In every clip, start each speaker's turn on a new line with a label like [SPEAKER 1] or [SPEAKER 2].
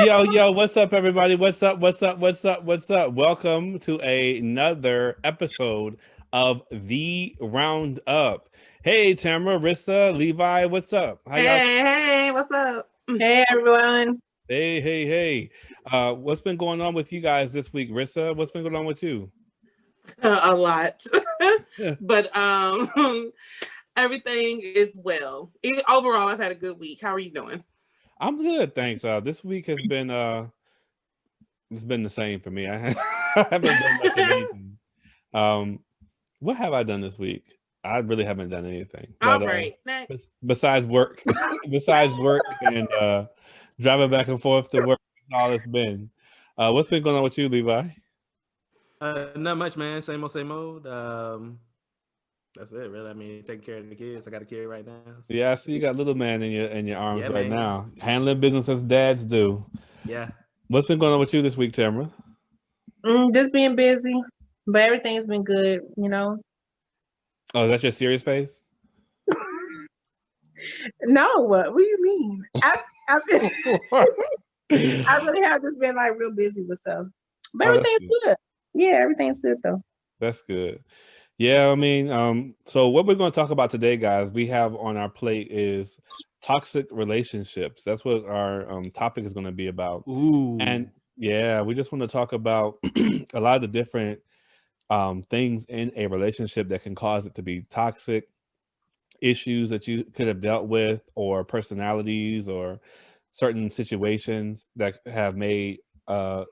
[SPEAKER 1] Yo, what's up, everybody? What's up? Welcome to another episode of The Roundup. Hey, Tamara, Rissa, Levi, what's up? How y'all?
[SPEAKER 2] Hey, what's up?
[SPEAKER 3] Hey everyone.
[SPEAKER 1] Hey. What's been going on with you guys this week? Rissa, what's been going on with you?
[SPEAKER 2] A lot.
[SPEAKER 1] Yeah.
[SPEAKER 2] But everything is well. Overall, I've had a good week. How are you doing?
[SPEAKER 1] I'm good, thanks. This week has been it's been the same for me. I haven't done much of anything. What have I done this week? I really haven't done anything.
[SPEAKER 2] All
[SPEAKER 1] But
[SPEAKER 2] right, next.
[SPEAKER 1] besides work, besides work and driving back and forth to work, that's all it's been. What's been going on with you, Levi?
[SPEAKER 4] Not much, man. Same old, same old. That's it, really. I mean, taking care of the kids. I got a kid right now. So.
[SPEAKER 1] Yeah, I see you got little man in your arms
[SPEAKER 4] Yeah,
[SPEAKER 1] right
[SPEAKER 4] man.
[SPEAKER 1] now, handling business as dads do.
[SPEAKER 4] Yeah.
[SPEAKER 1] What's been going on with you this week, Tamara?
[SPEAKER 3] Just being busy, but everything's been good, you know.
[SPEAKER 1] Oh, is that your serious face?
[SPEAKER 3] No, what do you mean? I really have just been like real busy with stuff, but
[SPEAKER 1] Oh, that's
[SPEAKER 3] everything's
[SPEAKER 1] good.
[SPEAKER 3] good. Yeah, everything's good though.
[SPEAKER 1] That's good. Yeah, I mean, so what we're going to talk about today, guys, we have on our plate is toxic relationships. That's what our topic is going to be about.
[SPEAKER 4] Ooh.
[SPEAKER 1] And yeah, we just want to talk about a lot of the different things in a relationship that can cause it to be toxic, issues that you could have dealt with, or personalities or certain situations that have made a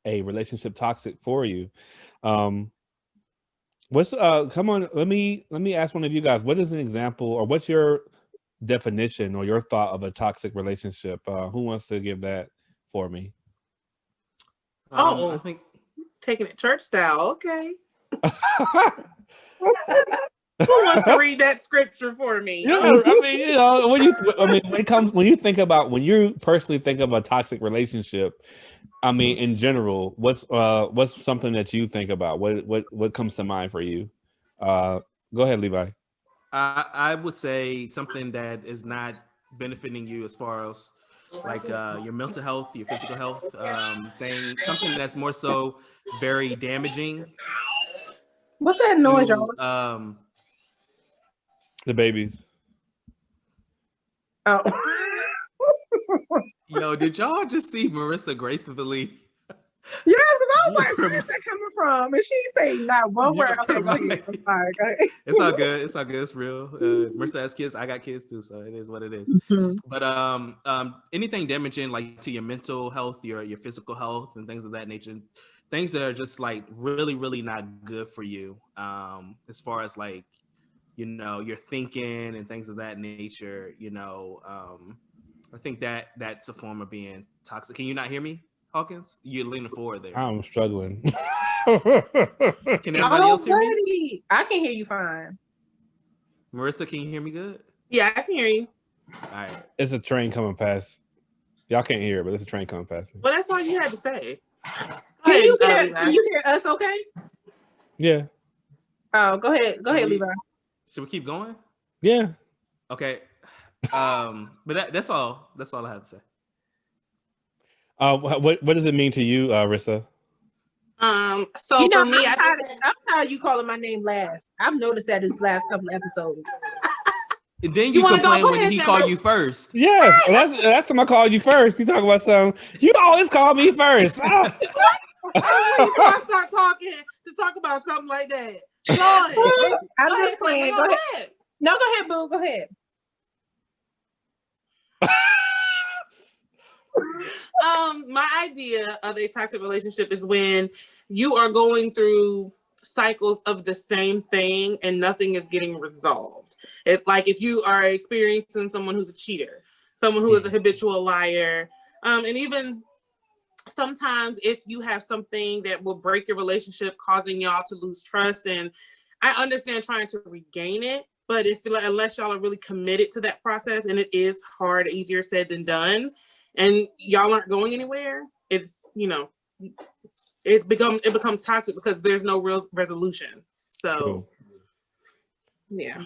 [SPEAKER 1] relationship toxic for you. What's come on, let me ask one of you guys, what is an example, or what's your definition or your thought of a toxic relationship? Who wants to give that for me?
[SPEAKER 4] I think
[SPEAKER 2] Taking it church style. Okay. Who wants to read that scripture for me?
[SPEAKER 1] Yeah, I mean, you know, when you personally think of a toxic relationship, I mean, in general, what's something that you think about? What comes to mind for you? Go ahead, Levi.
[SPEAKER 4] I would say something that is not benefiting you as far as like your mental health, your physical health, something that's more so very damaging
[SPEAKER 3] What's that noise, y'all?
[SPEAKER 4] to
[SPEAKER 1] The babies.
[SPEAKER 3] Oh,
[SPEAKER 4] yo, did y'all just see Marissa gracefully?
[SPEAKER 3] yes, because I was like, where's that coming from? And she say not one word. Okay, go ahead. I'm sorry. Go ahead.
[SPEAKER 4] It's all good. It's all good. It's real. Marissa has kids. I got kids too, so it is what it is.
[SPEAKER 3] Mhm.
[SPEAKER 4] But anything damaging like to your mental health, your physical health, and things of that nature, things that are just like really, really not good for you. As far as like, you know, your thinking and things of that nature. You know, I think that's a form of being toxic. Can you not hear me, Hawkins? You're leaning forward there.
[SPEAKER 1] I'm struggling.
[SPEAKER 4] Can everybody else hear me?
[SPEAKER 3] Buddy, I can hear you fine.
[SPEAKER 4] Marissa, can you hear me good?
[SPEAKER 2] Yeah, I can hear you.
[SPEAKER 4] All right.
[SPEAKER 1] It's a train coming past. Y'all can't hear it, but it's a train coming past me.
[SPEAKER 2] Well, that's all you had to say.
[SPEAKER 3] Can you
[SPEAKER 2] Go ahead,
[SPEAKER 3] hear?
[SPEAKER 2] Levi.
[SPEAKER 3] Can you hear us? Okay.
[SPEAKER 1] Yeah.
[SPEAKER 3] Oh, go ahead. Go ahead, Levi.
[SPEAKER 4] Should we keep going?
[SPEAKER 1] Yeah.
[SPEAKER 4] Okay. But that's all. That's all I have to say.
[SPEAKER 1] What does it mean to you, Rissa?
[SPEAKER 2] So
[SPEAKER 3] You know,
[SPEAKER 2] for me,
[SPEAKER 3] I'm tired of you calling my name last. I've noticed that this last couple of episodes.
[SPEAKER 4] And then
[SPEAKER 2] You
[SPEAKER 4] you
[SPEAKER 2] wanna go?
[SPEAKER 4] complain
[SPEAKER 2] Go
[SPEAKER 4] when
[SPEAKER 2] ahead,
[SPEAKER 4] he
[SPEAKER 2] Sam.
[SPEAKER 4] called you first.
[SPEAKER 1] Yes, that's time I called you first. You talk about something. You always call me first.
[SPEAKER 2] I start talking to talk about something like that. Go ahead.
[SPEAKER 3] I'm
[SPEAKER 2] Go
[SPEAKER 3] just
[SPEAKER 2] ahead,
[SPEAKER 3] playing.
[SPEAKER 2] Sam.
[SPEAKER 3] Go
[SPEAKER 2] Go
[SPEAKER 3] ahead. No, go ahead, boo. Go ahead.
[SPEAKER 2] My idea of a toxic relationship is when you are going through cycles of the same thing and nothing is getting resolved. It's like if you are experiencing someone who's a cheater, someone who is a habitual liar, and even sometimes if you have something that will break your relationship, causing y'all to lose trust. And I understand trying to regain it, but unless y'all are really committed to that process, and it is hard, easier said than done, and y'all aren't going anywhere, it's, you know, it becomes toxic because there's no real resolution. So
[SPEAKER 1] True.
[SPEAKER 2] yeah.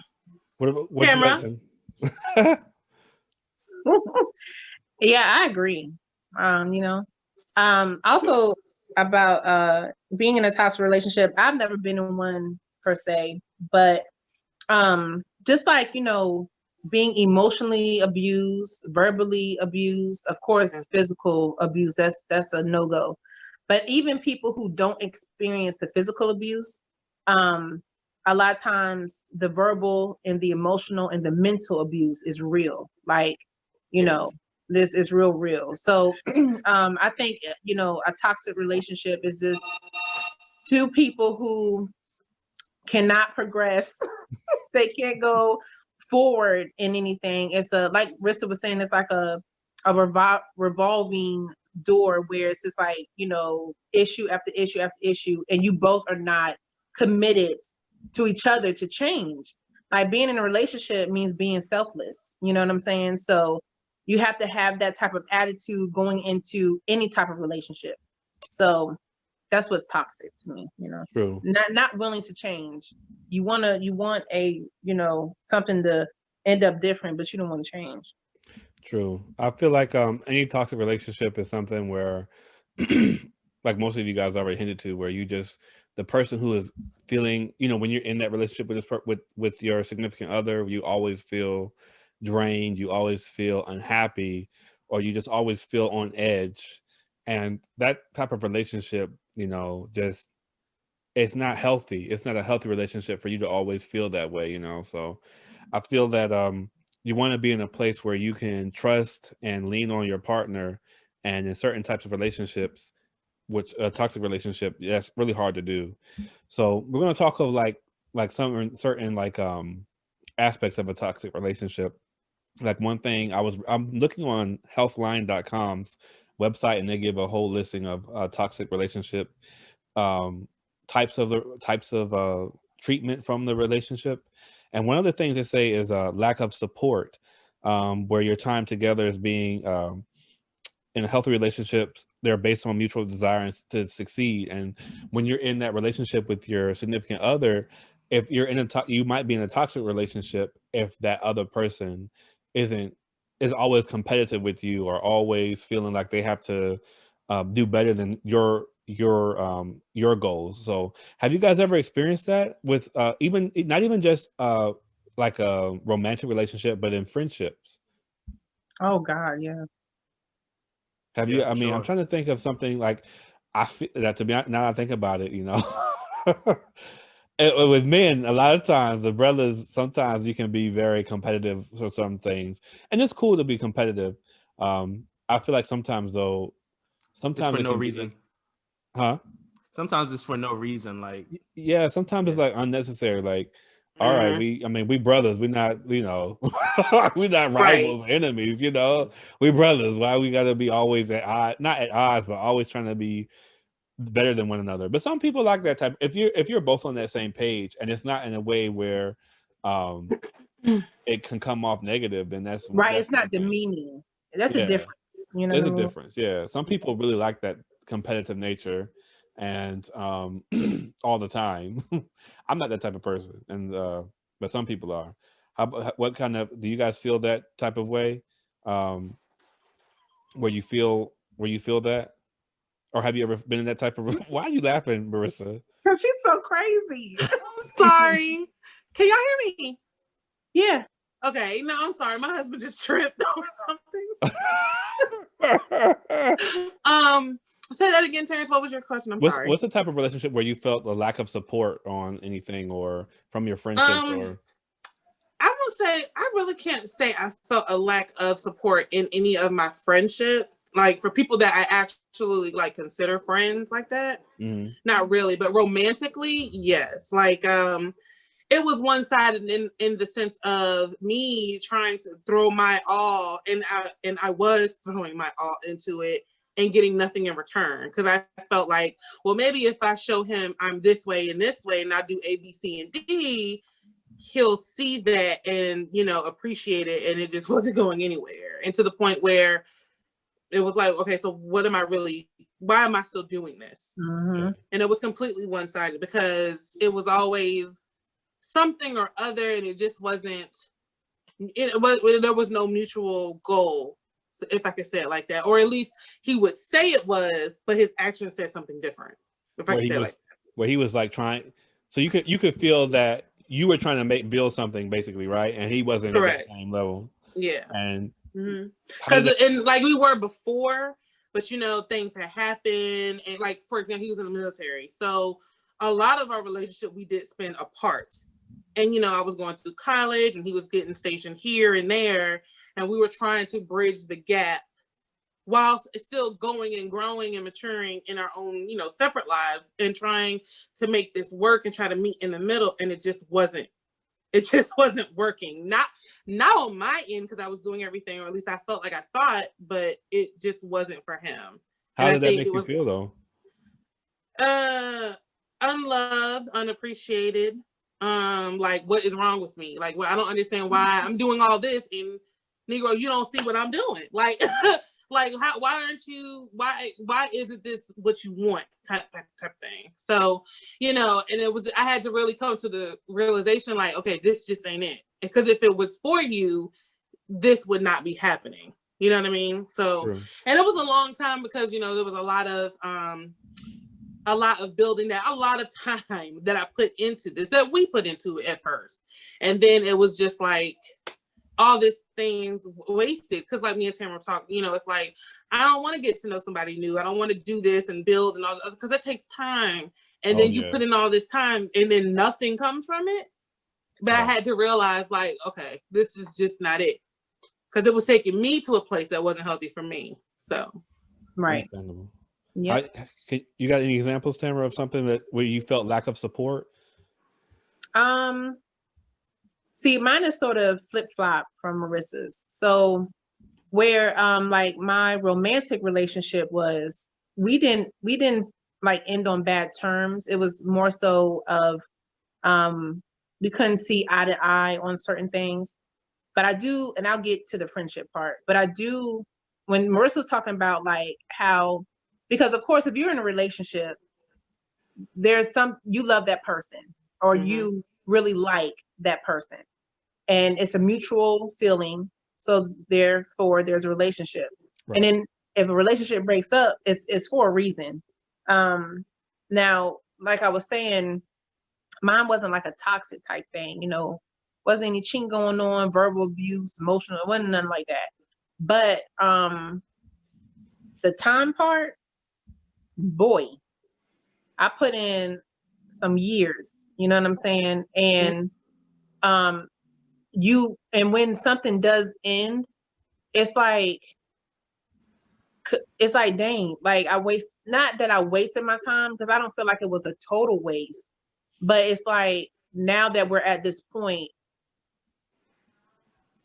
[SPEAKER 1] What
[SPEAKER 2] Camera?
[SPEAKER 3] Yeah, I agree. You know. Also about being in a toxic relationship. I've never been in one per se, but just like, you know, being emotionally abused, verbally abused, of course, physical abuse, that's a no-go. But even people who don't experience the physical abuse, a lot of times the verbal and the emotional and the mental abuse is real. Like, you know, this is real. So I think, you know, a toxic relationship is just two people who cannot progress. They can't go forward in anything. It's a, like Rissa was saying, it's like a revolving door where it's just like, you know, issue after issue after issue, and you both are not committed to each other to change. Like being in a relationship means being selfless. You know what I'm saying? So you have to have that type of attitude going into any type of relationship. So that's what's toxic to me, you know.
[SPEAKER 1] True.
[SPEAKER 3] Not willing to change. You want a, you know, something to end up different, but you don't want to change.
[SPEAKER 1] True. I feel like any toxic relationship is something where like most of you guys already hinted to, where you just, the person who is feeling, you know, when you're in that relationship with this with your significant other, you always feel drained, you always feel unhappy, or you just always feel on edge. And that type of relationship, you know, just, it's not healthy. It's not a healthy relationship for you to always feel that way, you know. So I feel that you want to be in a place where you can trust and lean on your partner. And in certain types of relationships, which a toxic relationship, that's really hard to do. So we're going to talk of like some certain like aspects of a toxic relationship. Like one thing, I'm looking on healthline.com's website, and they give a whole listing of toxic relationship types of treatment from the relationship. And one of the things they say is a lack of support, where your time together is being in a healthy relationship, they're based on mutual desire to succeed. And when you're in that relationship with your significant other, if you're in you might be in a toxic relationship if that other person is always competitive with you, or always feeling like they have to do better than your goals. So have you guys ever experienced that with even not even just like a romantic relationship, but in friendships?
[SPEAKER 3] Oh God, yeah.
[SPEAKER 1] Have
[SPEAKER 4] Yeah,
[SPEAKER 1] you?
[SPEAKER 4] for
[SPEAKER 1] I mean, I'm
[SPEAKER 4] sure.
[SPEAKER 1] trying to think of something like, I feel that, to be honest, now that I think about it, you know, with men, a lot of times the brothers, sometimes you can be very competitive for some things, and it's cool to be competitive. I feel like sometimes though,
[SPEAKER 4] It's
[SPEAKER 1] sometimes
[SPEAKER 4] for
[SPEAKER 1] it
[SPEAKER 4] no
[SPEAKER 1] can be,
[SPEAKER 4] reason.
[SPEAKER 1] huh?
[SPEAKER 4] Sometimes it's for no reason. Like,
[SPEAKER 1] Yeah, sometimes
[SPEAKER 4] yeah.
[SPEAKER 1] it's like unnecessary. Like, all right, I mean, we brothers, we're not, you know, we're not
[SPEAKER 2] Right.
[SPEAKER 1] rivals, enemies, you know, we brothers. Why we gotta be always at odds, not at odds, but always trying to be better than one another. But some people like that type. If you're both on that same page, and it's not in a way where it can come off negative, then that's
[SPEAKER 3] Right.
[SPEAKER 1] that's
[SPEAKER 3] It's
[SPEAKER 1] one
[SPEAKER 3] not
[SPEAKER 1] thing.
[SPEAKER 3] demeaning. That's a
[SPEAKER 1] Yeah,
[SPEAKER 3] difference. You know
[SPEAKER 1] there's
[SPEAKER 3] what
[SPEAKER 1] a
[SPEAKER 3] I mean?
[SPEAKER 1] difference. Yeah, some people really like that competitive nature, and all the time. I'm not that type of person, and but some people are. What kind of, do you guys feel that type of way, um, where you feel that, or have you ever been in that type of? Why are you laughing, Marissa?
[SPEAKER 3] Because she's so crazy.
[SPEAKER 2] Sorry. Can y'all hear me?
[SPEAKER 3] Yeah.
[SPEAKER 2] Okay. No, I'm sorry. My husband just tripped over something. Say that again, Terrence. What was your question? I'm sorry.
[SPEAKER 1] What's the type of relationship where you felt a lack of support on anything, or from your friendships, or?
[SPEAKER 2] I would say I really can't say I felt a lack of support in any of my friendships. Like for people that I actually like consider friends like that.
[SPEAKER 1] Mm-hmm.
[SPEAKER 2] Not really, but romantically, yes. Like it was one-sided in the sense of me trying to throw my all, and I was throwing my all into it and getting nothing in return, because I felt like, well, maybe if I show him I'm this way and I do A, B, C, and D, he'll see that and, you know, appreciate it. And it just wasn't going anywhere. And to the point where it was like, okay, so why am I still doing this?
[SPEAKER 3] Mm-hmm.
[SPEAKER 2] And it was completely one-sided, because it was always something or other, and it just wasn't, there was no mutual goal. if I could say it like that, or at least he would say it was, but his action said something different. If I could say it like that.
[SPEAKER 1] Where he was like trying, so you could feel that you were trying to build something basically, right? And he wasn't
[SPEAKER 2] Correct.
[SPEAKER 1] at the same level.
[SPEAKER 2] Yeah.
[SPEAKER 1] And
[SPEAKER 2] because and like we were before, but you know, things had happened, and like for example, he was in the military, so a lot of our relationship we did spend apart. And you know, I was going through college, and he was getting stationed here and there, and we were trying to bridge the gap while still going and growing and maturing in our own, you know, separate lives, and trying to make this work and try to meet in the middle, and it just wasn't working. Not on my end, because I was doing everything, or at least I felt like I thought, but it just wasn't for him.
[SPEAKER 1] How did that make you feel
[SPEAKER 2] though? Unloved, unappreciated. Like, what is wrong with me? Like, well, I don't understand why I'm doing all this, and Negro, you don't see what I'm doing. Like, like, why isn't this what you want? Type thing. So, you know, and I had to really come to the realization, like, okay, this just ain't it. Because if it was for you, this would not be happening. You know what I mean? So, True. And it was a long time, because, you know, there was a lot of building that, a lot of time that I put into this, that we put into it at first. And then it was just like, all this things wasted, because like me and Tamara talk, you know, it's like, I don't want to get to know somebody new. I don't want to do this and build and all that, because that takes time. And then you put in all this time, and then nothing comes from it. But I had to realize, like, okay, this is just not it, because it was taking me to a place that wasn't healthy for me. So,
[SPEAKER 3] right.
[SPEAKER 1] Yeah. You got any examples, Tamara, of something where you felt lack of support?
[SPEAKER 3] See, mine is sort of flip-flop from Marissa's. So where like my romantic relationship was, we didn't like end on bad terms. It was more so of we couldn't see eye to eye on certain things. But I do, and I'll get to the friendship part, but I do, when Marissa's talking about like how, because of course, if you're in a relationship, there's you love that person, or you really like that person, and it's a mutual feeling. So therefore there's a relationship. Right. And then if a relationship breaks up, it's for a reason. Now, like I was saying, mine wasn't like a toxic type thing, you know, wasn't any cheating going on, verbal abuse, emotional, it wasn't nothing like that. But the time part, boy, I put in some years, you know what I'm saying? And when something does end, it's like, dang, like not that I wasted my time, because I don't feel like it was a total waste, but it's like, now that we're at this point,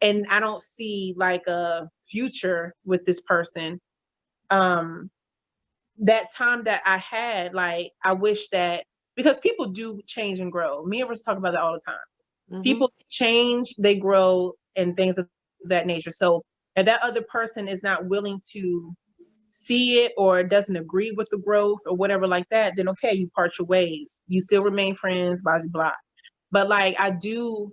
[SPEAKER 3] and I don't see like a future with this person, that time that I had, like, I wish that, because people do change and grow. Me and Rich talk about that all the time. Mm-hmm. People change, they grow, and things of that nature. So if that other person is not willing to see it, or doesn't agree with the growth or whatever like that, then okay, you part your ways. You still remain friends, blah, blah, blah. But like, I do,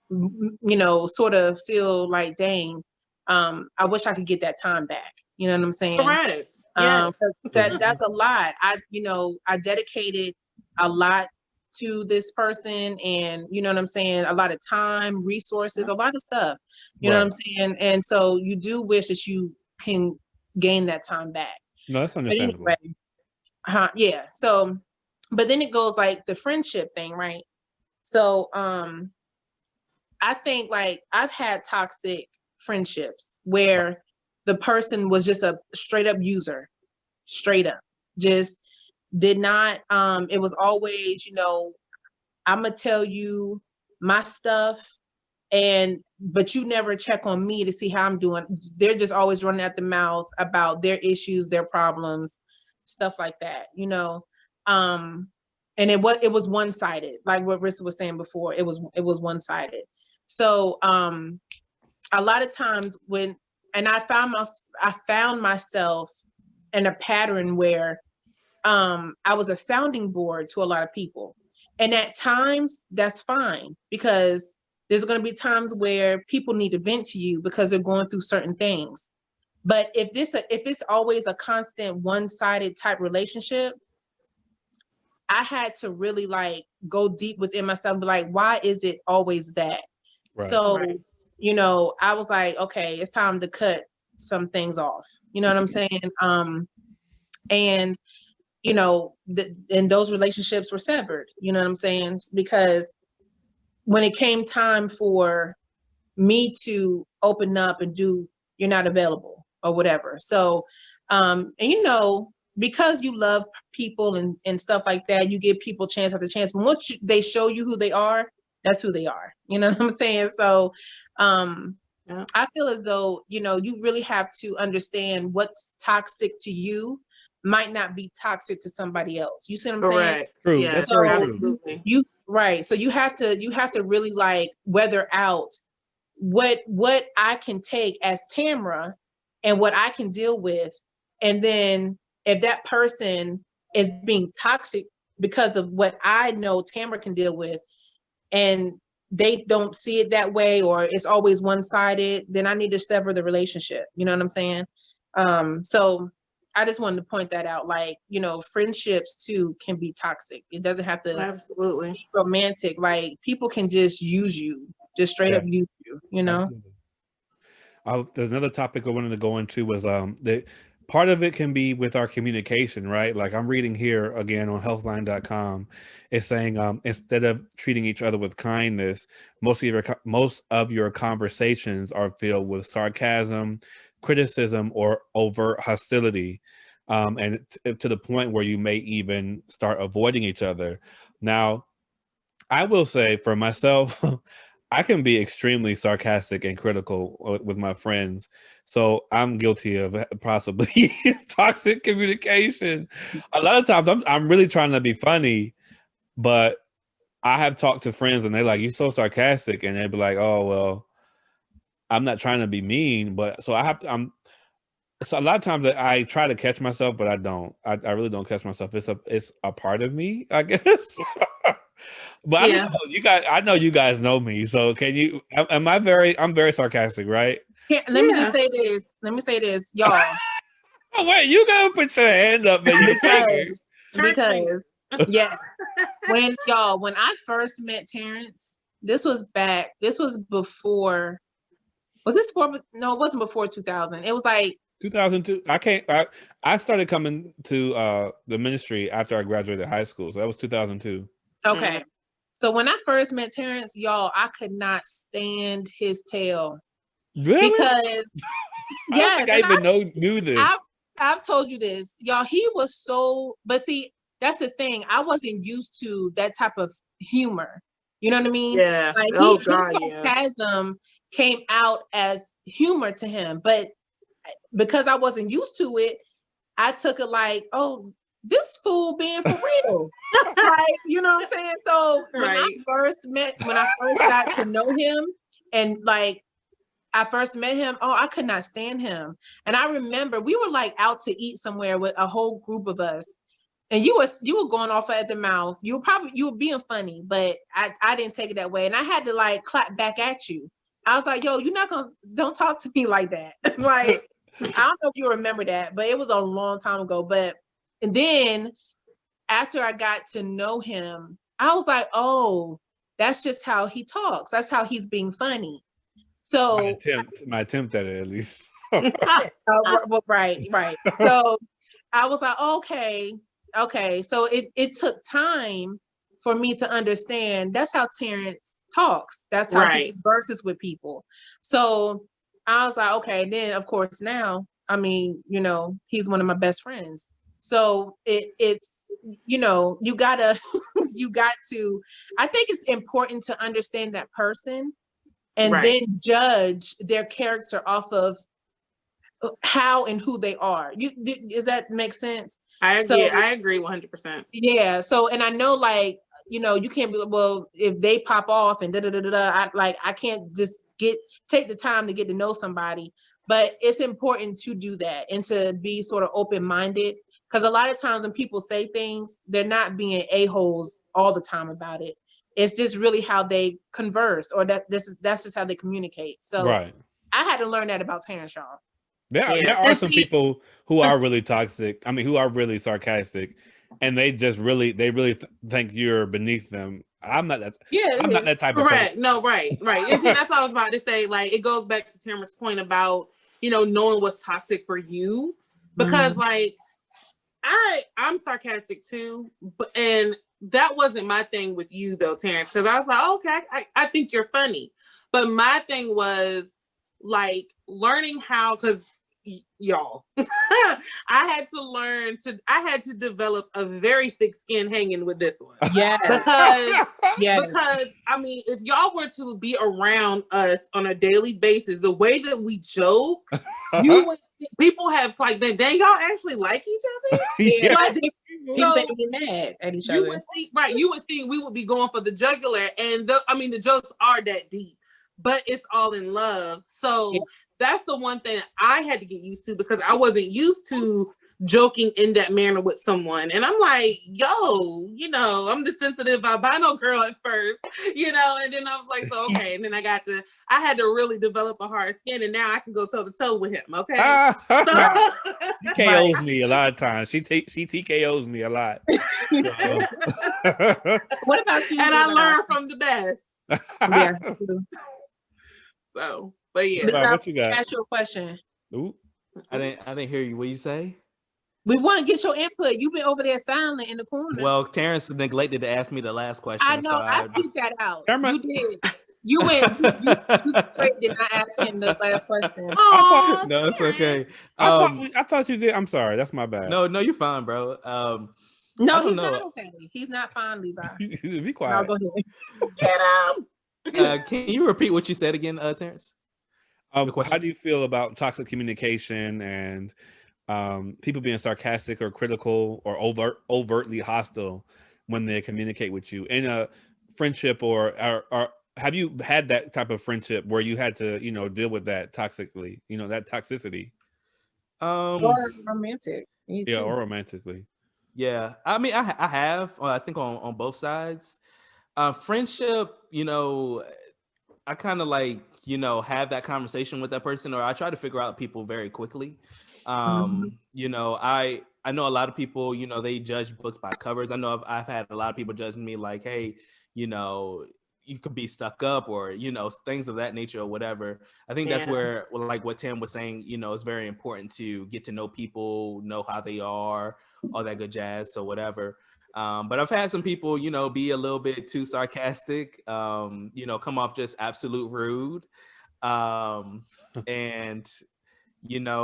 [SPEAKER 3] you know, sort of feel like, dang, I wish I could get that time back. You know what I'm saying?
[SPEAKER 2] Correct. Yes.
[SPEAKER 3] That's a lot. I dedicated a lot to this person, and you know what I'm saying, a lot of time, resources, a lot of stuff. You know what I'm saying? And so you do wish that you can gain that time back.
[SPEAKER 1] No, that's understandable.
[SPEAKER 3] Anyway, yeah. So, but then it goes like the friendship thing, right? So, I think like I've had toxic friendships where the person was just a straight up user, straight up, just did not, it was always, you know, I'm gonna tell you my stuff, but you never check on me to see how I'm doing. They're just always running at the mouth about their issues, their problems, stuff like that, you know. And it was one-sided, like what Rissa was saying before. It was one-sided. So a lot of times I found myself in a pattern where I was a sounding board to a lot of people. And at times that's fine, because there's going to be times where people need to vent to you because they're going through certain things. But if it's always a constant one-sided type relationship, I had to really like go deep within myself and be like, why is it always that?
[SPEAKER 1] Right.
[SPEAKER 3] So,
[SPEAKER 2] Right.
[SPEAKER 3] you know, I was like, okay, it's time to cut some things off. You know what I'm saying? And you know, and those relationships were severed. You know what I'm saying? Because when it came time for me to open up and do, you're not available or whatever. So, and you know, because you love people and stuff like that, you give people chance after chance. But once they show you who they are, that's who they are. You know what I'm saying? So,
[SPEAKER 2] Yeah.
[SPEAKER 3] I feel as though, you know, you really have to understand what's toxic to you might not be toxic to somebody else. You see what I'm saying?
[SPEAKER 2] Correct.
[SPEAKER 1] True.
[SPEAKER 2] Yeah,
[SPEAKER 1] That's very true.
[SPEAKER 2] absolutely.
[SPEAKER 3] You right. So you have to really like weather out what I can take as Tamra and what I can deal with. And then if that person is being toxic because of what I know Tamra can deal with, and they don't see it that way, or it's always one-sided, then I need to sever the relationship. You know what I'm saying? So I just wanted to point that out. Like, you know, friendships too can be toxic. It doesn't have to
[SPEAKER 2] Absolutely.
[SPEAKER 3] be romantic. Like, people can just use you, just straight up use you, you know?
[SPEAKER 1] Absolutely. There's another topic I wanted to go into was the part of it can be with our communication, right? Like I'm reading here again on healthline.com. It's saying instead of treating each other with kindness, most of your conversations are filled with sarcasm, criticism, or overt hostility. And to the point where you may even start avoiding each other. Now, I will say for myself, I can be extremely sarcastic and critical with my friends. So I'm guilty of possibly toxic communication. A lot of times I'm really trying to be funny, but I have talked to friends and they're like, "You're so sarcastic," and they'd be like, "Oh well, I'm not trying to be mean," but so I have to. So a lot of times I try to catch myself, but I don't. I really don't catch myself. It's a part of me, I guess. But I don't
[SPEAKER 2] Yeah.
[SPEAKER 1] know, you guys. I know you guys know me, so can you? Am I very? I'm very sarcastic, right?
[SPEAKER 3] Here, let me just say this. Let me say this, y'all.
[SPEAKER 1] Oh wait, you gotta put your hand up and your finger.
[SPEAKER 3] Because yes, when I first met Terrence, this was before. Was this for? No, it wasn't before 2000. It was like
[SPEAKER 1] 2002. I started coming to the ministry after I graduated high school, so that was 2002.
[SPEAKER 3] okay. So when I first met Terrence, y'all, I could not stand his tail.
[SPEAKER 1] Really?
[SPEAKER 3] Because
[SPEAKER 1] I don't think I even knew this.
[SPEAKER 3] I've told you this, y'all. He was so, but see, that's the thing. I wasn't used to that type of humor. You know what I mean?
[SPEAKER 2] Yeah.
[SPEAKER 3] Like his sarcasm came out as humor to him, but because I wasn't used to it, I took it like, oh, this fool being for real. Right? You know what I'm saying? So when I first got to know him, and like I first met him, oh, I could not stand him. And I remember we were like out to eat somewhere with a whole group of us. And you were going off at the mouth. You were being funny, but I didn't take it that way. And I had to like clap back at you. I was like, yo, don't talk to me like that. Like, I don't know if you remember that, but it was a long time ago. And then after I got to know him, I was like, oh, that's just how he talks. That's how he's being funny. So
[SPEAKER 1] my attempt at it, at least.
[SPEAKER 3] Right. So I was like, okay. So it took time for me to understand that's how Terrence talks. That's how he converses with people. So I was like, okay. Then of course now, I mean, you know, he's one of my best friends. So it's, you know, you got to, I think it's important to understand that person and then judge their character off of how and who they are. Does that make sense?
[SPEAKER 2] I agree 100%.
[SPEAKER 3] Yeah. So, and I know, like, you know, you can't be, well, if they pop off and I can't just take the time to get to know somebody, but it's important to do that and to be sort of open-minded, because a lot of times when people say things, they're not being a-holes all the time about it. It's just really how they converse, or that's just how they communicate. So I had to learn that about Terrence, y'all.
[SPEAKER 1] There are some people who are really toxic. I mean, who are really sarcastic, and they really think you're beneath them. I'm not that. I'm not that type of person.
[SPEAKER 2] Correct. No, right. And see, that's what I was about to say. Like, it goes back to Tamara's point about, knowing what's toxic for you, because like I'm sarcastic too, and that wasn't my thing with you though, Terrence, because I was like, okay, I think you're funny, but my thing was like learning how, because y'all, I had to develop a very thick skin hanging with this one.
[SPEAKER 3] Yeah.
[SPEAKER 2] Because I mean, if y'all were to be around us on a daily basis, the way that we joke, people have like, dang, y'all actually like each other?
[SPEAKER 3] Yeah.
[SPEAKER 2] Like,
[SPEAKER 3] they get mad at each other.
[SPEAKER 2] You would think we would be going for the jugular, and the jokes are that deep, but it's all in love. So that's the one thing I had to get used to, because I wasn't used to joking in that manner with someone. And I'm like, yo, I'm the sensitive albino girl at first, and then I was like, so okay. And then I had to really develop a hard skin, and now I can go toe to toe with him. Okay.
[SPEAKER 1] He KOs me a lot of times. She TKOs me a lot.
[SPEAKER 3] What about you?
[SPEAKER 2] And I learned from the best.
[SPEAKER 3] Yeah.
[SPEAKER 2] So, but yeah.
[SPEAKER 1] What you got?
[SPEAKER 3] Ask you a question.
[SPEAKER 1] Ooh.
[SPEAKER 4] I didn't hear you. What you say?
[SPEAKER 3] We want to get your input. You've been over there silent in the corner.
[SPEAKER 4] Well, Terrence neglected to ask me the last question.
[SPEAKER 3] I know.
[SPEAKER 4] So
[SPEAKER 3] I picked that out.
[SPEAKER 1] Terma.
[SPEAKER 3] You did. You went. You straight did not ask him the last question.
[SPEAKER 4] No, it's okay.
[SPEAKER 1] I thought you did. I'm sorry. That's my bad.
[SPEAKER 4] No, you're fine, bro.
[SPEAKER 3] No, he's not okay. He's not fine, Levi.
[SPEAKER 1] Be quiet.
[SPEAKER 3] No, go ahead.
[SPEAKER 2] Get him.
[SPEAKER 4] Can you repeat what you said again, Terrence?
[SPEAKER 1] How do you feel about toxic communication and people being sarcastic or critical or overtly hostile when they communicate with you in a friendship, or have you had that type of friendship where you had to, deal with that toxically, that toxicity?
[SPEAKER 3] Or romantic.
[SPEAKER 1] Or romantically.
[SPEAKER 4] Yeah, I mean, I have. I think on both sides. Friendship, I kind of like, have that conversation with that person, or I try to figure out people very quickly. I know a lot of people, they judge books by covers. I know I've had a lot of people judging me like, hey, you could be stuck up, or, things of that nature or whatever. I think that's where, like what Tam was saying, it's very important to get to know people, know how they are, all that good jazz, so whatever. But I've had some people, be a little bit too sarcastic, come off just absolute rude. And,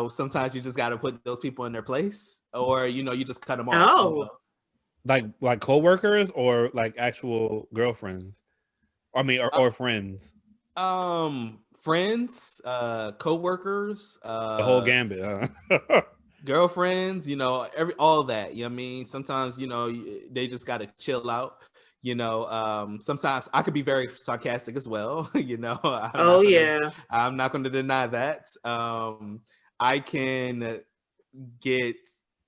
[SPEAKER 4] sometimes you just got to put those people in their place, or, you just cut them off.
[SPEAKER 2] Oh.
[SPEAKER 1] Like coworkers or like actual girlfriends? I mean, or friends?
[SPEAKER 4] Friends, coworkers,
[SPEAKER 1] the whole gambit,
[SPEAKER 4] girlfriends, all that. You know what I mean? Sometimes, they just got to chill out. Sometimes I could be very sarcastic as well. I'm not going to deny that. I can get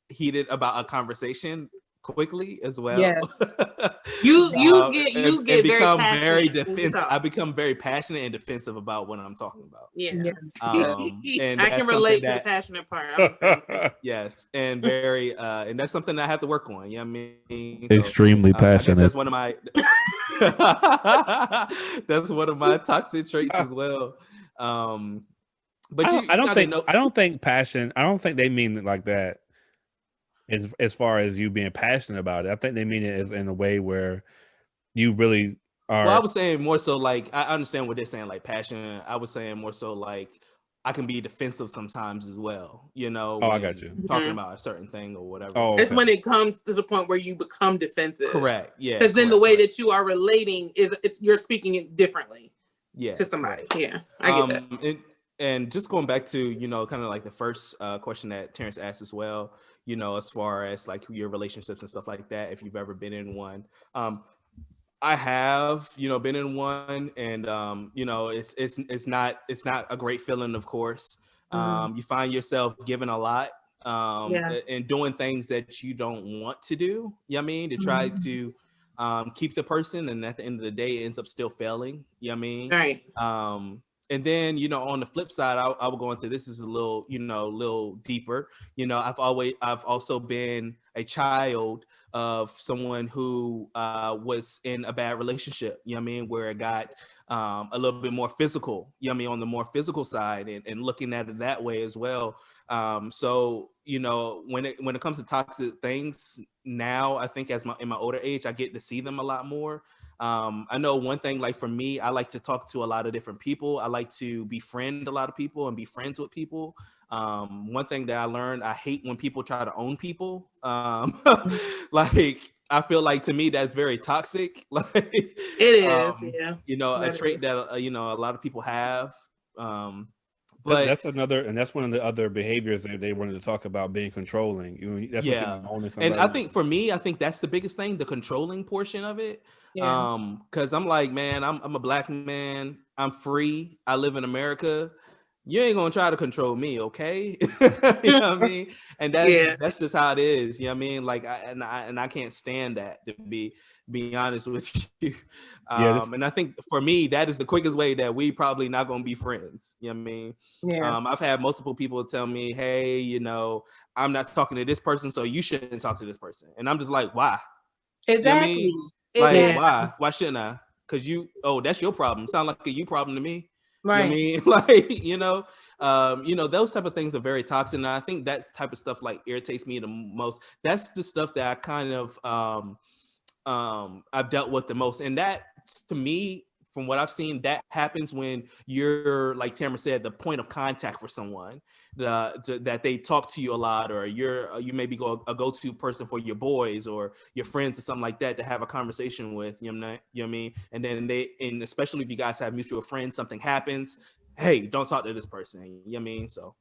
[SPEAKER 4] heated about a conversation quickly as well.
[SPEAKER 3] Yes.
[SPEAKER 2] You get
[SPEAKER 4] very defensive. I become very passionate and defensive about what I'm talking about.
[SPEAKER 2] Yeah.
[SPEAKER 3] Yes.
[SPEAKER 2] And I can relate to the passionate part.
[SPEAKER 4] Yes, and very and that's something I have to work on. You know what I mean?
[SPEAKER 1] Extremely passionate.
[SPEAKER 4] That's one of my that's one of my toxic traits as well. But
[SPEAKER 1] I don't think passion. I don't think they mean it like that. As far as you being passionate about it, I think they mean it as in a way where you really are.
[SPEAKER 4] Well, I was saying more so like, I understand what they're saying, like passion. I was saying more so like I can be defensive sometimes as well.
[SPEAKER 1] I got you.
[SPEAKER 4] Talking about a certain thing or whatever.
[SPEAKER 1] Oh, okay.
[SPEAKER 2] It's when it comes to the point where you become defensive.
[SPEAKER 4] Correct. Yeah.
[SPEAKER 2] Because then the way that you are relating you're speaking it differently.
[SPEAKER 4] Yeah.
[SPEAKER 2] To somebody. Correct. Yeah. I get that.
[SPEAKER 4] And just going back to, kind of like the first question that Terrence asked as well, as far as like your relationships and stuff like that, if you've ever been in one. I have, been in one, and it's not a great feeling, of course. You find yourself giving a lot and doing things that you don't want to do, you know what I mean, to try to keep the person, and at the end of the day it ends up still failing, you know what I mean?
[SPEAKER 2] Right.
[SPEAKER 4] And then, you know, on the flip side, I will go into this is a little, you know, little deeper. You know, I've also been a child of someone who was in a bad relationship, you know what I mean, where it got a little bit more physical, you know what I mean, on the more physical side, and looking at it that way as well. So, you know, when it comes to toxic things now, I think in my older age, I get to see them a lot more. I know one thing, like for me, I like to talk to a lot of different people. I like to befriend a lot of people and be friends with people. One thing that I learned, I hate when people try to own people. Like, I feel like to me, that's very toxic. Like,
[SPEAKER 2] It is, yeah.
[SPEAKER 4] You know, a trait that, you know, a lot of people have. But
[SPEAKER 1] that's another, and that's one of the other behaviors that they wanted to talk about, being controlling. That's what you mean, owning somebody.
[SPEAKER 4] And I think for me, I think that's the biggest thing, the controlling portion of it.
[SPEAKER 3] Yeah.
[SPEAKER 4] Because I'm like, man, I'm a black man. I'm free. I live in America. You ain't gonna try to control me, okay? You know what I mean? And that's just how it is. You know what I mean? Like, I can't stand that, to be honest with you. And I think for me, that is the quickest way that we probably not gonna be friends. You know what I mean?
[SPEAKER 3] Yeah.
[SPEAKER 4] I've had multiple people tell me, hey, you know, I'm not talking to this person, so you shouldn't talk to this person. And I'm just like, why?
[SPEAKER 3] Exactly.
[SPEAKER 4] You know what I mean? Like, why? Why shouldn't I? Because that's your problem. Sound like a you problem to me.
[SPEAKER 3] Right.
[SPEAKER 4] You know what I mean? Like, you know, those type of things are very toxic. And I think that type of stuff like irritates me the most. That's the stuff that I kind of I've dealt with the most. And that, to me, from what I've seen, that happens when you're, like Tamara said, the point of contact for someone, that they talk to you a lot, or you maybe a go-to person for your boys or your friends or something like that to have a conversation with. You know what I mean? And then and especially if you guys have mutual friends, something happens, hey, don't talk to this person. You know what I mean? So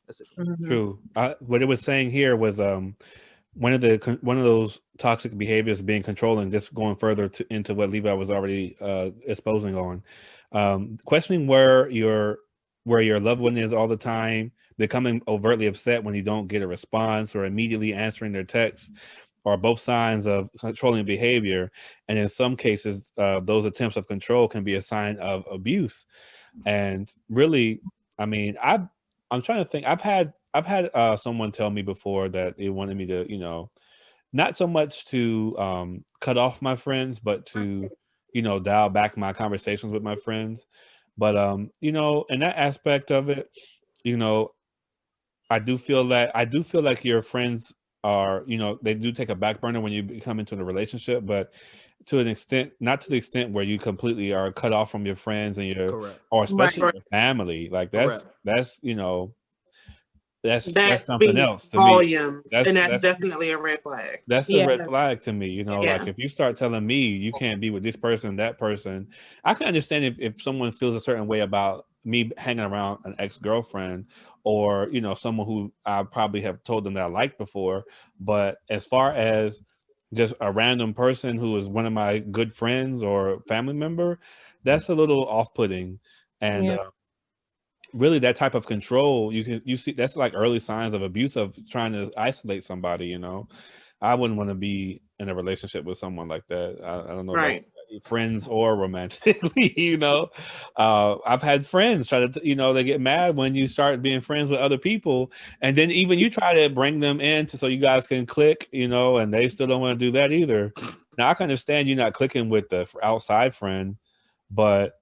[SPEAKER 4] that's it.
[SPEAKER 1] True. What it was saying here was one of those toxic behaviors being controlling, just going further into what Levi was already exposing on, questioning where your loved one is all the time, becoming overtly upset when you don't get a response, or immediately answering their texts, are both signs of controlling behavior. And in some cases, those attempts of control can be a sign of abuse. And really, I mean, I'm trying to think. I've had someone tell me before that they wanted me to, you know, not so much to cut off my friends, but to, you know, dial back my conversations with my friends. But you know, in that aspect of it, you know, I do feel like your friends are, you know, they do take a back burner when you come into a relationship, but to an extent, not to the extent where you completely are cut off from your friends and or especially your family. Like that's you know, that's something else to
[SPEAKER 2] volumes,
[SPEAKER 1] me.
[SPEAKER 2] and that's definitely a red flag.
[SPEAKER 1] That's a red flag to me. You know, like if you start telling me you can't be with this person, that person, I can understand if someone feels a certain way about me hanging around an ex-girlfriend, or, you know, someone who I probably have told them that I liked before. But as far as just a random person who is one of my good friends or family member, that's a little off-putting. And really, that type of control, you see that's like early signs of abuse, of trying to isolate somebody. You know, I wouldn't want to be in a relationship with someone like that. I don't know, about friends or romantically. You know, I've had friends try to, you know, they get mad when you start being friends with other people, and then even you try to bring them in so you guys can click, you know, and they still don't want to do that either. Now I can understand you not clicking with the outside friend, but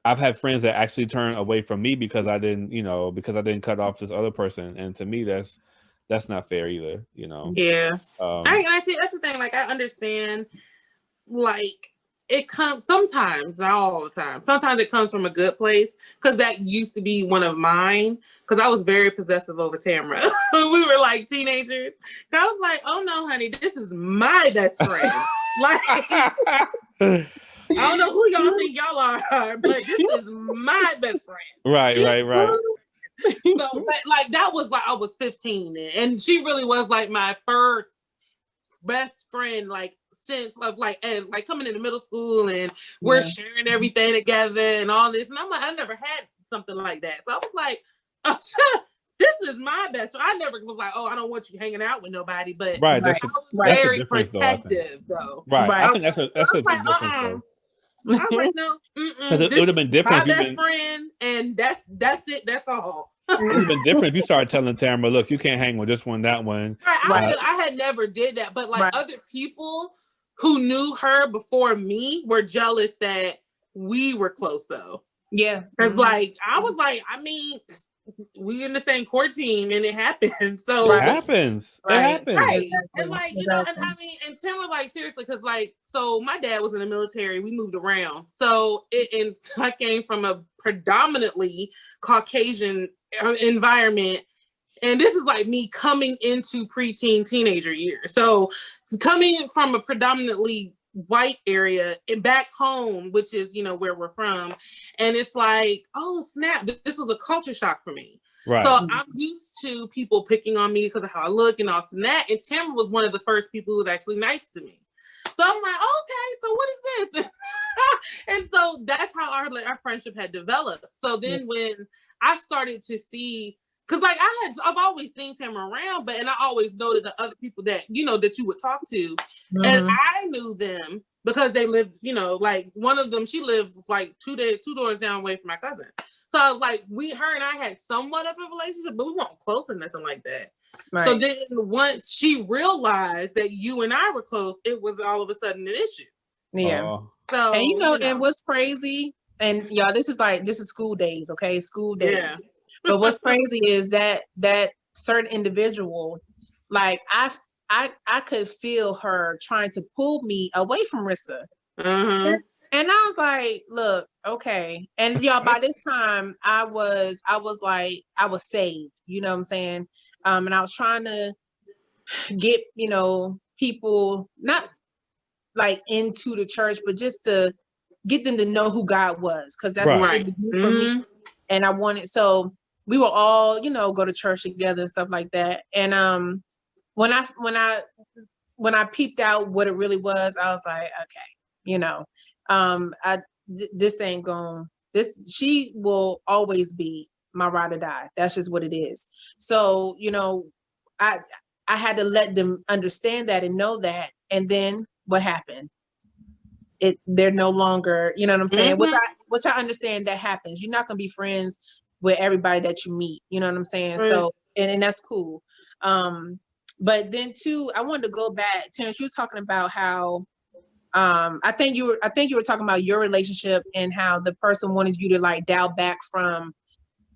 [SPEAKER 1] I've had friends that actually turn away from me because I didn't cut off this other person, and to me that's not fair either. You know.
[SPEAKER 2] Yeah. I see. That's the thing. Like, I understand. Like, it comes sometimes, not all the time. Sometimes it comes from a good place, because that used to be one of mine. Because I was very possessive over Tamara when we were like teenagers. So I was like, "Oh no, honey, this is my best friend." Like. I don't know who y'all think y'all are, but this is my best friend.
[SPEAKER 1] Right.
[SPEAKER 2] So, but like, that was like I was 15, and she really was like my first best friend, like since and coming into middle school, and we're sharing everything together and all this. And I'm like, I never had something like that. So I was like, oh, this is my best friend. I never was like, oh, I don't want you hanging out with nobody, but
[SPEAKER 1] I was
[SPEAKER 2] very protective though.
[SPEAKER 1] Right. I think that's a big difference though.
[SPEAKER 2] I was like, no,
[SPEAKER 1] because it would have been different.
[SPEAKER 2] My best friend, and that's it. That's all.
[SPEAKER 1] It would have been different if you started telling Tamara, look, you can't hang with this one, that one.
[SPEAKER 2] Right. I had never did that, but like other people who knew her before me were jealous that we were close though.
[SPEAKER 3] Yeah.
[SPEAKER 2] Because like I was like, I mean, we in the same core team and it happened. So
[SPEAKER 1] it happens. It happens.
[SPEAKER 2] Right.
[SPEAKER 3] Exactly.
[SPEAKER 2] And like, you know, and I mean, and Tim was like, seriously, because like, so my dad was in the military, we moved around. So I came from a predominantly Caucasian environment. And this is like me coming into preteen teenager years. So coming from a predominantly white area and back home, which is, you know, where we're from. And it's like, oh snap, this was a culture shock for me.
[SPEAKER 1] Right.
[SPEAKER 2] So I'm used to people picking on me because of how I look and all that. And Tamara was one of the first people who was actually nice to me. So I'm like, okay, so what is this? And so that's how our friendship had developed. So then when I started to see, because like I've always seen Tamara around, and I always noted the other people that, you know, that you would talk to. And I knew them because they lived, you know, like one of them, she lived like two doors down away from my cousin. So like her and I had somewhat of a relationship, but we weren't close or nothing like that. Right. So then once she realized that you and I were close, it was all of a sudden an issue.
[SPEAKER 3] Yeah. So and you know, and what's crazy, and y'all, this is school days, okay? School days. Yeah. But what's crazy is that certain individual, like I could feel her trying to pull me away from Rissa. And I was like, look, okay. And y'all, by this time I was saved, you know what I'm saying? And I was trying to get, you know, people not like into the church, but just to get them to know who God was, because that's what it was new for me. And I wanted, so we will all, you know, go to church together and stuff like that. And when I peeped out what it really was, I was like, okay, you know, this ain't going. She will always be my ride or die. That's just what it is. So, you know, I had to let them understand that and know that. And then what happened? They're no longer, you know what I'm saying? Which I understand that happens. You're not gonna be friends with everybody that you meet, you know what I'm saying? So, and that's cool. But then too, I wanted to go back, Terrence, you were talking about how, I think you were talking about your relationship and how the person wanted you to like dial back from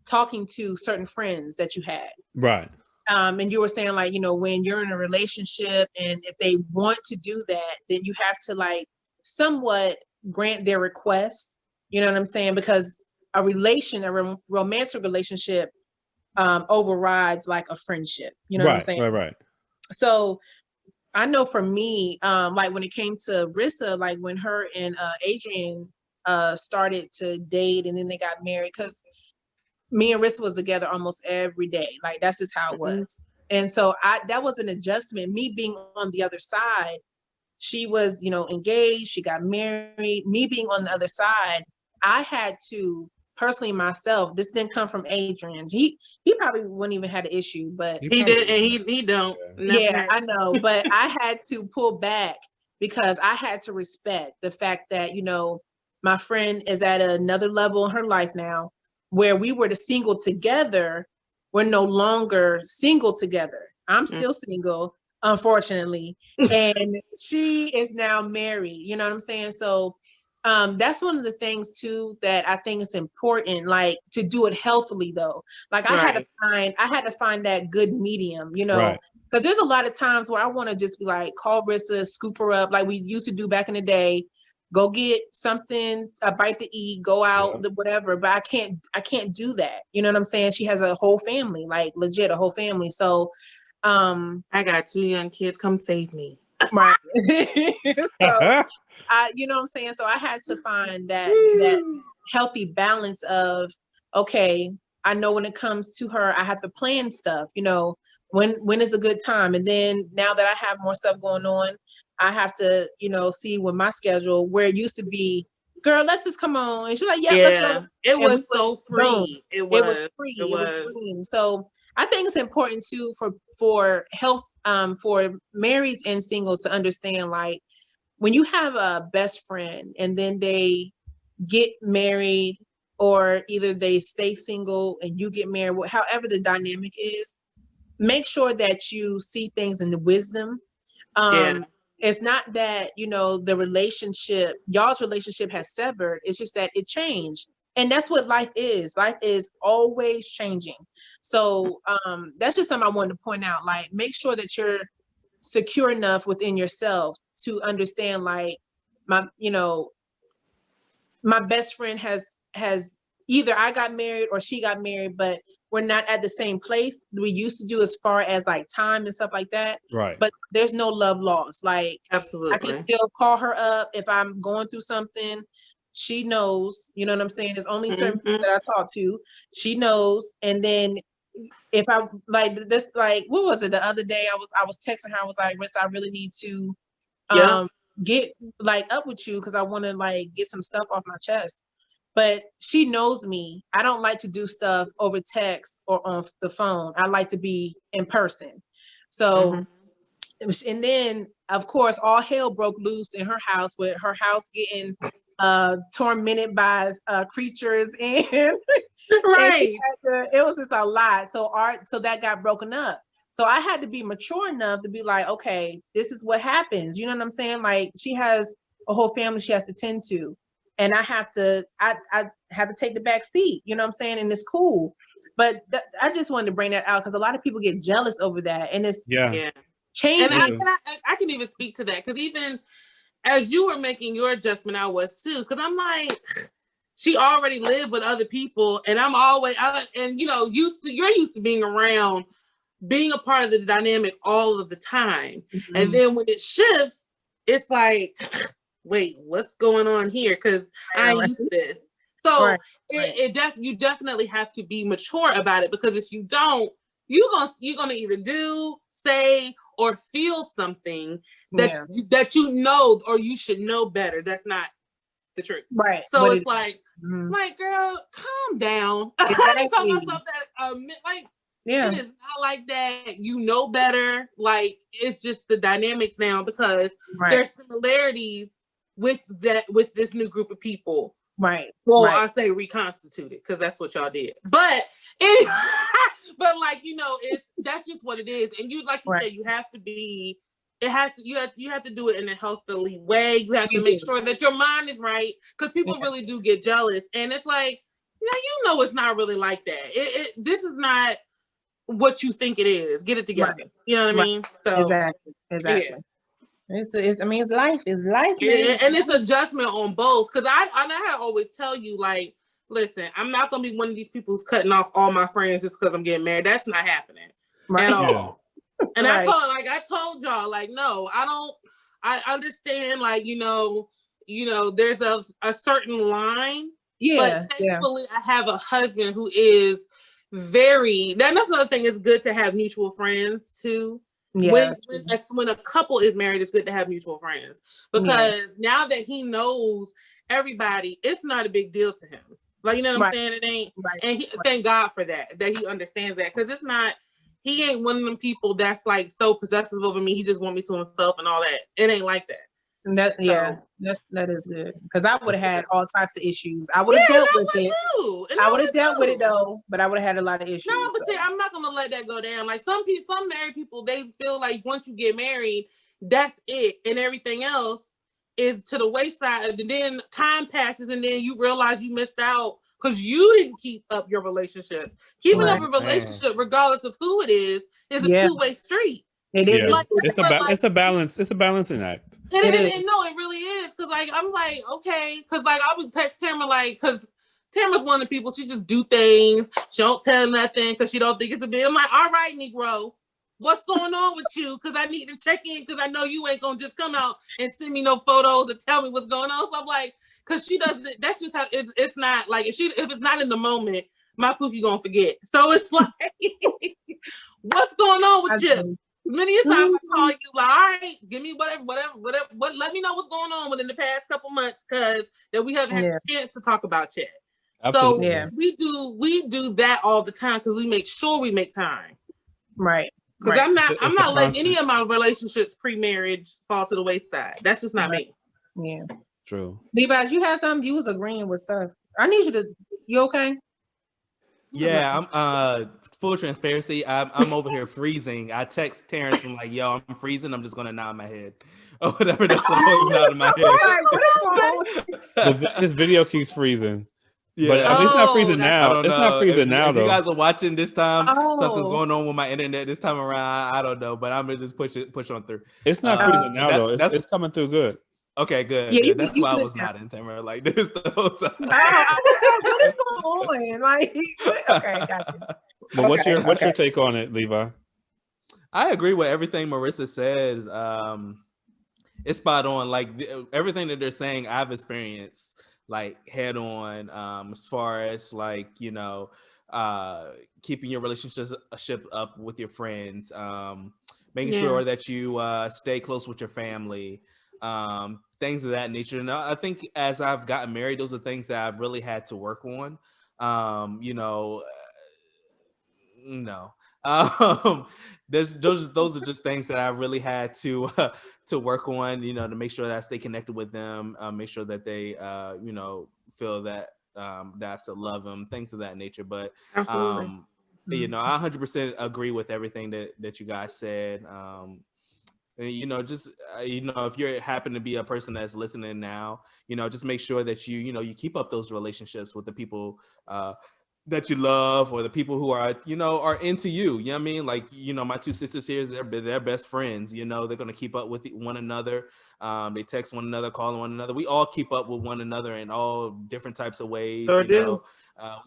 [SPEAKER 3] talking to certain friends that you had.
[SPEAKER 1] Right.
[SPEAKER 3] And you were saying like, you know, when you're in a relationship and if they want to do that, then you have to like somewhat grant their request, you know what I'm saying? Because a romantic relationship overrides like a friendship, you know what I'm saying?
[SPEAKER 1] Right.
[SPEAKER 3] So I know for me, like when it came to Rissa, like when her and Adrian started to date and then they got married, because me and Rissa was together almost every day. Like that's just how it was. And so that was an adjustment. Me being on the other side, she was, you know, engaged, she got married. Me being on the other side, I had to personally myself, this didn't come from Adrian. He probably wouldn't even had an issue, but
[SPEAKER 2] he did, and he don't.
[SPEAKER 3] Yeah, I know. But I had to pull back because I had to respect the fact that, you know, my friend is at another level in her life now where we were single together. We're no longer single together. I'm still single, unfortunately. And she is now married. You know what I'm saying? So that's one of the things too that I think is important, like to do it healthily though. Like I had to find that good medium, you know, because there's a lot of times where I want to just be like, call Rissa, scoop her up like we used to do back in the day, go get something, a bite to eat, go out, whatever. But I can't do that. You know what I'm saying? She has a whole family, like legit a whole family. So
[SPEAKER 2] I got 2 young kids, come save me.
[SPEAKER 3] Right. So you know what I'm saying? So I had to find that healthy balance of, okay, I know when it comes to her, I have to plan stuff, you know, when is a good time. And then now that I have more stuff going on, I have to, you know, see with my schedule where it used to be, girl, let's just come on. And she's like, let's go.
[SPEAKER 2] It was so free. It was free.
[SPEAKER 3] It was free. So I think it's important too for health, for marrieds and singles to understand, like when you have a best friend and then they get married or either they stay single and you get married, however the dynamic is, make sure that you see things in the wisdom. It's not that, you know, y'all's relationship has severed. It's just that it changed. And that's what life is. Life is always changing. So that's just something I wanted to point out. Like, make sure that you're secure enough within yourself to understand, like, my best friend has either I got married or she got married, but we're not at the same place we used to do as far as like time and stuff like that.
[SPEAKER 1] Right.
[SPEAKER 3] But there's no love lost. Like,
[SPEAKER 2] absolutely,
[SPEAKER 3] I can still call her up if I'm going through something. She knows, you know what I'm saying? There's only certain people that I talk to. She knows. And then if I like this, like, what was it the other day? I was texting her. I was like, Rissa, I really need to get like up with you because I want to like get some stuff off my chest. But she knows me. I don't like to do stuff over text or on the phone. I like to be in person. So, and then of course, all hell broke loose in her house, with her house getting tormented by creatures, and
[SPEAKER 2] right.
[SPEAKER 3] It was just a lot. So that got broken up. So I had to be mature enough to be like, okay, this is what happens. You know what I'm saying? Like, she has a whole family she has to tend to. And I have to take the back seat, you know what I'm saying? And it's cool. But I just wanted to bring that out because a lot of people get jealous over that. And it's changing.
[SPEAKER 2] And I can even speak to that, because even as you were making your adjustment, I was too. Because I'm like, she already lived with other people. And and you know, you're used to being around, being a part of the dynamic all of the time. And then when it shifts, it's like, wait, what's going on here? Because I ain't used to this. So you definitely have to be mature about it, because if you don't, you're gonna either do, say, or feel something that you know, or you should know better. That's not the truth.
[SPEAKER 3] Right.
[SPEAKER 2] So but it's like, girl, calm down.
[SPEAKER 3] Exactly.
[SPEAKER 2] Tell myself that it is not like that. You know better. Like, it's just the dynamics now, because there's similarities with this new group of people.
[SPEAKER 3] Right.
[SPEAKER 2] Well, I say reconstituted, because that's what y'all did. But but like, you know, that's just what it is. And you, like you said, you have to be. You have to do it in a healthily way. You have to make sure that your mind is right, because people really do get jealous, and it's like, you know, it's not really like that. This is not what you think it is. Get it together. You know what I mean? So
[SPEAKER 3] exactly. Yeah. It's life. It's life.
[SPEAKER 2] Yeah, and it's adjustment on both. Because I always tell you, like, listen, I'm not gonna be one of these people who's cutting off all my friends just because I'm getting married. That's not happening at all. And I told y'all, like, no, I don't. I understand, like, you know, there's a certain line. Yeah. But thankfully, I have a husband who is very. That's another thing. It's good to have mutual friends too. Yeah. When a couple is married, it's good to have mutual friends, because now that he knows everybody, it's not a big deal to him. Like, you know what I'm saying? It ain't, and thank God for that he understands that, because it's not. He ain't one of them people that's like so possessive over me. He just want me to himself and all that. It ain't like that.
[SPEAKER 3] That is good, because I would have had all types of issues. I would have dealt with it. I would have dealt with it though, but I would have had a lot of issues.
[SPEAKER 2] No, but see, I'm not gonna let that go down. Like, some married people, they feel like once you get married, that's it, and everything else is to the wayside. And then time passes, and then you realize you missed out because you didn't keep up your relationship. Keeping up a relationship, regardless of who it is a two-way street.
[SPEAKER 3] It is.
[SPEAKER 1] Yeah. It's a balance. It's a balancing act.
[SPEAKER 2] No, it really is. Because, like, I'm like, okay. Because, like, I would text Tamara, like, because Tamara's one of the people, she just do things. She don't tell nothing because she don't think it's a big. I'm like, all right, Negro, what's going on with you? Because I need to check in, because I know you ain't going to just come out and send me no photos and tell me what's going on. So I'm like, because she doesn't, that's just how, it's not, like, if it's not in the moment, my poofy going to forget. So it's like, what's going on with you? Many times I call you, like, all right, give me whatever, let me know what's going on within the past couple months, because that we haven't had a chance to talk about yet. Absolutely. So we do that all the time, because we make sure we make time.
[SPEAKER 3] Right.
[SPEAKER 2] Because I'm not letting any of my relationships pre-marriage fall to the wayside. That's just not me.
[SPEAKER 3] Yeah.
[SPEAKER 1] True.
[SPEAKER 3] Levi's, you had something, you was agreeing with stuff. I need you to. You okay?
[SPEAKER 4] Yeah, I'm full transparency. I'm over here freezing. I text Terrence and like, yo, I'm freezing. I'm just gonna nod my head or whatever. That's what I was nodding my head.
[SPEAKER 1] His video keeps freezing.
[SPEAKER 4] Yeah,
[SPEAKER 1] But I mean, it's not freezing
[SPEAKER 2] gotcha.
[SPEAKER 1] now.
[SPEAKER 4] I don't
[SPEAKER 1] It's
[SPEAKER 4] know.
[SPEAKER 1] not freezing now
[SPEAKER 4] if
[SPEAKER 1] though.
[SPEAKER 4] you guys are watching this time, something's
[SPEAKER 3] Oh.
[SPEAKER 4] going on with my internet this time around. I don't know, but I'm gonna just push on through.
[SPEAKER 1] It's not freezing now though.
[SPEAKER 4] That's
[SPEAKER 1] It's coming through good.
[SPEAKER 4] okay. Good.
[SPEAKER 3] Yeah,
[SPEAKER 4] good. That's
[SPEAKER 3] you
[SPEAKER 4] why I
[SPEAKER 3] good
[SPEAKER 4] was
[SPEAKER 3] now.
[SPEAKER 4] nodding, Tamara, like this the whole time.
[SPEAKER 3] What is going on? Like, okay, gotcha.
[SPEAKER 1] But what's
[SPEAKER 3] Okay,
[SPEAKER 1] your take on it, Levi?
[SPEAKER 4] I agree with everything Marissa says. It's spot on. Like everything that they're saying, I've experienced like head on. As far as like keeping your relationship up with your friends, making sure that you stay close with your family, things of that nature. And I think as I've gotten married, those are things that I've really had to work on. Those are just things that I really had to work on, to make sure that I stay connected with them, make sure that they feel that that I still love them, things of that nature. But
[SPEAKER 2] Absolutely.
[SPEAKER 4] I 100% agree with everything that you guys said. Just if you happen to be a person that's listening now, just make sure that you keep up those relationships with the people that you love, or the people who are are into you. You know what I mean? Like, my two sisters here, they're best friends. They're gonna keep up with one another. They text one another, call one another. We all keep up with one another in all different types of ways.
[SPEAKER 2] Sure do.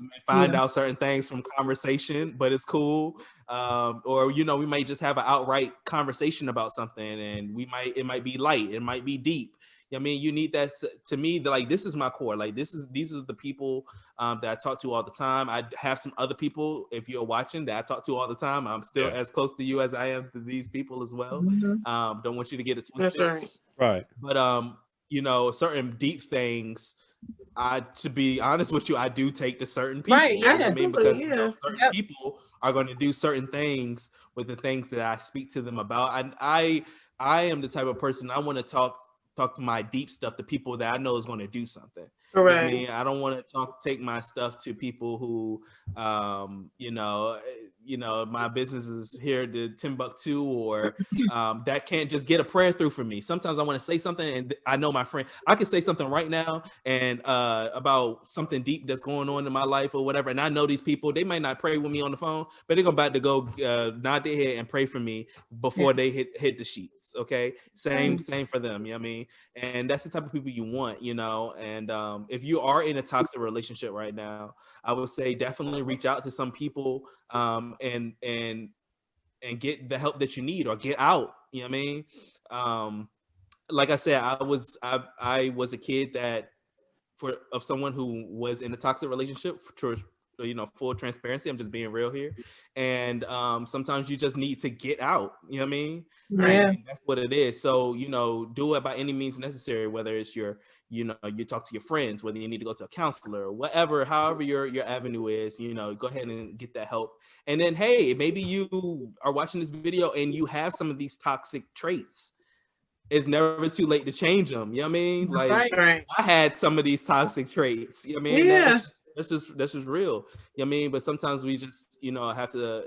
[SPEAKER 4] We may find out certain things from conversation, but it's cool. Or we might just have an outright conversation about something, and it might be light, it might be deep. I mean, you need that. To me, like, this is my core. Like, these are the people that I talk to all the time. I have some other people, if you're watching, that I talk to all the time. I'm still as close to you as I am to these people as well. Don't want you to get it twisted.
[SPEAKER 2] That's right.
[SPEAKER 1] Right.
[SPEAKER 4] But certain deep things, to be honest with you, I do take to certain people.
[SPEAKER 3] Right, yeah.
[SPEAKER 4] I mean, because certain
[SPEAKER 3] Yep.
[SPEAKER 4] people are going to do certain things with the things that I speak to them about. And I am the type of person, I want to talk to my deep stuff to people that I know is going to do something.
[SPEAKER 2] Correct.
[SPEAKER 4] I mean, I don't want to take my stuff to people who, my business is here to Timbuktu, or that can't just get a prayer through for me. Sometimes I want to say something, and I know my friend, I can say something right now and about something deep that's going on in my life or whatever. And I know these people, they might not pray with me on the phone, but they're about to go nod their head and pray for me before they hit the sheets. Okay. Same for them. You know what I mean? And that's the type of people you want, and if you are in a toxic relationship right now, I would say definitely reach out to some people and get the help that you need, or get out. You know what I mean? Like I said, I was a kid of someone who was in a toxic relationship. Full transparency, I'm just being real here. And sometimes you just need to get out. You know what I mean?
[SPEAKER 3] Yeah.
[SPEAKER 4] And that's what it is. So do it by any means necessary, whether it's you talk to your friends, whether you need to go to a counselor, or whatever, however your avenue is, go ahead and get that help. And then, hey, maybe you are watching this video and you have some of these toxic traits. It's never too late to change them. You know what I mean?
[SPEAKER 3] That's
[SPEAKER 4] Like,
[SPEAKER 2] right.
[SPEAKER 4] I had some of these toxic traits. You know what I mean?
[SPEAKER 2] Yeah.
[SPEAKER 4] That's just real. You know what I mean? But sometimes we just, have to,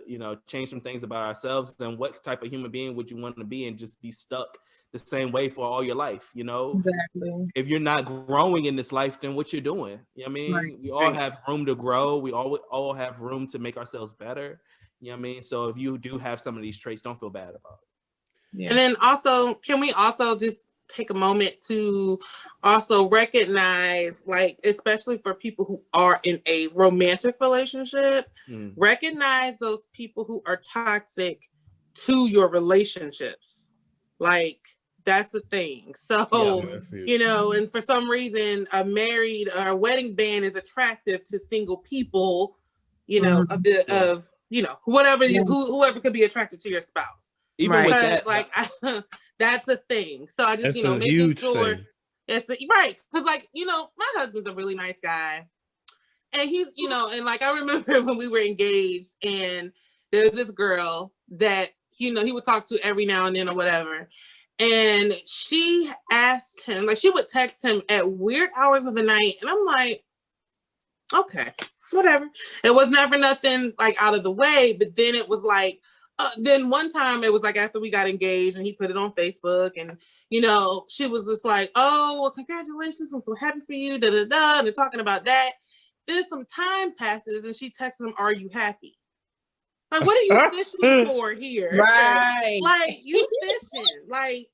[SPEAKER 4] change some things about ourselves. And what type of human being would you want to be and just be stuck the same way for all your life?
[SPEAKER 3] Exactly.
[SPEAKER 4] If you're not growing in this life, then what you're doing? You know what I mean?
[SPEAKER 3] Right.
[SPEAKER 4] We all have room to grow. We all have room to make ourselves better. You know what I mean? So if you do have some of these traits, don't feel bad about it.
[SPEAKER 3] Yeah.
[SPEAKER 2] And then also, can we also just take a moment to also recognize, like, especially for people who are in a romantic relationship, recognize those people who are toxic to your relationships. Like, that's a thing. So, and for some reason, a married or a wedding band is attractive to single people, whoever could be attracted to your spouse.
[SPEAKER 4] Even with that,
[SPEAKER 2] like, that's a thing. So I just,
[SPEAKER 1] that's
[SPEAKER 2] making sure
[SPEAKER 1] thing.
[SPEAKER 2] it's right. Because, like, my husband's a really nice guy. And he's, and like, I remember when we were engaged, and there's this girl that, he would talk to every now and then or whatever. And she asked him, like, she would text him at weird hours of the night. And I'm like, okay, whatever. It was never nothing like out of the way, but then it was like, then one time it was like after we got engaged and he put it on Facebook and, you know, she was just like, oh, well, congratulations. I'm so happy for you. Da, da, da. And they're talking about that. Then some time passes and she texts him, are you happy? Like, what are you fishing for here?
[SPEAKER 3] Right.
[SPEAKER 2] Like, you fishing. Like,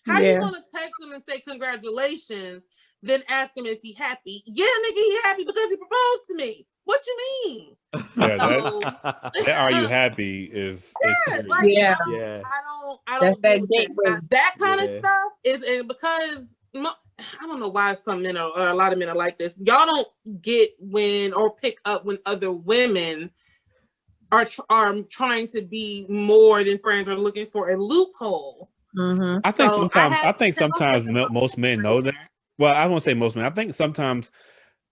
[SPEAKER 2] how you gonna text him and say congratulations, then ask him if he happy? Yeah, nigga, he happy because he proposed to me. What you mean?
[SPEAKER 1] Yeah, that are you happy is
[SPEAKER 2] like,
[SPEAKER 3] yeah.
[SPEAKER 2] I don't
[SPEAKER 3] That's
[SPEAKER 2] do
[SPEAKER 3] that gateway.
[SPEAKER 2] that kind of stuff is, and because I don't know why some men are, or a lot of men are like this. Y'all don't get when or pick up when other women are trying to be more than friends or looking for a loophole.
[SPEAKER 3] Mm-hmm.
[SPEAKER 1] I think sometimes most men know that. Well, I won't say most men. I think sometimes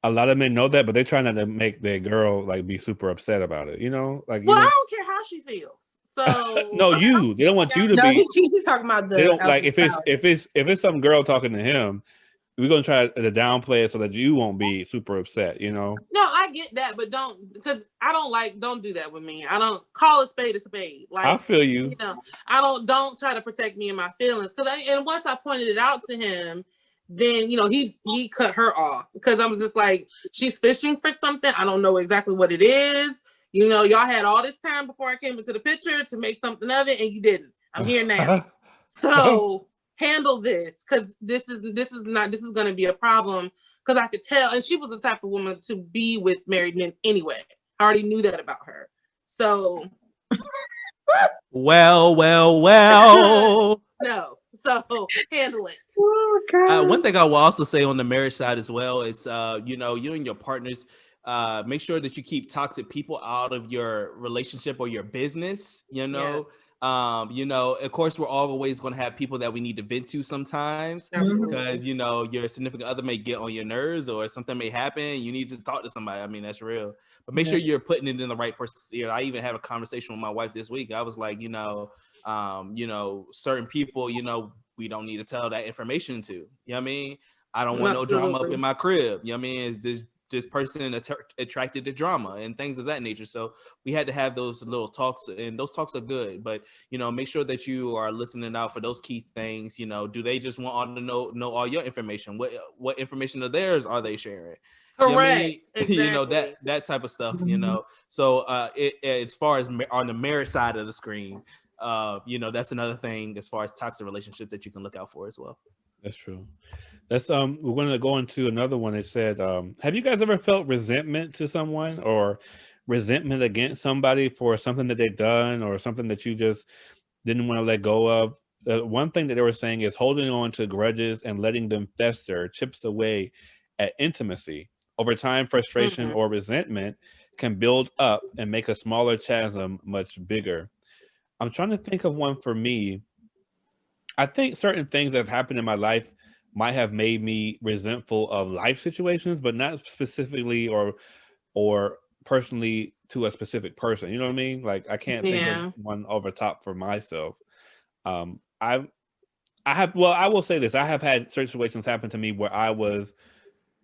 [SPEAKER 1] a lot of men know that, but they try not to make their girl like be super upset about it. You know, like
[SPEAKER 2] I don't care how she feels. So
[SPEAKER 1] no, they don't want you to be.
[SPEAKER 3] He's talking about
[SPEAKER 1] they don't like if it's some girl talking to him. We're gonna try to downplay it so that you won't be super upset. You know.
[SPEAKER 2] No, I get that, but because I don't do that with me. I don't call a spade a spade. Like
[SPEAKER 1] I feel you.
[SPEAKER 2] You know, I don't try to protect me and my feelings and once I pointed it out to him, then you know he cut her off because I was just like, she's fishing for something. I don't know exactly what it is. You know, y'all had all this time before I came into the picture to make something of it, and you didn't. I'm here now, so handle this because this is going to be a problem because I could tell, and she was the type of woman to be with married men anyway. I already knew that about her, so.
[SPEAKER 4] Well.
[SPEAKER 2] No, so handle it.
[SPEAKER 3] Oh, God.
[SPEAKER 4] One thing I will also say on the marriage side as well is, you know, you and your partners, make sure that you keep toxic people out of your relationship or your business. You know, of course, we're always going to have people that we need to vent to sometimes because you know your significant other may get on your nerves or something may happen. You need to talk to somebody. I mean, that's real. But make sure you're putting it in the right person's ear. I even had a conversation with my wife this week. I was like, certain people, we don't need to tell that information to. You know what I mean? I don't want no drama up in my crib. You know what I mean? Is this person attracted to drama and things of that nature? So we had to have those little talks, and those talks are good. But make sure that you are listening out for those key things. Do they just want all to know all your information? What information of theirs are they sharing?
[SPEAKER 2] Correct.
[SPEAKER 4] You know what I mean?
[SPEAKER 2] Exactly.
[SPEAKER 4] that type of stuff. So as far as on the marriage side of the screen, that's another thing as far as toxic relationships that you can look out for as well.
[SPEAKER 1] That's true. That's we're going to go into another one. It said, have you guys ever felt resentment to someone or resentment against somebody for something that they've done or something that you just didn't want to let go of? One thing that they were saying is holding on to grudges and letting them fester chips away at intimacy. Over time, frustration or resentment can build up and make a smaller chasm much bigger. I'm trying to think of one for me. I think certain things that have happened in my life might have made me resentful of life situations, but not specifically or personally to a specific person. You know what I mean? Like I can't think of one over top for myself. I will say this. I have had certain situations happen to me where I was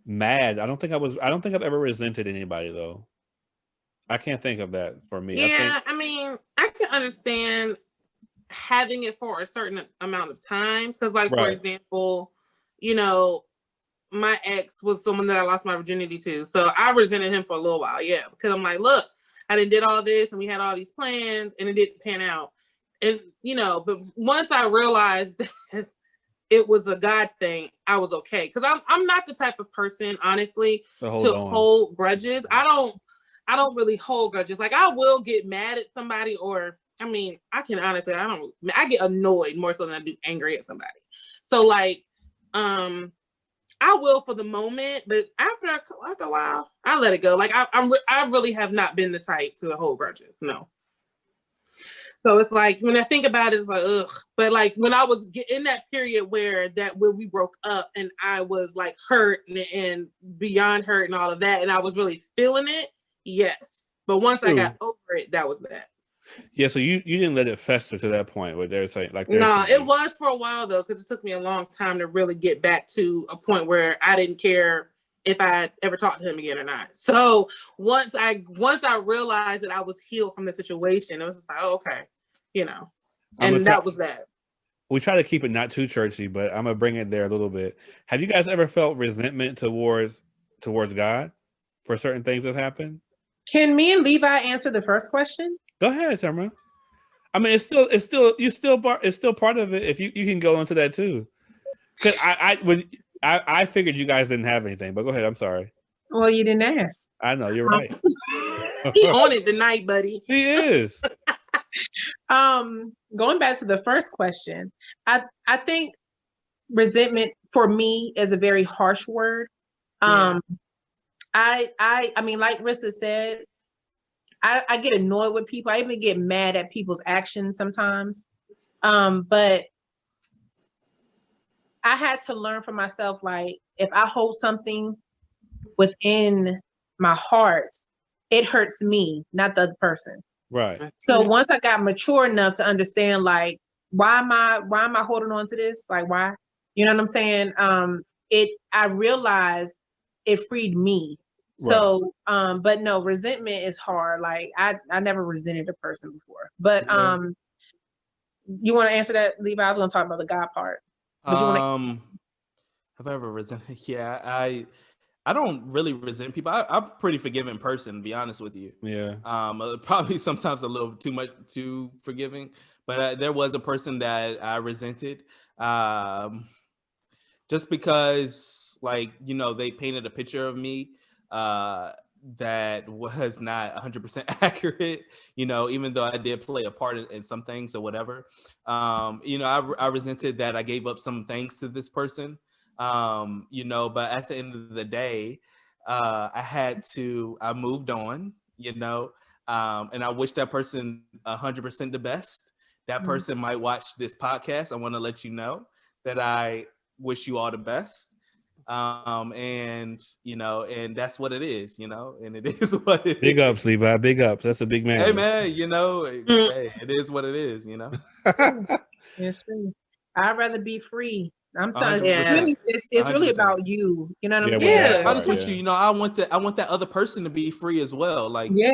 [SPEAKER 1] mad. I don't think I've ever resented anybody though. I can't think of that for me.
[SPEAKER 2] Yeah, I mean, I can understand having it for a certain amount of time because, like, for example, my ex was someone that I lost my virginity to, so I resented him for a little while. Yeah, because I'm like, look, I did all this and we had all these plans and it didn't pan out, and but once I realized that it was a God thing, I was okay because I'm not the type of person, honestly, to hold grudges. I don't really hold grudges. Like I will get mad at somebody, or I mean, I can honestly, I get annoyed more so than I do angry at somebody. So like, I will for the moment, but after a while, I let it go. Like I really have not been the type to hold grudges. No. So it's like when I think about it, it's like ugh. But like when I was in that period where we broke up and I was like hurt and beyond hurt and all of that, and I was really feeling it. Yes, but once I got over it, that was that.
[SPEAKER 1] Yeah, so you didn't let it fester to that point where they're saying like
[SPEAKER 2] no, it was for a while though, because it took me a long time to really get back to a point where I didn't care if I ever talked to him again or not. So once I realized that I was healed from the situation, it was just like, oh, okay, you know, and that was that.
[SPEAKER 1] We try to keep it not too churchy, but I'm gonna bring it there a little bit. Have you guys ever felt resentment towards God for certain things that happen?
[SPEAKER 3] Can me and Levi answer the first question?
[SPEAKER 1] Go ahead, Tamara. I mean, it's still part of it. If you can go into that too, because I figured you guys didn't have anything, but go ahead. I'm sorry.
[SPEAKER 3] Well, you didn't ask.
[SPEAKER 1] I know you're right.
[SPEAKER 2] He on it tonight, buddy.
[SPEAKER 1] She is.
[SPEAKER 3] Going back to the first question, I think resentment for me is a very harsh word. I mean, like Rissa said, I get annoyed with people. I even get mad at people's actions sometimes. But I had to learn for myself, like, if I hold something within my heart, it hurts me, not the other person.
[SPEAKER 1] Right.
[SPEAKER 3] So once I got mature enough to understand, like, why am I holding on to this? Like, why? You know what I'm saying? I realized it freed me. Right. So, but no, resentment is hard. Like, I never resented a person before. But you want to answer that, Levi? I was going to talk about the God part. But
[SPEAKER 4] have I ever resented? Yeah, I don't really resent people. I'm a pretty forgiving person, to be honest with you.
[SPEAKER 1] Yeah.
[SPEAKER 4] Probably sometimes a little too forgiving. But there was a person that I resented, just because, like, you know, they painted a picture of me that was not 100% accurate. You know, even though I did play a part in some things or whatever. You know, I resented that I gave up some things to this person. You know, but at the end of the day, I moved on, you know, and I wish that person 100% the best. That person might watch this podcast. I want to let you know that I wish you all the best. And you know, and that's what it is, you know, and it is what it
[SPEAKER 1] big
[SPEAKER 4] is.
[SPEAKER 1] Ups, Levi, big ups. That's a big man.
[SPEAKER 4] Hey man, you know, hey, it is what it is, you know.
[SPEAKER 3] It's true. I'd rather be free. I'm telling you,
[SPEAKER 2] Yeah.
[SPEAKER 3] it's really about you. You know what I'm
[SPEAKER 2] Yeah.
[SPEAKER 3] saying?
[SPEAKER 4] Honest with you, you know, I want that other person to be free as well. Like,
[SPEAKER 3] yeah.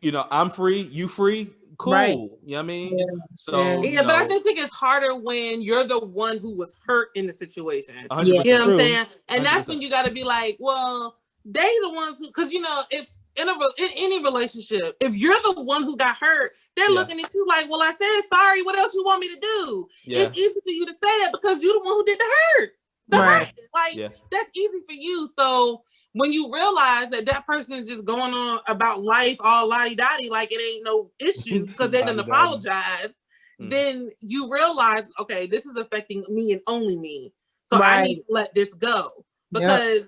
[SPEAKER 4] You know, I'm free, you free, cool.
[SPEAKER 3] Right.
[SPEAKER 4] You know what I mean?
[SPEAKER 3] Yeah.
[SPEAKER 4] So
[SPEAKER 2] yeah, but I just think it's harder when you're the one who was hurt in the situation.
[SPEAKER 4] 100%.
[SPEAKER 2] You know what I'm
[SPEAKER 1] True.
[SPEAKER 2] saying? And
[SPEAKER 4] 100%.
[SPEAKER 2] that's when you got to be like, well, they the ones who, because you know, if in any relationship, if you're the one who got hurt, they're looking at you like, well, I said sorry. What else you want me to do?
[SPEAKER 4] Yeah.
[SPEAKER 2] It's easy for you to say that because you're the one who did the hurt.
[SPEAKER 3] Right.
[SPEAKER 2] Like that's easy for you. So when you realize that person is just going on about life all lottie-dottie, like it ain't no issue because they didn't apologize, then you realize, okay, this is affecting me and only me. So I need to let this go because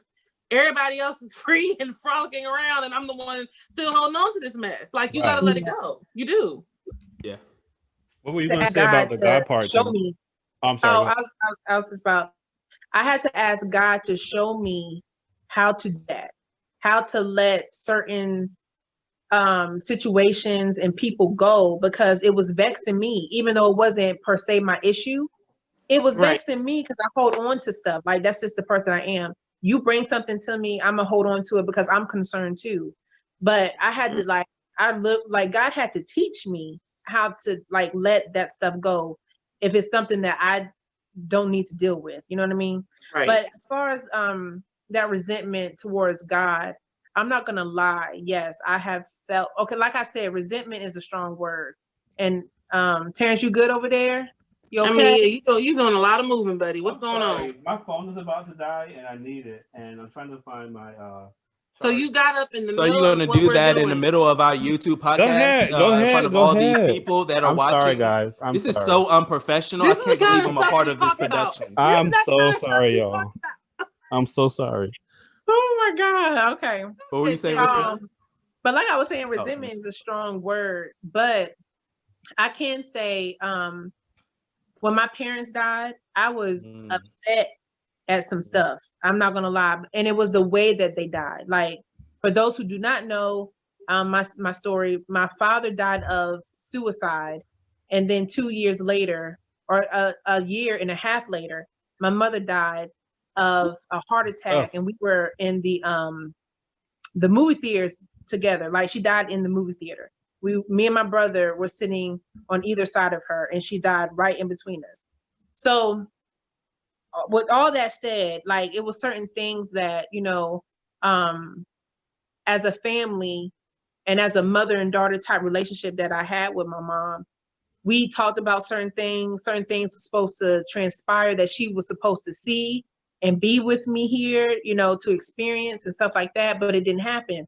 [SPEAKER 2] everybody else is free and frolicking around and I'm the one still holding on to this mess. Like you got to let it go. You do.
[SPEAKER 4] Yeah.
[SPEAKER 1] What were you going to say about the God part?
[SPEAKER 3] Show me.
[SPEAKER 1] Oh, I'm sorry.
[SPEAKER 3] I was just about, I had to ask God to show me how to do that, how to let certain situations and people go, because it was vexing me, even though it wasn't per se my issue. It was vexing me because I hold on to stuff. Like, that's just the person I am. You bring something to me, I'm gonna hold on to it because I'm concerned too. But I had to God had to teach me how to like let that stuff go if it's something that I don't need to deal with. You know what I mean?
[SPEAKER 2] Right.
[SPEAKER 3] But as far as that resentment towards God, I'm not gonna lie. Yes, I have felt like I said, resentment is a strong word. And Terrence, you good over there? You okay?
[SPEAKER 2] I mean, you're doing a lot of moving, buddy. What's going on?
[SPEAKER 1] My phone is about to die, and I need it, and I'm trying to find my.
[SPEAKER 2] So you got up in the middle.
[SPEAKER 4] So you're gonna do that in the middle of our YouTube podcast?
[SPEAKER 1] Go ahead.
[SPEAKER 4] In front of all these people that are watching.
[SPEAKER 1] Sorry, guys.
[SPEAKER 4] This is so unprofessional. I can't believe I'm a part of this production.
[SPEAKER 1] I'm so sorry, y'all. I'm so sorry.
[SPEAKER 3] Oh my God. Okay.
[SPEAKER 4] What were you saying?
[SPEAKER 3] But like I was saying, resentment is a strong word. But I can say, when my parents died, I was upset at some stuff. I'm not gonna lie, and it was the way that they died. Like, for those who do not know, my story, my father died of suicide, and then 2 years later, or a year and a half later, my mother died of a heart attack, and we were in the movie theaters together. Like, she died in the movie theater. Me and my brother were sitting on either side of her, and she died right in between us. So with all that said, like, it was certain things that, you know, as a family and as a mother and daughter type relationship that I had with my mom, we talked about certain things were supposed to transpire that she was supposed to see and be with me here, you know, to experience and stuff like that, but it didn't happen.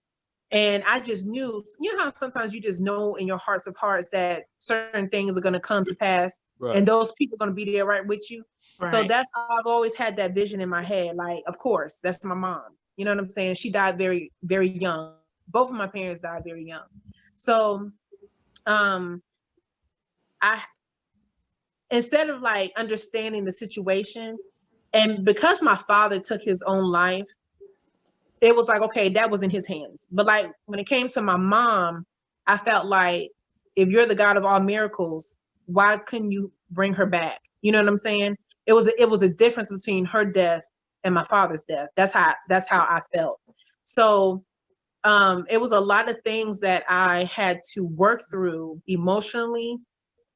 [SPEAKER 3] And I just knew, you know how sometimes you just know in your hearts of hearts that certain things are going to come to pass, and those people are going to be there right with you. Right. So that's how I've always had that vision in my head. Like, of course, that's my mom. You know what I'm saying? She died very, very young. Both of my parents died very young. So instead of like understanding the situation, and because my father took his own life, it was like, okay, that was in his hands. But like, when it came to my mom, I felt like, if you're the God of all miracles, why couldn't you bring her back? You know what I'm saying? It was a difference between her death and my father's death. That's how I felt. So it was a lot of things that I had to work through emotionally,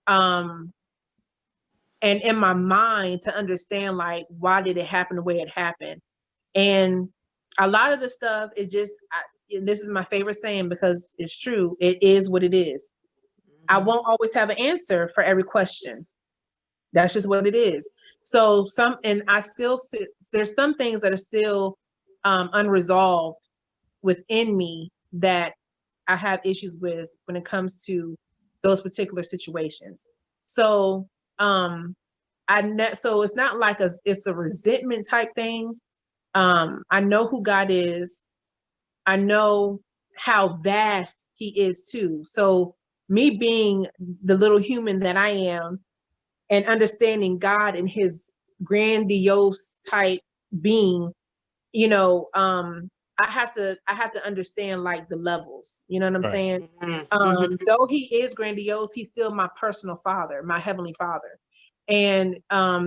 [SPEAKER 3] and in my mind, to understand, like, why did it happen the way it happened. And a lot of the stuff, and this is my favorite saying because it's true, it is what it is. I won't always have an answer for every question. That's just what it is. So there's some things that are still unresolved within me that I have issues with when it comes to those particular situations. So so it's not like it's a resentment type thing. I know who God is. I know how vast he is too. So me being the little human that I am, and understanding God and his grandiose type being, you know, I have to understand like the levels, you know what I'm saying? Though he is grandiose, he's still my personal father, my heavenly father. And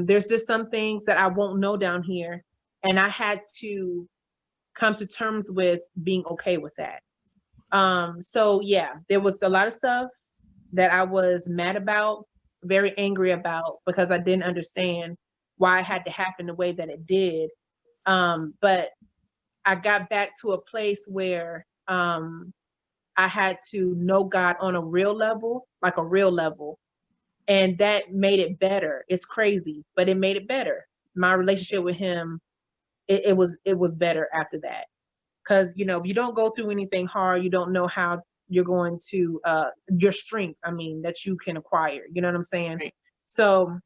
[SPEAKER 3] there's just some things that I won't know down here. And I had to come to terms with being okay with that. So yeah, there was a lot of stuff that I was mad about, very angry about, because I didn't understand why it had to happen the way that it did. But I got back to a place where I had to know God on a real level, like a real level. And that made it better. It's crazy, but it made it better. My relationship with him, it was better after that. Because, you know, you don't go through anything hard, you don't know how you're going to, your strength, I mean, that you can acquire. You know what I'm saying? Right. So,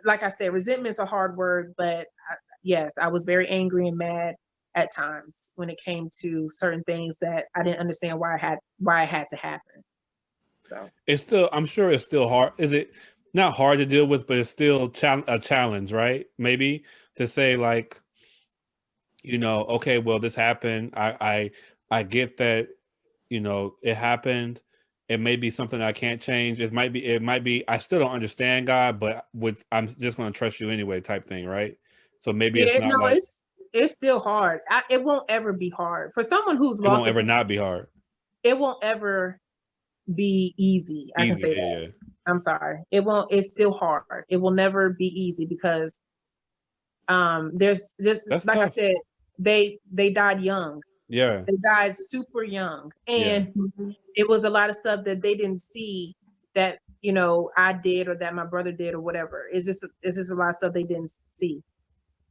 [SPEAKER 3] like I said, resentment's a hard word, but yes, I was very angry and mad at times when it came to certain things that I didn't understand why it had to happen. So it's still,
[SPEAKER 1] I'm sure it's still hard. Is it not hard to deal with, but it's still a challenge, right? Maybe to say like, you know, okay, well, this happened. I get that, you know, it happened. It may be something I can't change. It might be, I still don't understand God, but I'm just going to trust you anyway type thing. Right. So maybe it's not like,
[SPEAKER 3] it's still hard. It won't ever be hard for someone who's lost.
[SPEAKER 1] It won't ever not be hard.
[SPEAKER 3] It won't ever be easy. I can say that. Yeah. I'm sorry. It's still hard. It will never be easy because there's just, like tough. I said, they died young.
[SPEAKER 1] Yeah.
[SPEAKER 3] They died super young. And it was a lot of stuff that they didn't see that, you know, I did or that my brother did or whatever. It's just a lot of stuff they didn't see.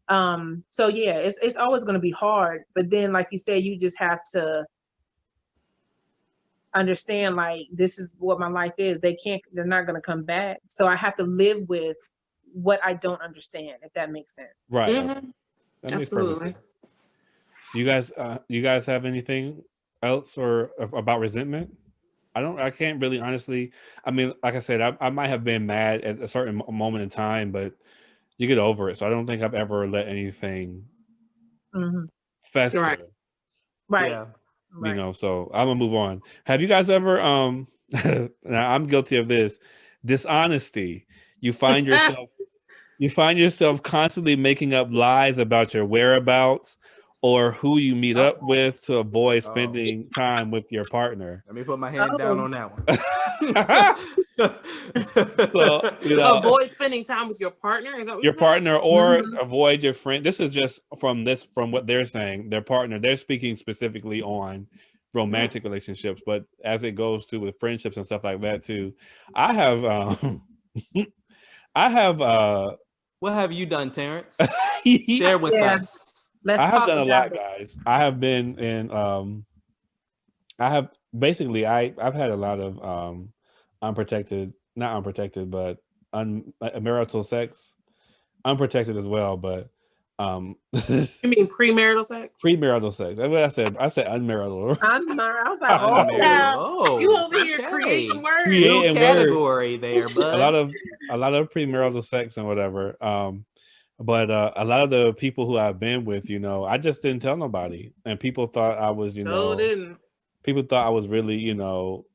[SPEAKER 3] So yeah, it's always going to be hard, but then like you said, you just have to understand, like, this is what my life is. They're not going to come back. So I have to live with what I don't understand, if that makes sense.
[SPEAKER 1] Right. Mm-hmm. That makes perfect sense. Do you guys have anything else or about resentment? I can't really honestly. I mean, like I said, I might have been mad at a certain moment in time, but you get over it. So I don't think I've ever let anything fester.
[SPEAKER 3] Right.
[SPEAKER 1] Yeah. You know, so I'm gonna move on. Have you guys ever now I'm guilty of this, dishonesty. You find yourself You find yourself constantly making up lies about your whereabouts or who you meet up with to avoid spending time with your partner.
[SPEAKER 4] Let me put my hand down on that one.
[SPEAKER 1] So, you know,
[SPEAKER 2] avoid spending time with your partner. Is that what
[SPEAKER 1] your
[SPEAKER 2] you said?
[SPEAKER 1] partner, or avoid your friend. This is just from what they're saying. Their partner. They're speaking specifically on romantic relationships, but as it goes to with friendships and stuff like that too. I have, I have,
[SPEAKER 4] What have you done, Terrence?
[SPEAKER 1] Share
[SPEAKER 4] Share with us.
[SPEAKER 3] Let's
[SPEAKER 1] I have
[SPEAKER 3] talk
[SPEAKER 1] done a
[SPEAKER 3] about
[SPEAKER 1] lot,
[SPEAKER 3] it.
[SPEAKER 1] guys. I have been in. I have basically. I've had a lot of unprotected, not unprotected, but marital sex. Unprotected as well, but
[SPEAKER 2] You mean premarital sex?
[SPEAKER 1] premarital sex. That's what I said. I said unmarital.
[SPEAKER 3] I was like,
[SPEAKER 4] Unmarried.
[SPEAKER 3] oh,
[SPEAKER 2] You over here
[SPEAKER 4] okay.
[SPEAKER 2] creating words.
[SPEAKER 4] New
[SPEAKER 1] Creating
[SPEAKER 4] category there, bud.
[SPEAKER 1] a lot of premarital sex and whatever. But a lot of the people who I've been with, you know, I just didn't tell nobody, and people thought I was, you know,
[SPEAKER 2] didn't.
[SPEAKER 1] people thought I was really, you know,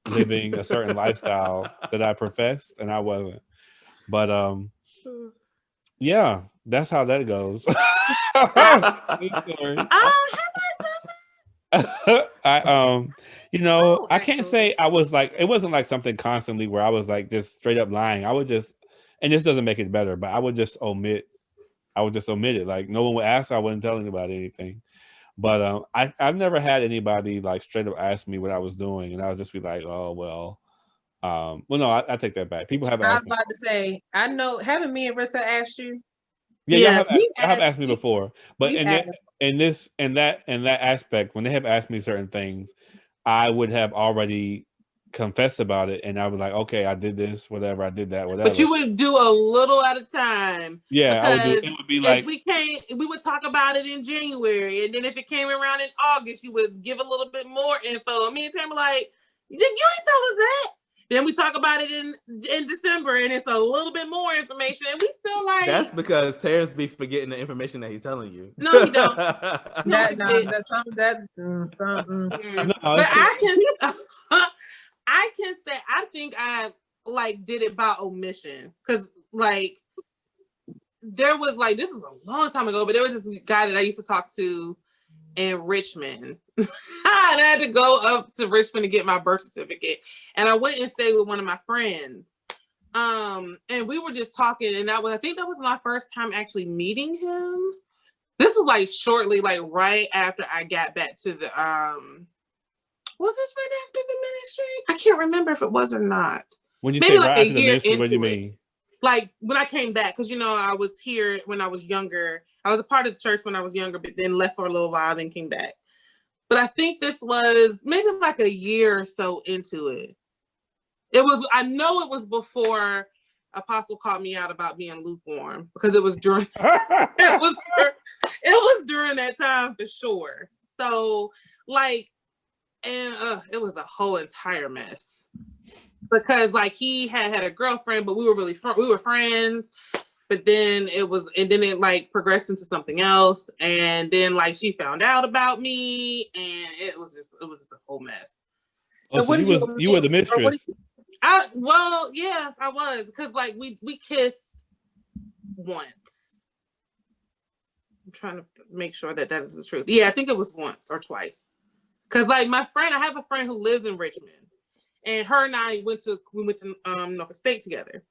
[SPEAKER 1] living a certain lifestyle that I professed, and I wasn't. But yeah, that's how that goes. You know, I can't say I was like, it wasn't like something constantly where I was like just straight up lying. I would just, and this doesn't make it better, but I would just omit it. Like no one would ask, I wouldn't tell anybody anything. But I've never had anybody like straight up ask me what I was doing, and I would just be like, oh well. No, I take that back. People have
[SPEAKER 3] I was
[SPEAKER 1] asked me.
[SPEAKER 3] about to say, I know, haven't me and Rissa asked you?
[SPEAKER 1] Yeah,
[SPEAKER 2] Yeah,
[SPEAKER 1] y'all have asked me before, but
[SPEAKER 3] we've
[SPEAKER 1] in that aspect, when they have asked me certain things, I would have already confessed about it, and I was like, okay, I did this, whatever, I did that, whatever.
[SPEAKER 2] But you would do a little at a time.
[SPEAKER 1] Yeah, I would do. It would be like
[SPEAKER 2] we would talk about it in January, and then if it came around in August, you would give a little bit more info. Me and Tam were like, you ain't tell us that. Then we talk about it in December, and it's a little bit more information, and we still like.
[SPEAKER 4] That's because Terrence be forgetting the information that he's telling you.
[SPEAKER 2] No, he don't.
[SPEAKER 3] But
[SPEAKER 2] I can say I think I like did it by omission, because like there was like, this is a long time ago, but there was this guy that I used to talk to in Richmond. And I had to go up to Richmond to get my birth certificate, and I went and stayed with one of my friends. And we were just talking, and I think that was my first time actually meeting him. This was like shortly, like right after I got back to the was this right after the ministry? I can't remember if it was or not.
[SPEAKER 1] When you
[SPEAKER 2] maybe
[SPEAKER 1] say
[SPEAKER 2] like
[SPEAKER 1] right
[SPEAKER 2] a
[SPEAKER 1] after the
[SPEAKER 2] year
[SPEAKER 1] ministry, what do you
[SPEAKER 2] into it.
[SPEAKER 1] mean?
[SPEAKER 2] Like when I came back, because you know I was here when I was younger. I was a part of the church when I was younger, but then left for a little while, then came back. But I think this was maybe like a year or so into it. I know it was before Apostle called me out about being lukewarm, because it was during it was during that time for sure. So like, and it was a whole entire mess, because like he had a girlfriend, but we were friends. But then it like progressed into something else, and then like she found out about me, and it was just a whole mess.
[SPEAKER 1] Oh, so you were the mistress.
[SPEAKER 2] I was, because like we kissed once. I'm trying to make sure that is the truth. Yeah, I think it was once or twice. Because like I have a friend who lives in Richmond, and her and I went to Norfolk State together.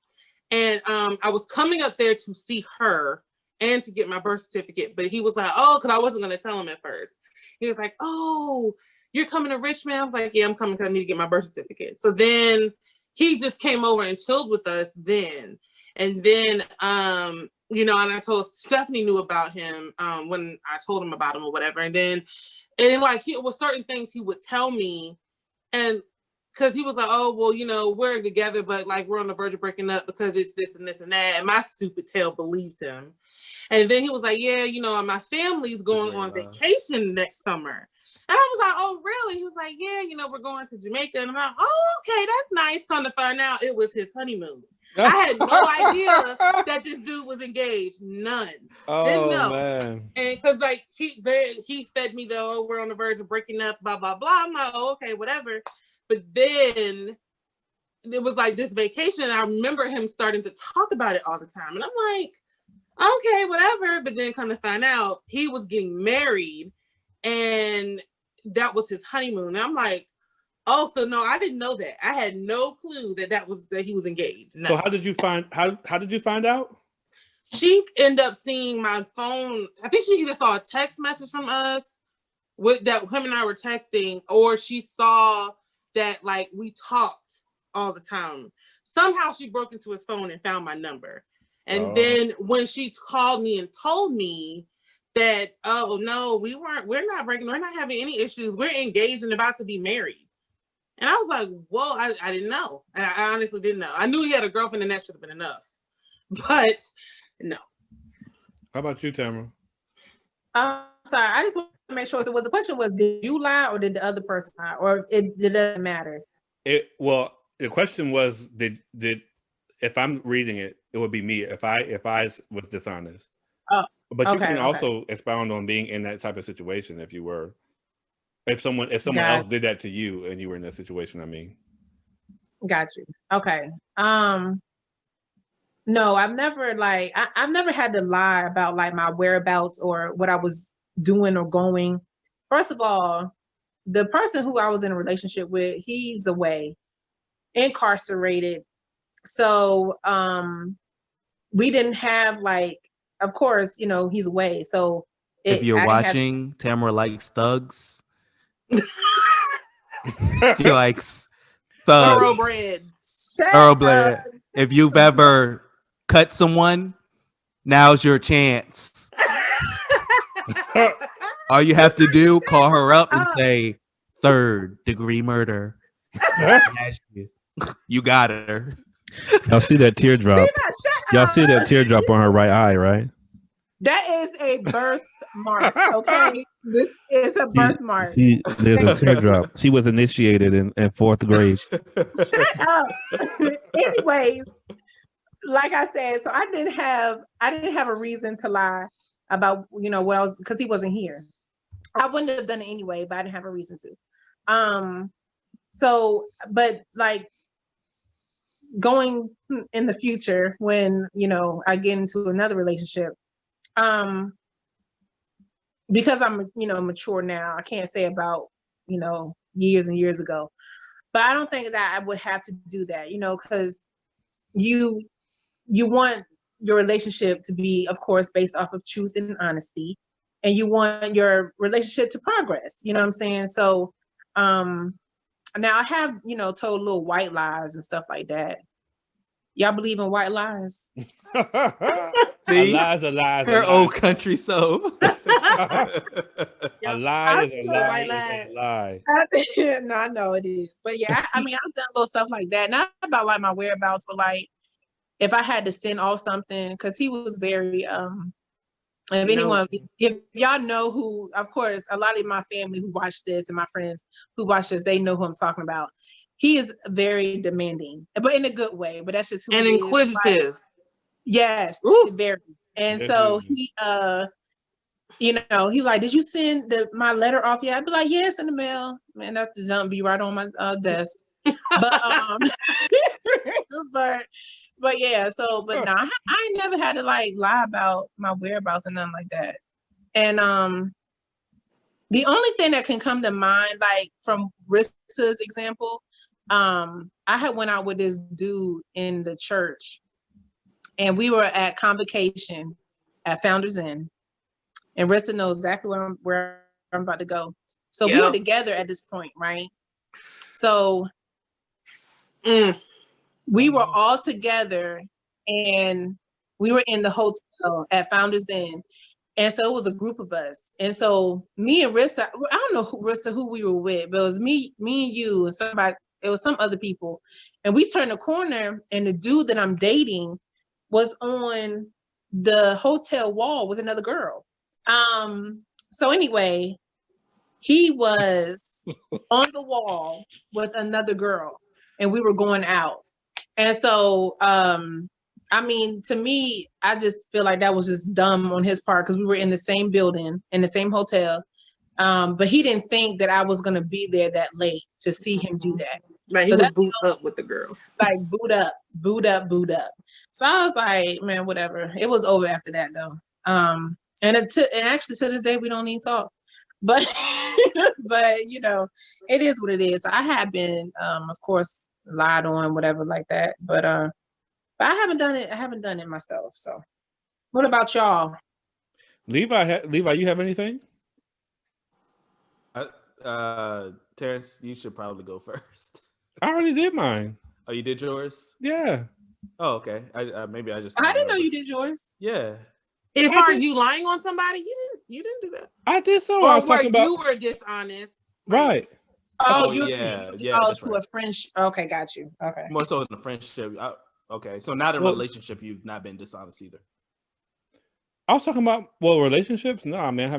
[SPEAKER 2] And I was coming up there to see her and to get my birth certificate, but he was like, oh, because I wasn't going to tell him at first. He was like, oh, you're coming to Richmond? I was like, yeah, I'm coming because I need to get my birth certificate. So then he just came over and chilled with us then. And then, you know, and I told Stephanie knew about him when I told him about him or whatever. And then like, it was certain things he would tell me, and because he was like, oh, well, you know, we're together, but like we're on the verge of breaking up because it's this and this and that. And my stupid tail believed him. And then he was like, yeah, you know, my family's going on vacation next summer. And I was like, oh, really? He was like, yeah, you know, we're going to Jamaica. And I'm like, oh, okay, that's nice. Come to find out it was his honeymoon. I had no idea that this dude was engaged. None.
[SPEAKER 1] Oh,
[SPEAKER 2] didn't know.
[SPEAKER 1] Man.
[SPEAKER 2] And because like he fed me oh, we're on the verge of breaking up, blah, blah, blah. I'm like, oh, okay, whatever. But then it was like this vacation, and I remember him starting to talk about it all the time. And I'm like, okay, whatever. But then come to find out, he was getting married, and that was his honeymoon. And I'm like, oh, so no, I didn't know that. I had no clue that he was engaged. No.
[SPEAKER 1] So how did you find out?
[SPEAKER 2] She ended up seeing my phone. I think she either saw a text message from us with that him and I were texting, or she saw that like we talked all the time. Somehow she broke into his phone and found my number. And then when she called me and told me that, oh no, we're not having any issues. We're engaged and about to be married. And I was like, whoa, I didn't know. I honestly didn't know. I knew he had a girlfriend and that should have been enough. But no.
[SPEAKER 1] How about you, Tamara?
[SPEAKER 3] Sorry, I just want to make sure. So, the question was, did you lie or did the other person lie, or it doesn't matter?
[SPEAKER 1] Well, the question was, did if I'm reading it, it would be me if I was dishonest.
[SPEAKER 3] Oh,
[SPEAKER 1] but you can also expound on being in that type of situation if someone else did that to you and you were in that situation. I mean,
[SPEAKER 3] got you. Okay. No, I've never I've never had to lie about like my whereabouts or what I was doing or going. First of all, the person who I was in a relationship with, he's away, incarcerated. So we didn't have of course, he's away. So
[SPEAKER 4] if you're watching, Tamara likes thugs. She likes thugs. Thoroughbred. If you've ever cut someone, now's your chance. All you have to do, call her up and say, 3rd-degree murder. You got her.
[SPEAKER 1] Y'all see that teardrop? Y'all see that teardrop on her right eye, right?
[SPEAKER 3] That is a birthmark, okay? This is a birthmark.
[SPEAKER 1] There's a teardrop. She was initiated in 4th grade.
[SPEAKER 3] Shut up. Anyways, like I said, so I didn't have a reason to lie about, what I was, because he wasn't here. I wouldn't have done it anyway, but I didn't have a reason to. So, but going in the future when, I get into another relationship, because I'm, mature now, I can't say about, years and years ago, but I don't think that I would have to do that, because you want your relationship to be, of course, based off of truth and honesty, and you want your relationship to progress, you know what I'm saying? So, now I have, told little white lies and stuff like that. Y'all believe in white lies?
[SPEAKER 4] See?
[SPEAKER 1] A lie's a lie.
[SPEAKER 4] Her old country soap.
[SPEAKER 1] A lie is a lie.
[SPEAKER 3] No, I know it is. But yeah, I mean, I've done little stuff like that. Not about my whereabouts, but if I had to send off something, because he was very if y'all know who, of course, a lot of my family who watch this and my friends who watch this, they know who I'm talking about. He is very demanding, but in a good way. But that's just who he
[SPEAKER 2] inquisitive.
[SPEAKER 3] Is. Yes, very. And so he, he like, did you send my letter off yet? I'd be like, yes, in the mail. Man, that's the junk be right on my desk. But but yeah, so but no, I ain't never had to lie about my whereabouts and nothing like that. And the only thing that can come to mind, from Rissa's example, I had went out with this dude in the church, and we were at convocation at Founders Inn, and Rissa knows exactly where I'm about to go. So we were together at this point, right? So we were all together, and we were in the hotel at Founders Inn. And so it was a group of us. And so me and Rissa, I don't know who we were with, but it was me and you and somebody, it was some other people. And we turned the corner, and the dude that I'm dating was on the hotel wall with another girl. So anyway, he was on the wall with another girl, and we were going out. And so, I mean, to me, I just feel like that was just dumb on his part, because we were in the same building, in the same hotel. But he didn't think that I was going to be there that late to see him do that.
[SPEAKER 2] Like he
[SPEAKER 3] So
[SPEAKER 2] was
[SPEAKER 3] that
[SPEAKER 2] boot up with the girl.
[SPEAKER 3] like boot up. So I was like, man, whatever. It was over after that though. And actually to this day we don't even talk. But but you know, it is what it is. I have been of course lied on, whatever like that. But I haven't done it. I haven't done it myself. So what about y'all?
[SPEAKER 1] Levi, you have anything?
[SPEAKER 4] Terrence, you should probably go first.
[SPEAKER 1] I already did mine.
[SPEAKER 4] Oh, you did yours?
[SPEAKER 1] Yeah.
[SPEAKER 4] Oh, okay. Maybe I just.
[SPEAKER 3] I didn't know
[SPEAKER 4] remember.
[SPEAKER 3] you did yours.
[SPEAKER 4] Yeah.
[SPEAKER 2] As far as you lying on somebody, you didn't do that.
[SPEAKER 1] I did so.
[SPEAKER 2] Or
[SPEAKER 1] I was
[SPEAKER 2] where
[SPEAKER 1] talking about
[SPEAKER 2] you were dishonest.
[SPEAKER 1] right.
[SPEAKER 3] Oh,
[SPEAKER 4] yeah,
[SPEAKER 3] to
[SPEAKER 4] right.
[SPEAKER 3] a friendship. Okay, got you. Okay.
[SPEAKER 4] More so in a friendship. Okay, so not in a relationship, you've not been dishonest either.
[SPEAKER 1] I was talking about relationships. No, man, I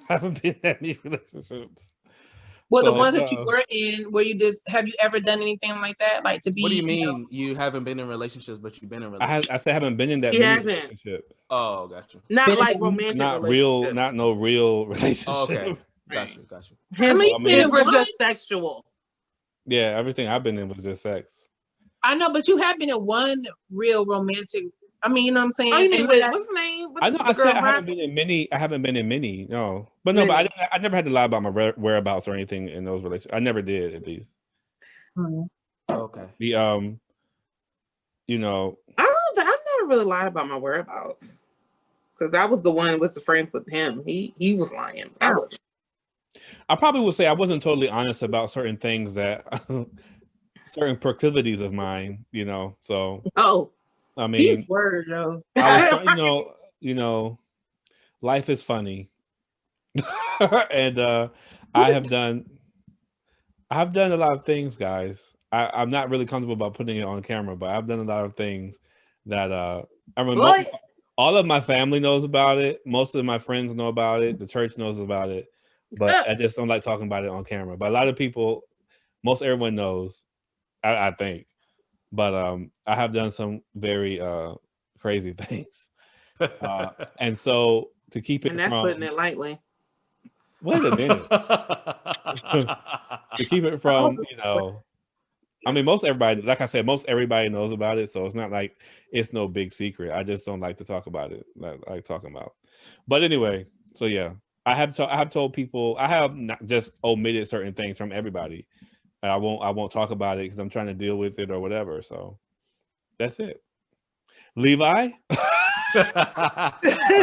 [SPEAKER 1] haven't been in any relationships.
[SPEAKER 3] Well, the ones that you were in, have you ever done anything like that? Like to be.
[SPEAKER 4] What do you mean you haven't been in relationships, but you've been in relationships?
[SPEAKER 1] I said I haven't been in that many relationships.
[SPEAKER 4] Oh, gotcha.
[SPEAKER 2] Not like romantic.
[SPEAKER 1] Not real. Not no real relationship.
[SPEAKER 4] Oh, okay, gotcha.
[SPEAKER 2] His was just sexual.
[SPEAKER 1] Yeah, everything I've been in was just sex.
[SPEAKER 3] I know, but you have been in one real romantic. I mean, you know what I'm saying?
[SPEAKER 2] Oh, you mean what's the name?
[SPEAKER 1] I know. I said I haven't been in many. I haven't been in many. No, but I never had to lie about my whereabouts or anything in those relationships. I never did, at least.
[SPEAKER 4] Okay.
[SPEAKER 1] The you know,
[SPEAKER 2] I've never really lied about my whereabouts because I was the one with the friends with him. He was lying.
[SPEAKER 1] I probably would say I wasn't totally honest about certain things that certain proclivities of mine. You know, so I mean,
[SPEAKER 3] these words, though.
[SPEAKER 1] I was, you know, life is funny, and I have done a lot of things, guys. I'm not really comfortable about putting it on camera, but I've done a lot of things that I remember. All of my family knows about it. Most of my friends know about it. The church knows about it, but I just don't like talking about it on camera. But a lot of people, most everyone knows, I think. But I have done some very crazy things, and so to keep it
[SPEAKER 2] that's putting it lightly.
[SPEAKER 1] Wait a minute. To keep it from, you know, I mean, most everybody, like I said, most everybody knows about it, so it's not like it's no big secret. I just don't like to talk about it, like talking about. But anyway, so yeah, I have told people, I have not just omitted certain things from everybody. I won't talk about it because I'm trying to deal with it or whatever. So that's it. Levi?
[SPEAKER 4] I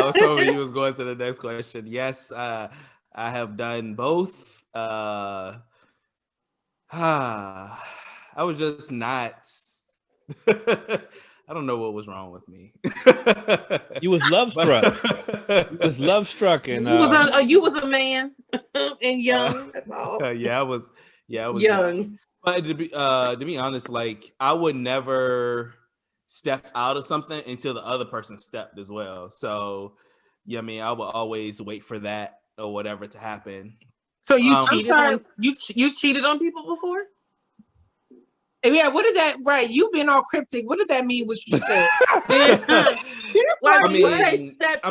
[SPEAKER 4] was hoping you was going to the next question. Yes, I have done both. I was just not. I don't know what was wrong with me.
[SPEAKER 1] You was love struck. You was love struck, and
[SPEAKER 2] you was a man and young. That's all.
[SPEAKER 4] Yeah, I was
[SPEAKER 2] young.
[SPEAKER 4] But to be honest, like I would never step out of something until the other person stepped as well. So yeah, I mean, I would always wait for that or whatever to happen.
[SPEAKER 2] So you cheated on you cheated on people before?
[SPEAKER 3] Yeah, what did that? Right, you've been all cryptic. What did that mean? What you said?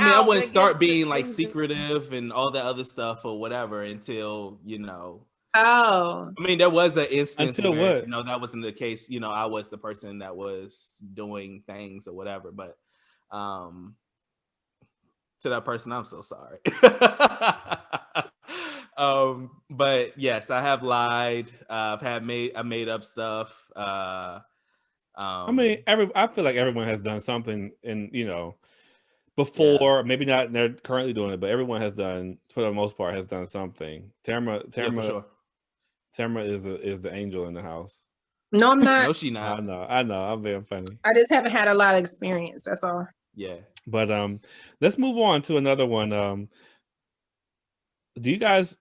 [SPEAKER 4] I wouldn't start being like secretive and all that other stuff or whatever until
[SPEAKER 3] Oh,
[SPEAKER 4] I mean, there was an instance
[SPEAKER 1] until
[SPEAKER 4] where that wasn't the case. I was the person that was doing things or whatever. But to that person, I'm so sorry. But yes, I have lied. I made up stuff. I
[SPEAKER 1] mean, I feel like everyone has done something, before. Maybe not. They're currently doing it, but everyone has done, for the most part, has done something. Tamara,
[SPEAKER 4] for sure.
[SPEAKER 1] Tamara is the angel in the house.
[SPEAKER 3] No, I'm not.
[SPEAKER 4] No, she not.
[SPEAKER 1] I know. I'm being funny.
[SPEAKER 3] I just haven't had a lot of experience. That's all.
[SPEAKER 4] Yeah.
[SPEAKER 1] But let's move on to another one. Do you guys,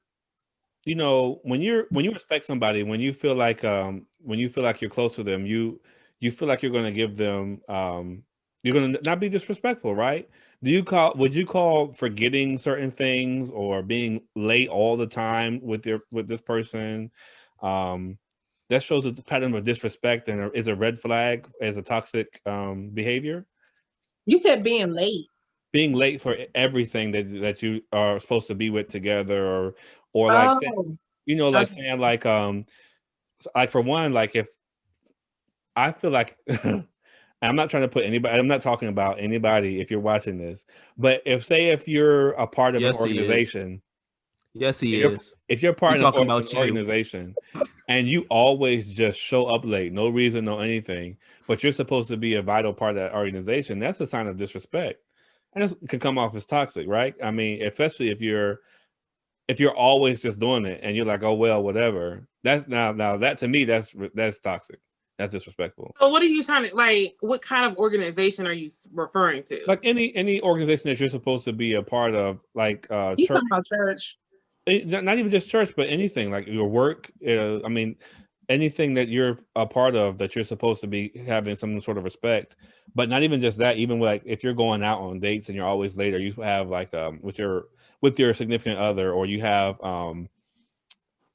[SPEAKER 1] when you respect somebody, when you feel like you're close to them, you feel like you're going to give them, you're going to not be disrespectful, right? Would you call forgetting certain things or being late all the time with this person, that shows a pattern of disrespect and is a red flag as a toxic behavior?
[SPEAKER 3] You said being late. Being
[SPEAKER 1] late for everything that you are supposed to be with together, or like saying, like like for one, like if I feel like I'm not trying to put anybody, I'm not talking about anybody if you're watching this, but if you're a part of an
[SPEAKER 4] Yes, he is.
[SPEAKER 1] organization,
[SPEAKER 4] Yes, he is.
[SPEAKER 1] if you're
[SPEAKER 4] He
[SPEAKER 1] part of
[SPEAKER 4] talking
[SPEAKER 1] an
[SPEAKER 4] about you.
[SPEAKER 1] organization and you always just show up late, no reason, no anything, but you're supposed to be a vital part of that organization, that's a sign of disrespect. And it can come off as toxic, right? I mean, especially if you're always just doing it and you're like, oh well, whatever. That's now that to me that's toxic. That's disrespectful.
[SPEAKER 2] So what are you trying to like? What kind of organization are you referring to?
[SPEAKER 1] Like any organization that you're supposed to be a part of, like
[SPEAKER 3] You
[SPEAKER 1] church,
[SPEAKER 3] talking about church?
[SPEAKER 1] not even just church, but anything like your work. I mean, anything that you're a part of that you're supposed to be having some sort of respect. But not even just that. Even like if you're going out on dates and you're always late, or you have like with your significant other, or you have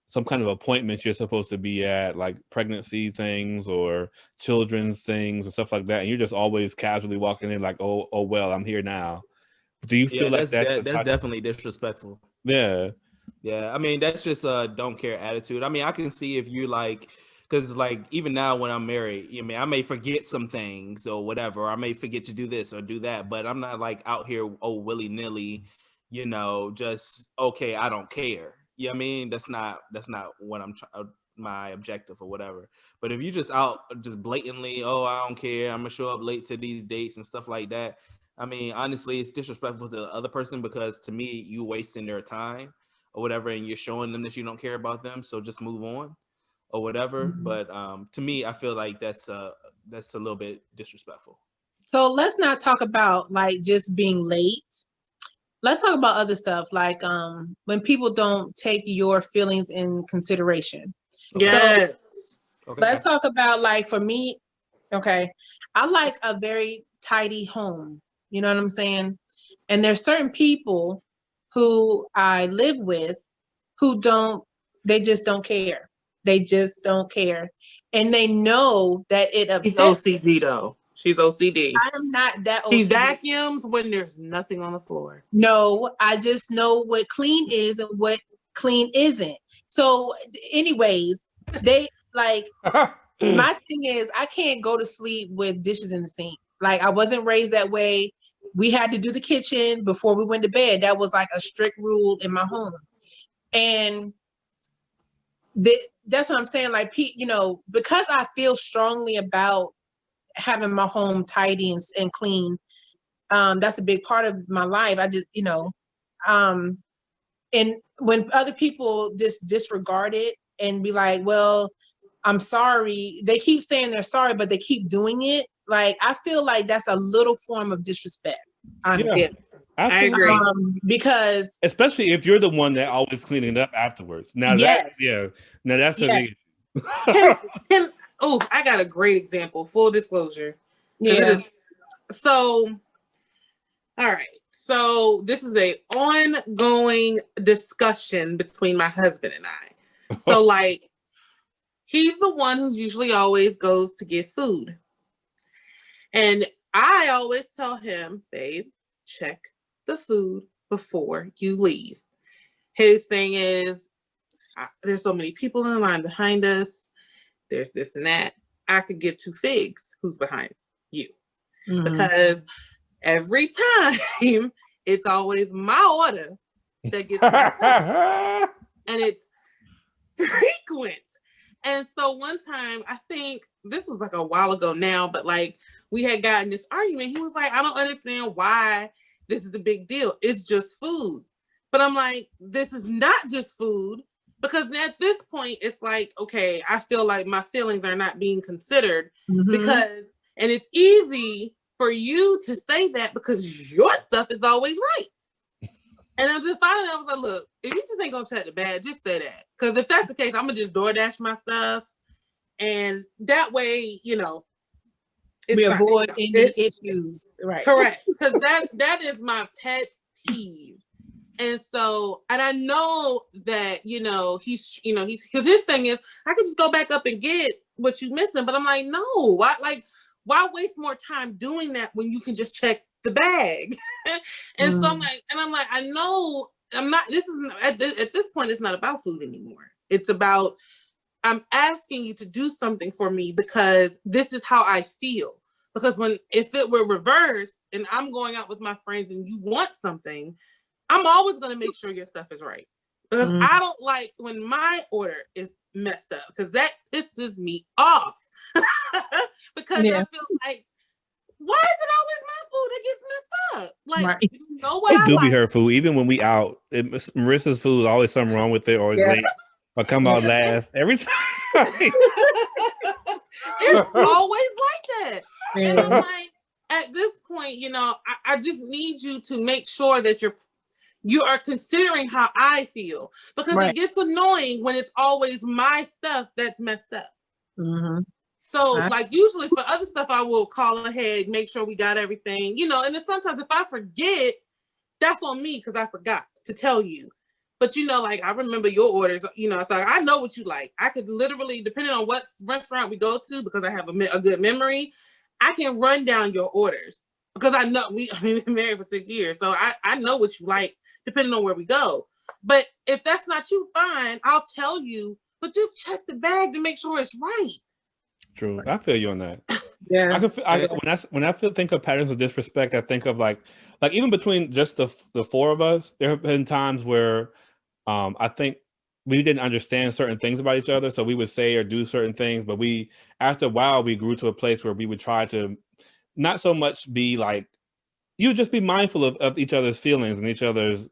[SPEAKER 1] some kind of appointments you're supposed to be at, like pregnancy things or children's things and stuff like that, and you're just always casually walking in like, oh well, I'm here now. Do you feel like that's
[SPEAKER 4] definitely disrespectful?
[SPEAKER 1] Yeah.
[SPEAKER 4] Yeah, I mean that's just a don't care attitude. I mean, I can see if you like, because like even now when I'm married, I mean I may forget some things or whatever, or I may forget to do this or do that, but I'm not like out here willy nilly, just okay, I don't care. You know what I mean? That's not what I'm trying. My objective or whatever. But if you just out just blatantly, oh I don't care, I'm gonna show up late to these dates and stuff like that. I mean, honestly, it's disrespectful to the other person because to me, you wasting their time or whatever, and you're showing them that you don't care about them. So just move on or whatever.
[SPEAKER 3] Mm-hmm.
[SPEAKER 4] But to me, I feel like that's a little bit disrespectful.
[SPEAKER 3] So let's not talk about like just being late. Let's talk about other stuff like when people don't take your feelings in consideration.
[SPEAKER 2] Yes.
[SPEAKER 3] So let's talk about like for me, okay, I like a very tidy home. You know what I'm saying? And there's certain people who I live with who they just don't care. They just don't care. And they know that it upsets.
[SPEAKER 2] She's OCD though. She's OCD.
[SPEAKER 3] I am not that OCD.
[SPEAKER 2] She vacuums when there's nothing on the floor.
[SPEAKER 3] No, I just know what clean is and what clean isn't. So anyways, they like, my thing is I can't go to sleep with dishes in the sink. Like I wasn't raised that way. We had to do the kitchen before we went to bed. That was like a strict rule in my home. And that's what I'm saying. Like, because I feel strongly about having my home tidy and clean, that's a big part of my life. I just, and when other people just disregard it and be like, well, I'm sorry. They keep saying they're sorry, but they keep doing it. Like, I feel like that's a little form of disrespect. Honestly.
[SPEAKER 2] Yeah, I agree.
[SPEAKER 3] Because
[SPEAKER 1] especially if you're the one that always cleaning it up afterwards. Now that's a big
[SPEAKER 2] I got a great example. Full disclosure.
[SPEAKER 3] Yeah.
[SPEAKER 2] So, all right. So this is a ongoing discussion between my husband and I. So like, he's the one who's usually always goes to get food. And I always tell him, babe, check the food before you leave. His thing is, there's so many people in the line behind us. There's this and that. I could give 2 figs who's behind you. Mm-hmm. Because every time it's always my order that gets and it's frequent. And so one time, I think this was like a while ago now, but like we had gotten this argument. He was like, I don't understand why this is a big deal. It's just food. But I'm like, this is not just food, because at this point, it's like, okay, I feel like my feelings are not being considered and it's easy for you to say that because your stuff is always right. And I'm just finally, I was like, look, if you just ain't gonna check the bag, just say that. Because if that's the case, I'm gonna just DoorDash my stuff. And that way, we
[SPEAKER 3] avoid any issues. Right.
[SPEAKER 2] Correct. Because that is my pet peeve. And so, and I know that, he's because his thing is, I could just go back up and get what you missing. But I'm like, no, why waste more time doing that when you can just check the bag? And so I'm like, I know I'm not, this is at this point, it's not about food anymore. It's about I'm asking you to do something for me because this is how I feel. Because if it were reversed and I'm going out with my friends and you want something, I'm always going to make sure your stuff is right. Because I don't like when my order is messed up, because that pisses me off. Because I feel like, why is it always my food that gets messed up? Like, you know what?
[SPEAKER 1] It do be her food. Even when we out, Marissa's food is always something wrong with it, or it's late, or come out last every time.
[SPEAKER 2] It's always like that. And I'm like, at this point, you know, I just need you to make sure that you are considering how I feel, because it gets annoying when it's always my stuff that's messed up. Mm-hmm. So, like, usually for other stuff, I will call ahead, make sure we got everything, you know, and then sometimes if I forget, that's on me because I forgot to tell you. But, you know, like, I remember your orders, you know, so I know what you like. I could literally, depending on what restaurant we go to, because I have a good memory, I can run down your orders because I know we've been married for 6 years. So I know what you like, depending on where we go. But if that's not you, fine, I'll tell you, but just check the bag to make sure it's right.
[SPEAKER 1] True. I feel you on that. Yeah. When I think of patterns of disrespect, I think of like even between just the four of us, there have been times where I think we didn't understand certain things about each other. So we would say or do certain things, but after a while, we grew to a place where we would try to not so much be like, you would just be mindful of each other's feelings and each other's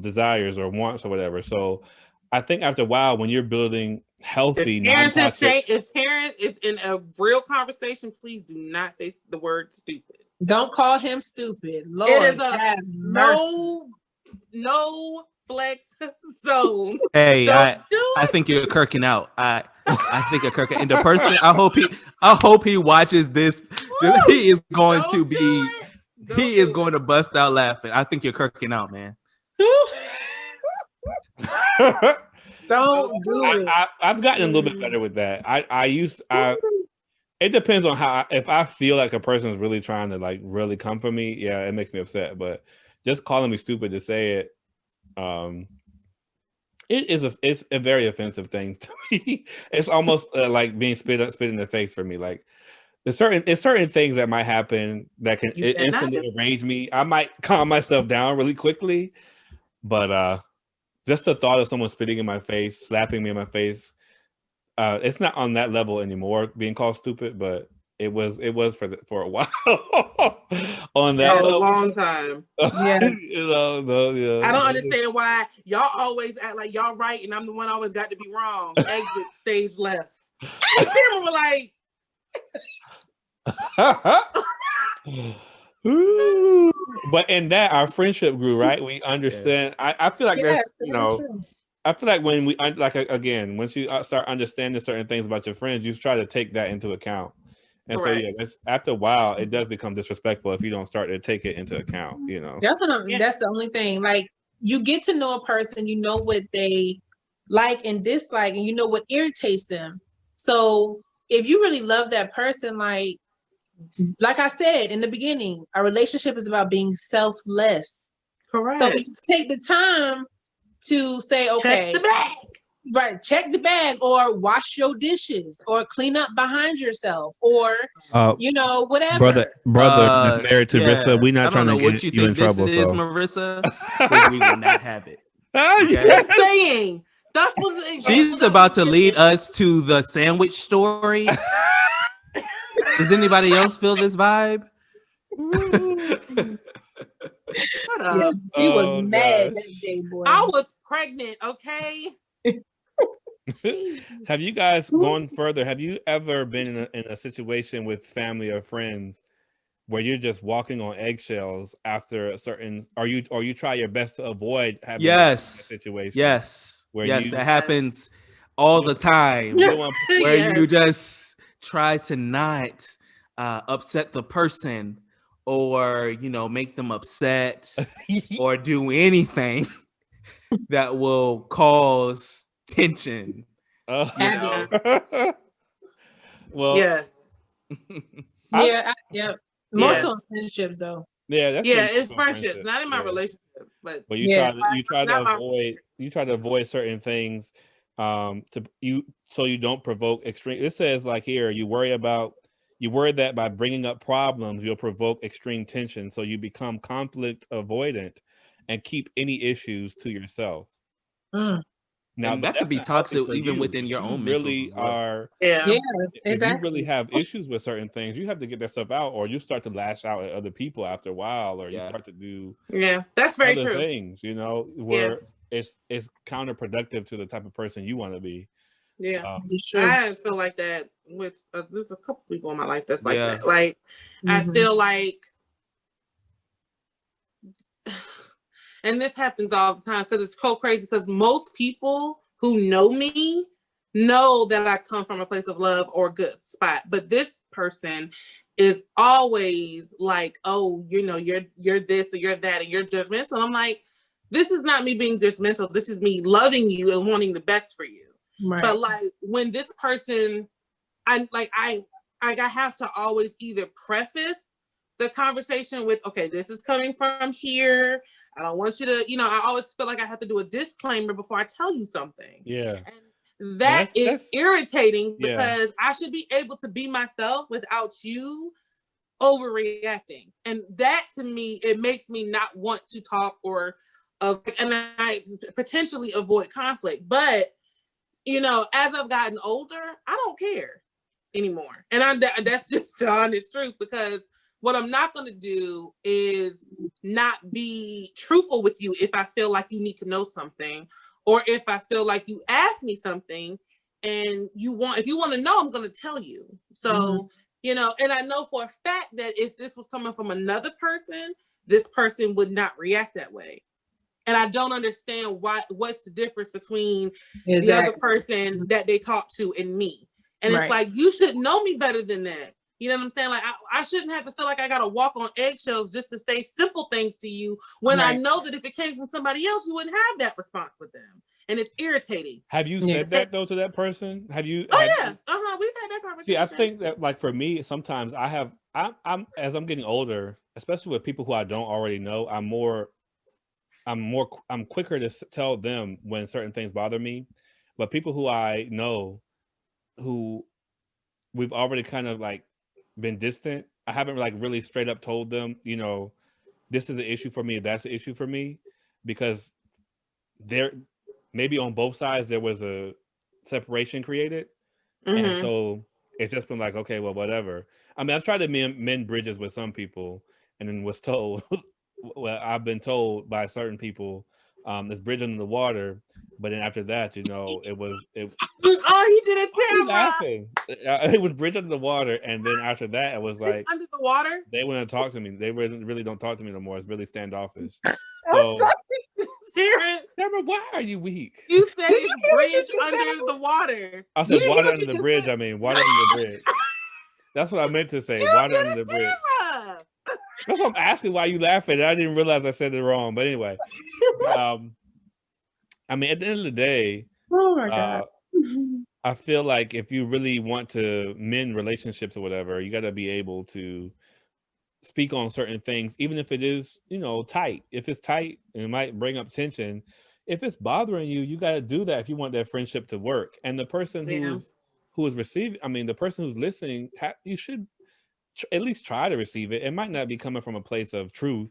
[SPEAKER 1] desires or wants or whatever. So I think after a while, when you're building healthy,
[SPEAKER 2] if Terrence is in a real conversation, please do not say the word stupid.
[SPEAKER 3] Don't call him stupid. Lord,
[SPEAKER 2] it is no flex zone.
[SPEAKER 4] Hey, I think you're kirking out. I think you're kirking. And the person, I hope he watches this. He is going to be. He is going to bust out laughing. I think you're kirking out, man.
[SPEAKER 3] Don't do it.
[SPEAKER 1] I've gotten a little bit better with that. It depends on if I feel like a person is really trying to like really come for me, yeah, it makes me upset. But just calling me stupid to say it, it's a very offensive thing to me. It's almost like being spit in the face for me. Like there's certain things that might happen that can instantly enrage me. I might calm myself down really quickly, but just the thought of someone spitting in my face, slapping me in my face, it's not on that level anymore, being called stupid, but it was for a while. On that
[SPEAKER 2] a long time.
[SPEAKER 3] Yeah.
[SPEAKER 2] I don't understand why y'all always act like y'all right and I'm the one always got to be wrong. Exit stage left. And Tim were like,
[SPEAKER 1] but in that our friendship grew, right? We understand. I feel like that's I feel like when we again, once you start understanding certain things about your friends, you try to take that into account. And correct. So after a while, it does become disrespectful if you don't start to take it into account. You know,
[SPEAKER 3] that's the only thing. Like you get to know a person, you know what they like and dislike, and you know what irritates them. So if you really love that person, like I said in the beginning, our relationship is about being selfless.
[SPEAKER 2] Correct.
[SPEAKER 3] So you take the time to say, okay,
[SPEAKER 2] check the bag.
[SPEAKER 3] Right, check the bag, or wash your dishes, or clean up behind yourself, or whatever.
[SPEAKER 1] Brother is married to Marissa. We're not trying to get you in trouble.
[SPEAKER 4] This is Marissa. We will not have it.
[SPEAKER 2] Okay? Just saying.
[SPEAKER 4] She's about to lead us to the sandwich story. Does anybody else feel this vibe?
[SPEAKER 3] Yeah, he was mad that day, boy.
[SPEAKER 2] I was pregnant, okay?
[SPEAKER 1] Have you guys gone further? Have you ever been in a situation with family or friends where you're just walking on eggshells after a certain, or you try your best to avoid having a situation?
[SPEAKER 4] Yes, that happens all the time. Where you just try to not upset the person, or make them upset, or do anything that will cause tension.
[SPEAKER 1] Well,
[SPEAKER 2] yes.
[SPEAKER 3] More so in friendships, though.
[SPEAKER 1] Yeah,
[SPEAKER 2] it's friendships, not in my relationship. But
[SPEAKER 1] you try to avoid certain things to you, so you don't provoke extreme. It says like here, you worry that by bringing up problems, you'll provoke extreme tension. So you become conflict avoidant and keep any issues to yourself.
[SPEAKER 3] Mm.
[SPEAKER 1] Now,
[SPEAKER 4] And
[SPEAKER 1] but
[SPEAKER 4] that could
[SPEAKER 1] that's
[SPEAKER 4] be
[SPEAKER 1] not healthy
[SPEAKER 4] toxic
[SPEAKER 1] for
[SPEAKER 4] even
[SPEAKER 1] you.
[SPEAKER 4] within
[SPEAKER 1] If
[SPEAKER 4] your
[SPEAKER 1] you
[SPEAKER 4] own mentals
[SPEAKER 1] really
[SPEAKER 4] as well.
[SPEAKER 1] are,
[SPEAKER 2] Yeah.
[SPEAKER 3] Yeah,
[SPEAKER 1] if you really
[SPEAKER 3] exactly.
[SPEAKER 1] have issues with certain things, you have to get that stuff out, or you start to lash out at other people after a while, or you
[SPEAKER 4] Yeah.
[SPEAKER 1] start to do
[SPEAKER 2] Yeah, that's very
[SPEAKER 1] other
[SPEAKER 2] true.
[SPEAKER 1] things, you know,
[SPEAKER 2] Yeah.
[SPEAKER 1] where it's counterproductive to the type of person you want to be.
[SPEAKER 2] Yeah.
[SPEAKER 3] It's true.
[SPEAKER 2] I feel like that with there's a couple people in my life that's like
[SPEAKER 4] Yeah.
[SPEAKER 2] that. Like I
[SPEAKER 3] Mhm.
[SPEAKER 2] feel like, and this happens all the time because it's so crazy, because most people who know me know that I come from a place of love or good spot, but this person is always like, oh, you know, you're this or you're that and you're judgmental. And I'm like, this is not me being judgmental. This is me loving you and wanting the best for you.
[SPEAKER 3] Right.
[SPEAKER 2] But like when this person, I have to always either preface the conversation with, okay, this is coming from here. I don't want you to, you know, I always feel like I have to do a disclaimer before I tell you something.
[SPEAKER 1] Yeah.
[SPEAKER 2] And that is
[SPEAKER 1] that's
[SPEAKER 2] irritating,
[SPEAKER 1] yeah.
[SPEAKER 2] because I should be able to be myself without you overreacting. And that to me, it makes me not want to talk or and I potentially avoid conflict. But you know, as I've gotten older, I don't care anymore. And that's just the honest truth, because what I'm not going to do is not be truthful with you if I feel like you need to know something, or if I feel like you asked me something and if you want to know, I'm going to tell you. So, you know, and I know for a fact that if this was coming from another person, this person would not react that way. And I don't understand what's the difference between the other person that they talk to and me. And it's like, you should know me better than that. You know what I'm saying? Like, I shouldn't have to feel like I got to walk on eggshells just to say simple things to you, when I know that if it came from somebody else, you wouldn't have that response with them. And it's irritating.
[SPEAKER 1] Have you said that though to that person? Have you?
[SPEAKER 2] Oh yeah. We've had that conversation.
[SPEAKER 1] See, I think that like for me, sometimes I'm as I'm getting older, especially with people who I don't already know, I'm quicker to tell them when certain things bother me. But people who I know, who we've already kind of like been distant, I haven't like really straight up told them, you know, this is an issue for me, that's an issue for me, because there maybe on both sides there was a separation created. And so it's just been like, okay, well, whatever. I mean, I've tried to mend bridges with some people, and then was told, well, I've been told by certain people, this bridge under the water. But then after that, you know, it.
[SPEAKER 2] Oh, he did it, Tamara.
[SPEAKER 1] Laughing. It was bridge under the water, and then after that, it was like
[SPEAKER 2] it's under the water.
[SPEAKER 1] They wouldn't talk to me. They really don't talk to me no more. It's really standoffish.
[SPEAKER 2] So,
[SPEAKER 1] Tamara, why are you weak?
[SPEAKER 2] You said it's bridge under the water.
[SPEAKER 1] I said water under the bridge. I mean, water under the bridge. That's what I meant to say. Water under the bridge. That's what I'm asking. Why you laughing? I didn't realize I said it wrong. But anyway, I mean, at the end of the day,
[SPEAKER 3] oh my God.
[SPEAKER 1] I feel like if you really want to mend relationships or whatever, you got to be able to speak on certain things, even if it is, you know, tight. If it's tight and it might bring up tension, if it's bothering you, you got to do that if you want that friendship to work. And the person who is receiving, I mean, the person who's listening, you should at least try to receive it. It might not be coming from a place of truth.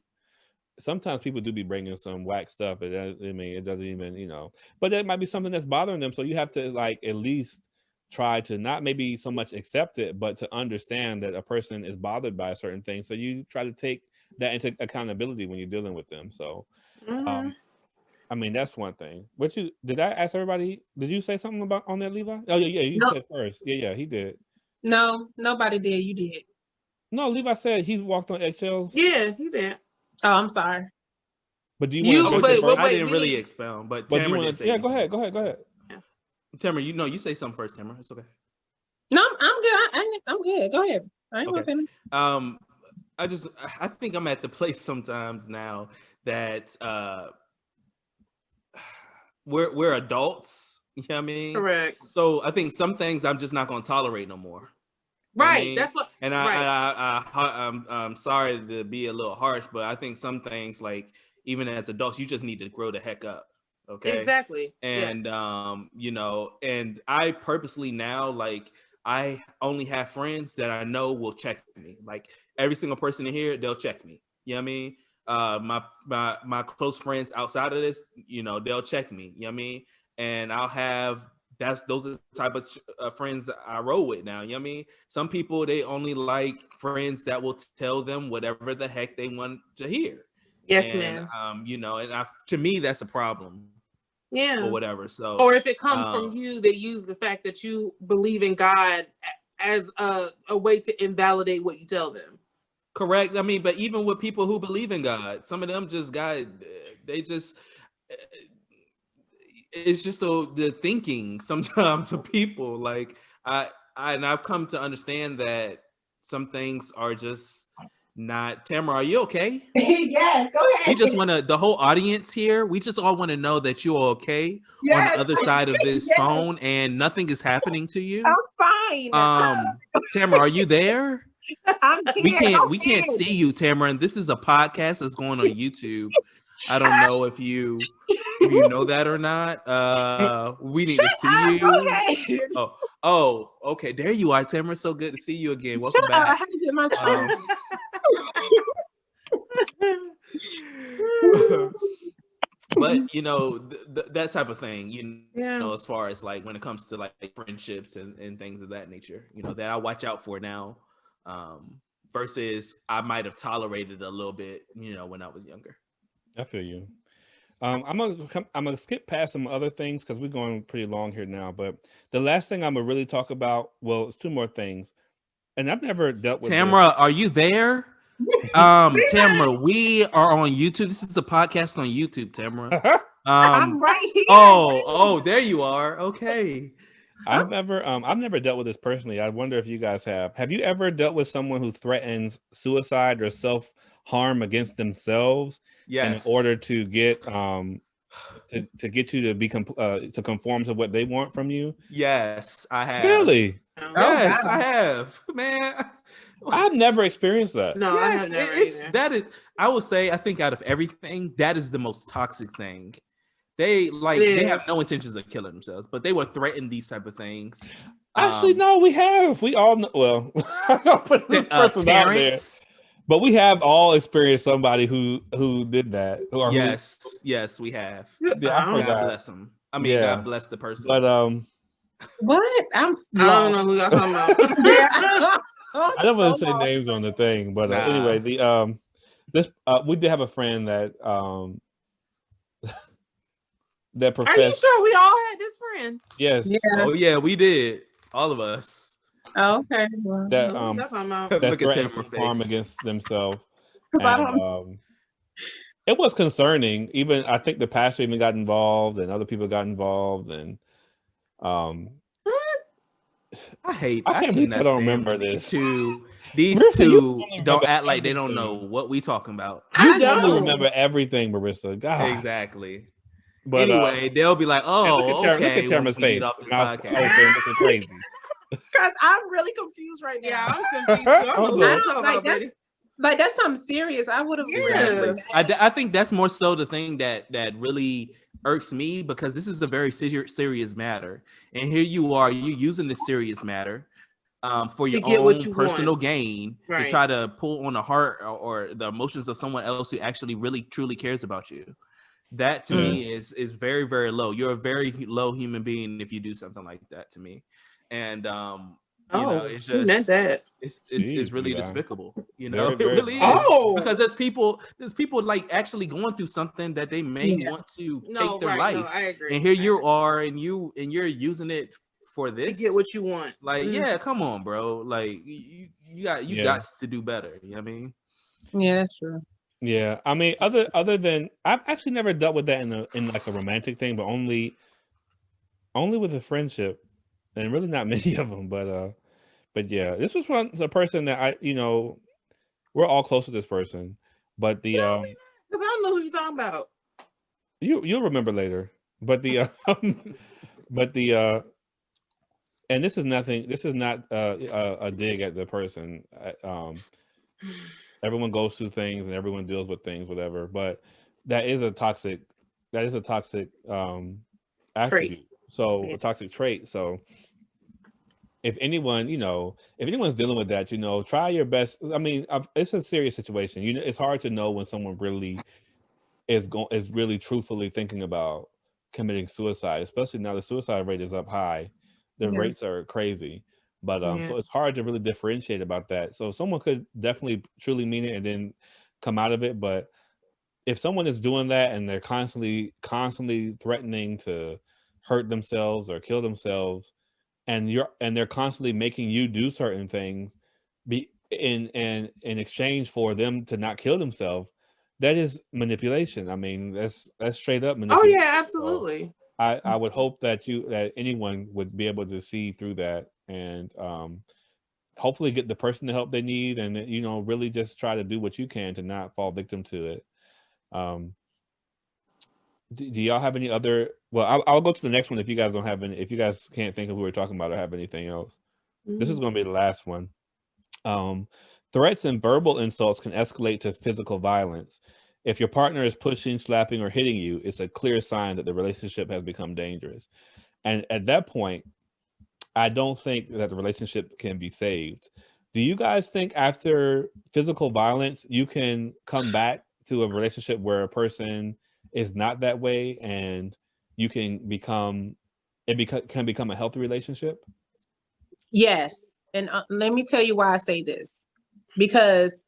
[SPEAKER 1] Sometimes people do be bringing some whack stuff. I mean, it doesn't even, you know, but that might be something that's bothering them. So you have to like at least try to not maybe so much accept it, but to understand that a person is bothered by a certain thing. So you try to take that into accountability when you're dealing with them. So, I mean, that's one thing. Did I ask everybody? Did you say something about on that, Levi? Oh yeah, you said first. Yeah, he did.
[SPEAKER 3] No, nobody did. You did.
[SPEAKER 1] No, Levi said he's walked on eggshells.
[SPEAKER 2] Yeah, he did.
[SPEAKER 3] Oh, I'm sorry.
[SPEAKER 1] But do you want to
[SPEAKER 4] first? I didn't really expound, but Tamara did say.
[SPEAKER 1] Yeah, go ahead.
[SPEAKER 2] Yeah.
[SPEAKER 4] Tamara, you say something first, Tamara. It's okay.
[SPEAKER 3] No, I'm good. I'm good. Go ahead. I ain't gonna say nothing.
[SPEAKER 4] I think I'm at the place sometimes now that we're adults. You know what I mean?
[SPEAKER 2] Correct.
[SPEAKER 4] So I think some things I'm just not gonna tolerate no more.
[SPEAKER 2] Right.
[SPEAKER 4] I mean?
[SPEAKER 2] That's what.
[SPEAKER 4] And I'm sorry to be a little harsh, but I think some things, like even as adults, you just need to grow the heck up. Okay.
[SPEAKER 2] Exactly.
[SPEAKER 4] And you know, and I purposely now, like, I only have friends that I know will check me. Like every single person in here, they'll check me. You know what I mean? My close friends outside of this, you know, they'll check me. You know what I mean? And I'll have those are the type of friends that I roll with now. You know what I mean? Some people, they only like friends that will tell them whatever the heck they want to hear.
[SPEAKER 2] Yes,
[SPEAKER 4] And
[SPEAKER 2] man.
[SPEAKER 4] you know, and to me, that's a problem.
[SPEAKER 2] Yeah.
[SPEAKER 4] Or whatever. So,
[SPEAKER 2] or if it comes from you, they use the fact that you believe in God as a way to invalidate what you tell them.
[SPEAKER 4] Correct. I mean, but even with people who believe in God, some of them just they just, it's just so the thinking sometimes of people. Like and I've come to understand that some things are just not. Tamara, are you okay?
[SPEAKER 3] Yes, go ahead.
[SPEAKER 4] We just want to, the whole audience here, we just all want to know that you're okay on the other side of this phone and nothing is happening to you.
[SPEAKER 3] I'm fine.
[SPEAKER 4] Tamara, are you there?
[SPEAKER 3] I'm here.
[SPEAKER 4] We can't see you, Tamara, and this is a podcast that's going on YouTube. I don't know if you know that or not. We need to see you. Oh, okay. There you are, Tamara. So good to see you again. Welcome back.
[SPEAKER 3] I had to get my
[SPEAKER 4] But you know, that type of thing, you
[SPEAKER 2] Yeah.
[SPEAKER 4] know, as far as like when it comes to like friendships and things of that nature, you know, that I watch out for now, versus I might have tolerated a little bit, you know, when I was younger.
[SPEAKER 1] I feel you. I'm gonna skip past some other things because we're going pretty long here now. But the last thing I'm gonna really talk about, well, it's two more things, and I've never dealt with
[SPEAKER 4] Tamara, are you there? Tamara, we are on YouTube. This is the podcast on YouTube, Tamara.
[SPEAKER 3] I'm right here.
[SPEAKER 4] Oh, there you are. Okay.
[SPEAKER 1] I've never dealt with this personally. I wonder if you guys have. Have you ever dealt with someone who threatens suicide or self-harm against themselves in order to get to get you to become to conform to what they want from you?
[SPEAKER 4] Yes, I have.
[SPEAKER 1] Really?
[SPEAKER 4] Yes, I have. Man,
[SPEAKER 1] I've never experienced that.
[SPEAKER 2] No,
[SPEAKER 4] yes,
[SPEAKER 2] I have never either.
[SPEAKER 4] that is, I would say, I think out of everything, that is the most toxic thing. They have no intentions of killing themselves, but they will threaten these type of things.
[SPEAKER 1] Actually, no, we have. We all know. Well, I'll put this person out there, but we have all experienced somebody who did that.
[SPEAKER 4] Yes, we have.
[SPEAKER 1] Yeah,
[SPEAKER 4] God bless them. I mean, God bless the person.
[SPEAKER 1] But
[SPEAKER 3] what? I don't
[SPEAKER 2] know who y'all talking about.
[SPEAKER 1] I don't want to say names on the thing, but anyway, we did have a friend that that professed.
[SPEAKER 2] Are you sure we all had this friend?
[SPEAKER 1] Yes.
[SPEAKER 3] Yeah.
[SPEAKER 4] Oh yeah, we did. All of us.
[SPEAKER 3] Oh, okay. Well,
[SPEAKER 1] that threatened harm against themselves. And, it was concerning. Even I think the pastor even got involved, and other people got involved, and
[SPEAKER 4] I
[SPEAKER 1] don't remember this.
[SPEAKER 4] These two don't act like they don't know what we talking about.
[SPEAKER 1] I don't remember everything, Marissa. God.
[SPEAKER 4] Exactly.
[SPEAKER 1] But
[SPEAKER 4] anyway, they'll be like, "Oh,
[SPEAKER 1] look at Tamara's face, mouth open, looking crazy."
[SPEAKER 3] Because I'm really confused right now.
[SPEAKER 2] Yeah, I'm confused.
[SPEAKER 3] That's something serious. I would have.
[SPEAKER 2] Yeah.
[SPEAKER 4] I think that's more so the thing that really irks me, because this is a very serious matter, and here you are, you using this serious matter for your own personal gain, to try to pull on the heart or the emotions of someone else who actually really truly cares about you. That to me is very, very low. You're a very low human being if you do something like that to me. And you know, it's just
[SPEAKER 2] meant that.
[SPEAKER 4] It's really despicable. You know,
[SPEAKER 1] very,
[SPEAKER 4] it really is. Because there's people like actually going through something that they may want to take their life.
[SPEAKER 2] No, I agree.
[SPEAKER 4] And here you are, and you're using it for this
[SPEAKER 2] to get what you want.
[SPEAKER 4] Like, yeah, come on, bro. Like you got to do better. You know what I mean?
[SPEAKER 3] Yeah, that's true.
[SPEAKER 1] Yeah, I mean, other than, I've actually never dealt with that in like a romantic thing, but only with a friendship, and really not many of them. But yeah, this was a person that we're all close to this person, but because
[SPEAKER 2] I don't know who you're talking about.
[SPEAKER 1] You'll remember later, but and this is nothing. This is not a dig at the person. Everyone goes through things and everyone deals with things, whatever. But that is a toxic that is a toxic
[SPEAKER 2] Trait.
[SPEAKER 1] attribute. So
[SPEAKER 2] Yeah.
[SPEAKER 1] a toxic trait. So if anyone, if anyone's dealing with that, try your best. I mean, it's a serious situation. It's hard to know when someone really is really truthfully thinking about committing suicide, especially now the suicide rate is up high. The
[SPEAKER 3] Yeah.
[SPEAKER 1] rates are crazy. But
[SPEAKER 2] Yeah.
[SPEAKER 1] so it's hard to really differentiate about that. So someone could definitely truly mean it and then come out of it. But if someone is doing that and they're constantly threatening to hurt themselves or kill themselves, and they're constantly making you do certain things be in exchange for them to not kill themselves, that is manipulation. I mean, that's straight up
[SPEAKER 2] Oh
[SPEAKER 1] manipulation.
[SPEAKER 2] yeah,
[SPEAKER 1] So
[SPEAKER 2] absolutely.
[SPEAKER 1] I would hope that anyone would be able to see through that and hopefully get the person the help they need, and really just try to do what you can to not fall victim to it. um do y'all have any other? Well, I'll go to the next one if you guys don't have any. If you guys can't think of who we're talking about or have anything else, this is going to be the last one. Um, Threats and verbal insults can escalate to physical violence. If your partner is pushing, slapping, or hitting you, it's a clear sign that the relationship has become dangerous. And at that point, I don't think that the relationship can be saved. Do you guys think after physical violence, you can come back to a relationship where a person is not that way and you can can become a healthy relationship?
[SPEAKER 3] Yes. And let me tell you why I say this. Because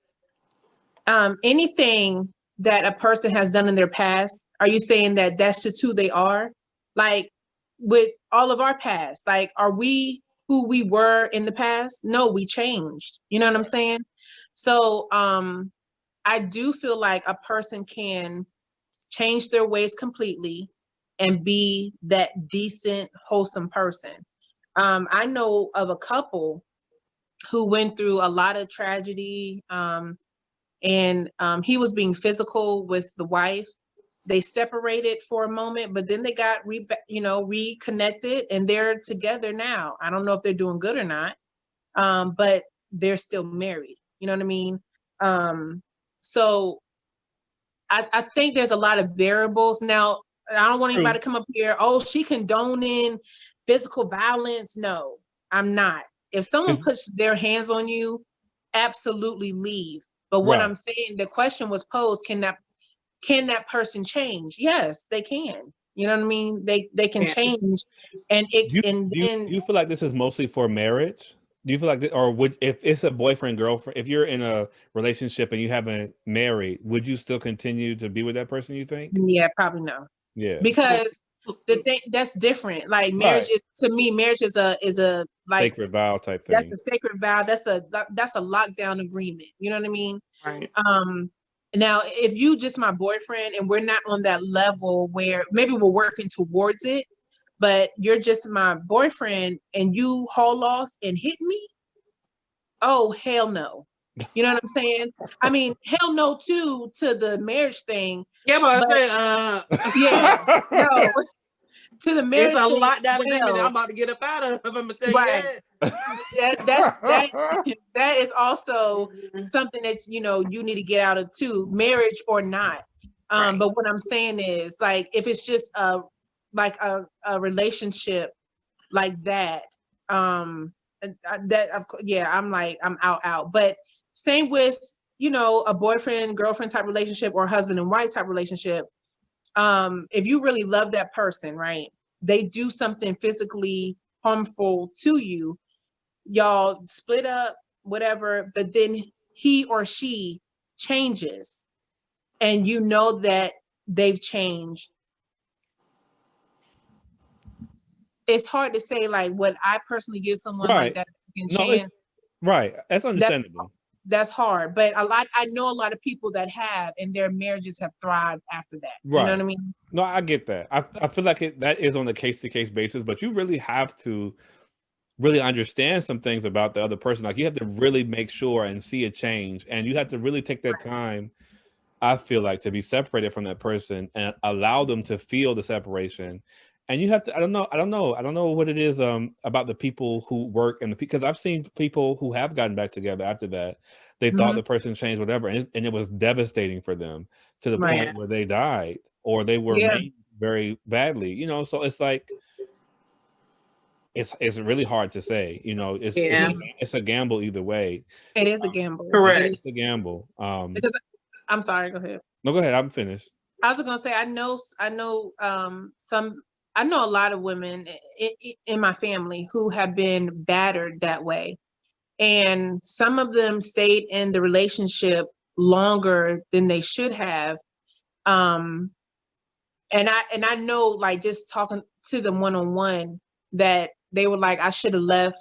[SPEAKER 3] anything that a person has done in their past, are you saying that that's just who they are? Like with all of our past, like, are we who we were in the past? No, we changed. You know what I'm saying? So I do feel like a person can change their ways completely and be that decent, wholesome person. I know of a couple who went through a lot of tragedy, and he was being physical with the wife. They separated for a moment, but then they got reconnected, and they're together now. I don't know if they're doing good or not, but they're still married. You know what I mean? So I think there's a lot of variables. Now, I don't want anybody to come up here, oh, she condoning physical violence. No, I'm not. If someone puts their hands on you, absolutely leave. But what
[SPEAKER 1] Right.
[SPEAKER 3] I'm saying, the question was posed, can that person change? Yes, they can. You know what I mean? They can
[SPEAKER 2] Yeah.
[SPEAKER 3] change, and
[SPEAKER 1] Do you feel like this is mostly for marriage? Do you feel like or if it's a boyfriend girlfriend, if you're in a relationship and you haven't married, would you still continue to be with that person? You think?
[SPEAKER 3] yeah, probably no.
[SPEAKER 1] Yeah.
[SPEAKER 3] Because the thing that's different. Like marriage
[SPEAKER 1] Right.
[SPEAKER 3] is, to me, marriage is a like,
[SPEAKER 1] Sacred vow type
[SPEAKER 3] that's
[SPEAKER 1] thing.
[SPEAKER 3] a sacred vow. That's a lockdown agreement. You know what I mean?
[SPEAKER 2] Right.
[SPEAKER 3] Now, if you just my boyfriend and we're not on that level where maybe we're working towards it, but you're just my boyfriend and you haul off and hit me, oh hell no. You know what I'm saying? I mean, hell no too to the marriage thing.
[SPEAKER 2] Yeah, but
[SPEAKER 3] But
[SPEAKER 2] I say,
[SPEAKER 3] yeah, no, to the marriage
[SPEAKER 2] it's a
[SPEAKER 3] thing as
[SPEAKER 2] lockdown agreement that
[SPEAKER 3] well.
[SPEAKER 2] I'm about to get up out of. I'm gonna tell you
[SPEAKER 3] Right.
[SPEAKER 2] that.
[SPEAKER 3] That is also something that you need to get out of too, marriage or not.
[SPEAKER 2] Right.
[SPEAKER 3] But what I'm saying is, like, if it's just a relationship like that, that of course, yeah, I'm out. But same with a boyfriend girlfriend type relationship or husband and wife type relationship. If you really love that person, right? They do something physically harmful to you, y'all split up, whatever, but then he or she changes and you know that they've changed. It's hard to say, like, what I personally give someone like
[SPEAKER 1] Right.
[SPEAKER 3] that can
[SPEAKER 1] No,
[SPEAKER 3] chance.
[SPEAKER 1] right. That's
[SPEAKER 3] That's
[SPEAKER 1] understandable.
[SPEAKER 3] that's hard. But I know a lot of people that have, and their marriages have thrived after that. You know what I
[SPEAKER 1] Right.
[SPEAKER 3] mean?
[SPEAKER 1] No, I get that. I feel like that is on a case-to-case basis, but you really have to really understand some things about the other person. Like you have to really make sure and see a change, and you have to really take that time, I feel like, to be separated from that person and allow them to feel the separation. And you have to, I don't know what it is about the people who work and because I've seen people who have gotten back together after that. They thought
[SPEAKER 3] Mhm.
[SPEAKER 1] the person changed, whatever, and it was devastating for them to the
[SPEAKER 3] Right.
[SPEAKER 1] point where they died. or they were
[SPEAKER 3] Yeah.
[SPEAKER 1] made very badly, you know. So it's like it's really hard to say, you know. It's a gamble either way.
[SPEAKER 3] It is a gamble.
[SPEAKER 2] Correct.
[SPEAKER 3] It
[SPEAKER 1] It's a gamble.
[SPEAKER 3] because I'm sorry, go ahead.
[SPEAKER 1] No, go ahead. I'm finished.
[SPEAKER 3] I was gonna say I know I know a lot of women in my family who have been battered that way, and some of them stayed in the relationship longer than they should have. Um, and I know, like, just talking to them one-on-one, that they were like, I should have left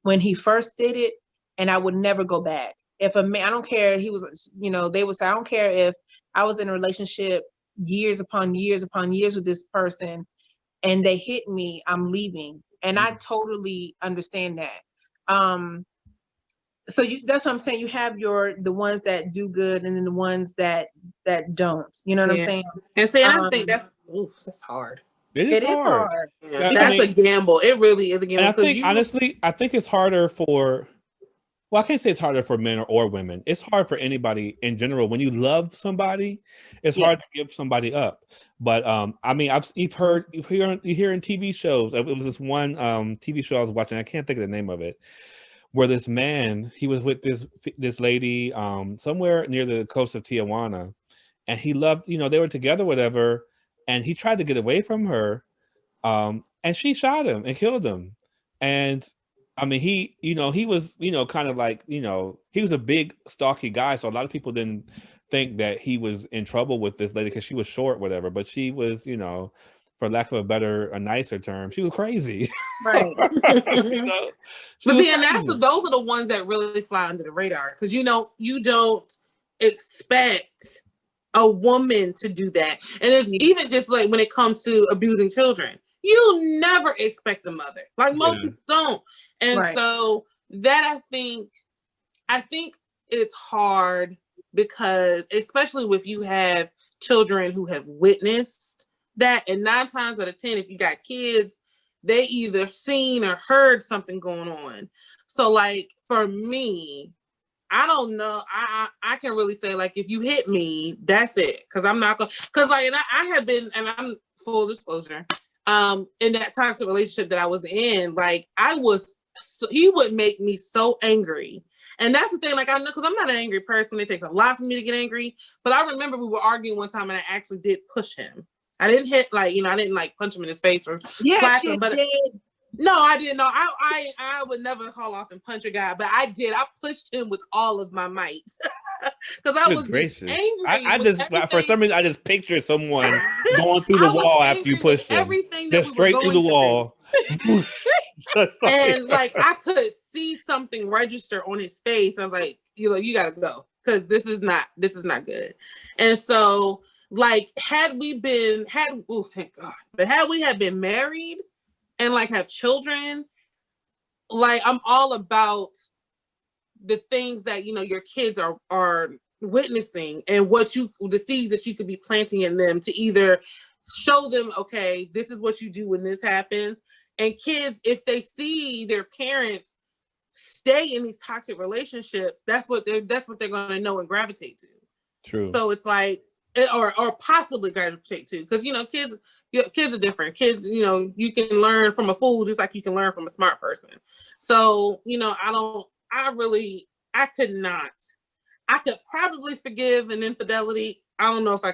[SPEAKER 3] when he first did it, and I would never go back. If a man, I don't care, he was, you know, they would say, I don't care if I was in a relationship years upon years upon years with this person and they hit me, I'm leaving. And I totally understand that. So that's what I'm saying. You have the ones that do good, and then the ones that don't. You know what I'm saying?
[SPEAKER 2] And see, I think that's hard.
[SPEAKER 1] It is hard.
[SPEAKER 2] Yeah, that's a gamble. It really is a gamble.
[SPEAKER 1] And I think honestly, I think it's harder for. Well, I can't say it's harder for men or women. It's hard for anybody in general. When you love somebody, it's hard to give somebody up. But I mean, you hear in TV shows. It was this one TV show I was watching. I can't think of the name of it. Where this man, he was with this lady somewhere near the coast of Tijuana, and he loved, you know, they were together, whatever, and he tried to get away from her, and she shot him and killed him. And I mean, he was, you know, kind of like, you know, he was a big stocky guy, so a lot of people didn't think that he was in trouble with this lady because she was short, whatever, but she was, you know, for lack of a nicer term, she was crazy.
[SPEAKER 3] Right.
[SPEAKER 2] You know? But see, and those are the ones that really fly under the radar, because you don't expect a woman to do that. And it's even just like when it comes to abusing children, you never expect a mother. Like most people don't. And so that I think it's hard, because especially if you have children who have witnessed that, and 9 times out of 10, if you got kids, they either seen or heard something going on. So like for me, I don't know. I can really say, like, if you hit me, that's it. Cause I'm not gonna, cause like, and I have been, and I'm full disclosure, in that toxic relationship that I was in, like he would make me so angry. And that's the thing, like, I know, cause I'm not an angry person. It takes a lot for me to get angry. But I remember we were arguing one time and I actually did push him. I didn't hit, like, you know, I didn't like punch him in his face or slap him, but no, I didn't know. I would never haul off and punch a guy, but I did. I pushed him with all of my might because I was just angry.
[SPEAKER 1] I just, for some reason, I just picture someone going through the wall after you pushed him. Just straight through the wall.
[SPEAKER 2] And like I could see something register on his face. I was like, you gotta go, because this is not good. And so, like, thank God, but had we had been married and like have children, like, I'm all about the things that, you know, your kids are witnessing, and the seeds that you could be planting in them to either show them, okay, this is what you do when this happens. And kids, if they see their parents stay in these toxic relationships, that's what they're going to know and gravitate to.
[SPEAKER 1] True.
[SPEAKER 2] So it's like, or possibly gravitate to, because, you know, kids are different. Kids, you know, you can learn from a fool just like you can learn from a smart person. So, you know, I could probably forgive an infidelity. I don't know if I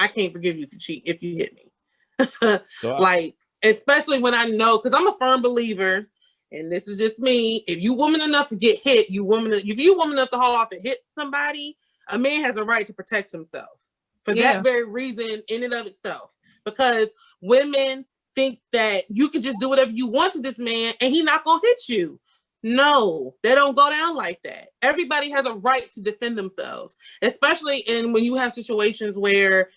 [SPEAKER 2] can't forgive you if you hit me. Like, especially when I know, because I'm a firm believer, and this is just me, if you woman enough to get hit, if you woman enough to haul off and hit somebody, a man has a right to protect himself for that very reason in and of itself. Because women think that you can just do whatever you want to this man and he's not gonna hit you. No, they don't go down like that. Everybody has a right to defend themselves, especially when you have situations where,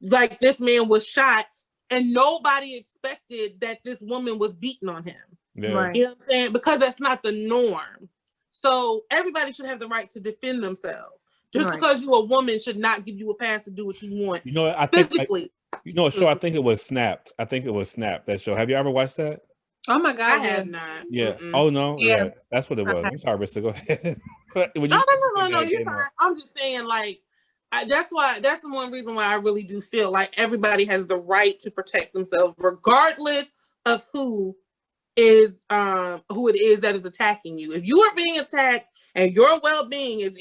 [SPEAKER 2] like, this man was shot and nobody expected that this woman was beating on him.
[SPEAKER 1] Yeah.
[SPEAKER 3] Right.
[SPEAKER 2] You know what I'm saying? Because that's not the norm. So everybody should have the right to defend themselves. Just because you're a woman should not give you a pass to do what you want.
[SPEAKER 1] You know, I think
[SPEAKER 2] physically.
[SPEAKER 1] You know, a show, I think it was Snapped. That show. Have you ever watched that?
[SPEAKER 3] Oh my God.
[SPEAKER 2] I have not.
[SPEAKER 1] Yeah.
[SPEAKER 2] Mm-mm.
[SPEAKER 1] Oh no. Yeah. That's what it was. I'm sorry, Rissa. Go ahead.
[SPEAKER 2] No. You're fine. I'm just saying, like, that's the one reason why I really do feel like everybody has the right to protect themselves, regardless of who it is that is attacking you. If you are being attacked and your well-being is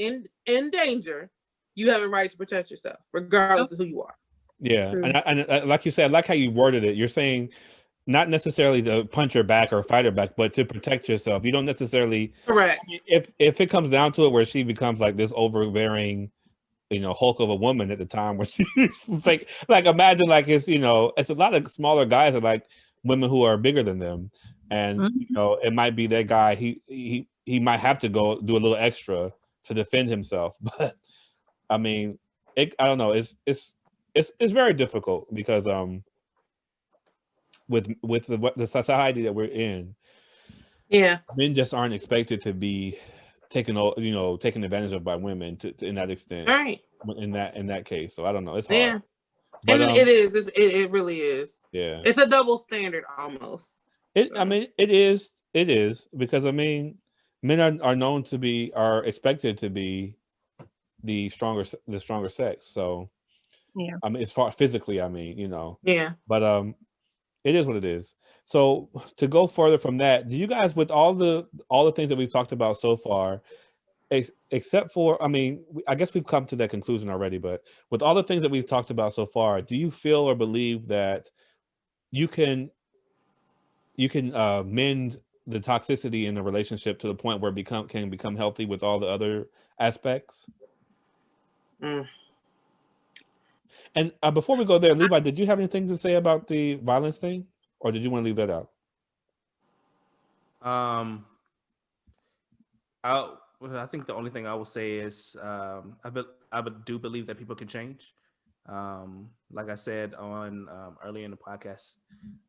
[SPEAKER 2] in danger, you have a right to protect yourself, regardless of who you are.
[SPEAKER 1] Yeah, and like you said, I like how you worded it. You're saying not necessarily to punch her back or fight her back, but to protect yourself. You don't necessarily.
[SPEAKER 2] Correct.
[SPEAKER 1] If it comes down to it, where she becomes like this overbearing, Hulk of a woman at the time, where she's like imagine like it's it's a lot of smaller guys are like women who are bigger than them, and it might be that guy. He might have to go do a little extra to defend himself, but I mean, I don't know. It's very difficult because with the society that we're in, men just aren't expected to be taken advantage of by women to in that extent,
[SPEAKER 2] right?
[SPEAKER 1] In that case, so I don't know. It's hard.
[SPEAKER 2] Yeah,
[SPEAKER 1] but,
[SPEAKER 2] it is. It really is.
[SPEAKER 1] Yeah,
[SPEAKER 2] it's a double standard almost.
[SPEAKER 1] I mean, it is because I mean, men are expected to be the stronger sex. So
[SPEAKER 3] yeah,
[SPEAKER 1] I mean, as far physically, I mean,
[SPEAKER 2] yeah.
[SPEAKER 1] But it is what it is. So to go further from that, do you guys, with all the things that we've talked about so far, except for, I mean, I guess we've come to that conclusion already, but with all the things that we've talked about so far, do you feel or believe that you can mend the toxicity in the relationship to the point where it can become healthy with all the other aspects? And before we go there, Levi, did you have anything to say about the violence thing, or did you want to leave that out?
[SPEAKER 4] I think the only thing I will say is I do believe that people can change. Like I said on earlier in the podcast,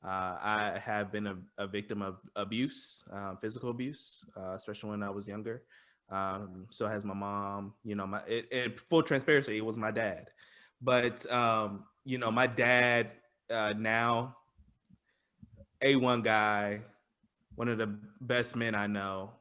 [SPEAKER 4] I have been a victim of abuse, physical abuse, especially when I was younger. So has my mom. Full transparency, it was my dad. But my dad now, A1 guy, one of the best men I know.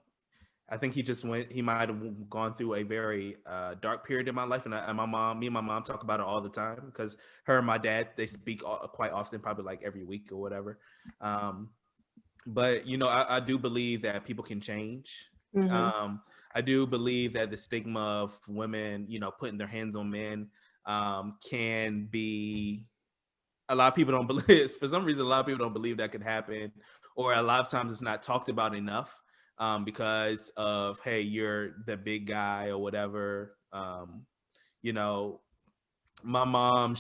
[SPEAKER 4] I think he might have gone through a very dark period in my life. And me and my mom talk about it all the time because her and my dad, they speak quite often, probably like every week or whatever. But, I do believe that people can change.
[SPEAKER 2] Mm-hmm.
[SPEAKER 4] I do believe that the stigma of women, putting their hands on men can be, a lot of people don't believe, for some reason, a lot of people don't believe that could happen, or a lot of times it's not talked about enough because of, hey, you're the big guy or whatever. My mom,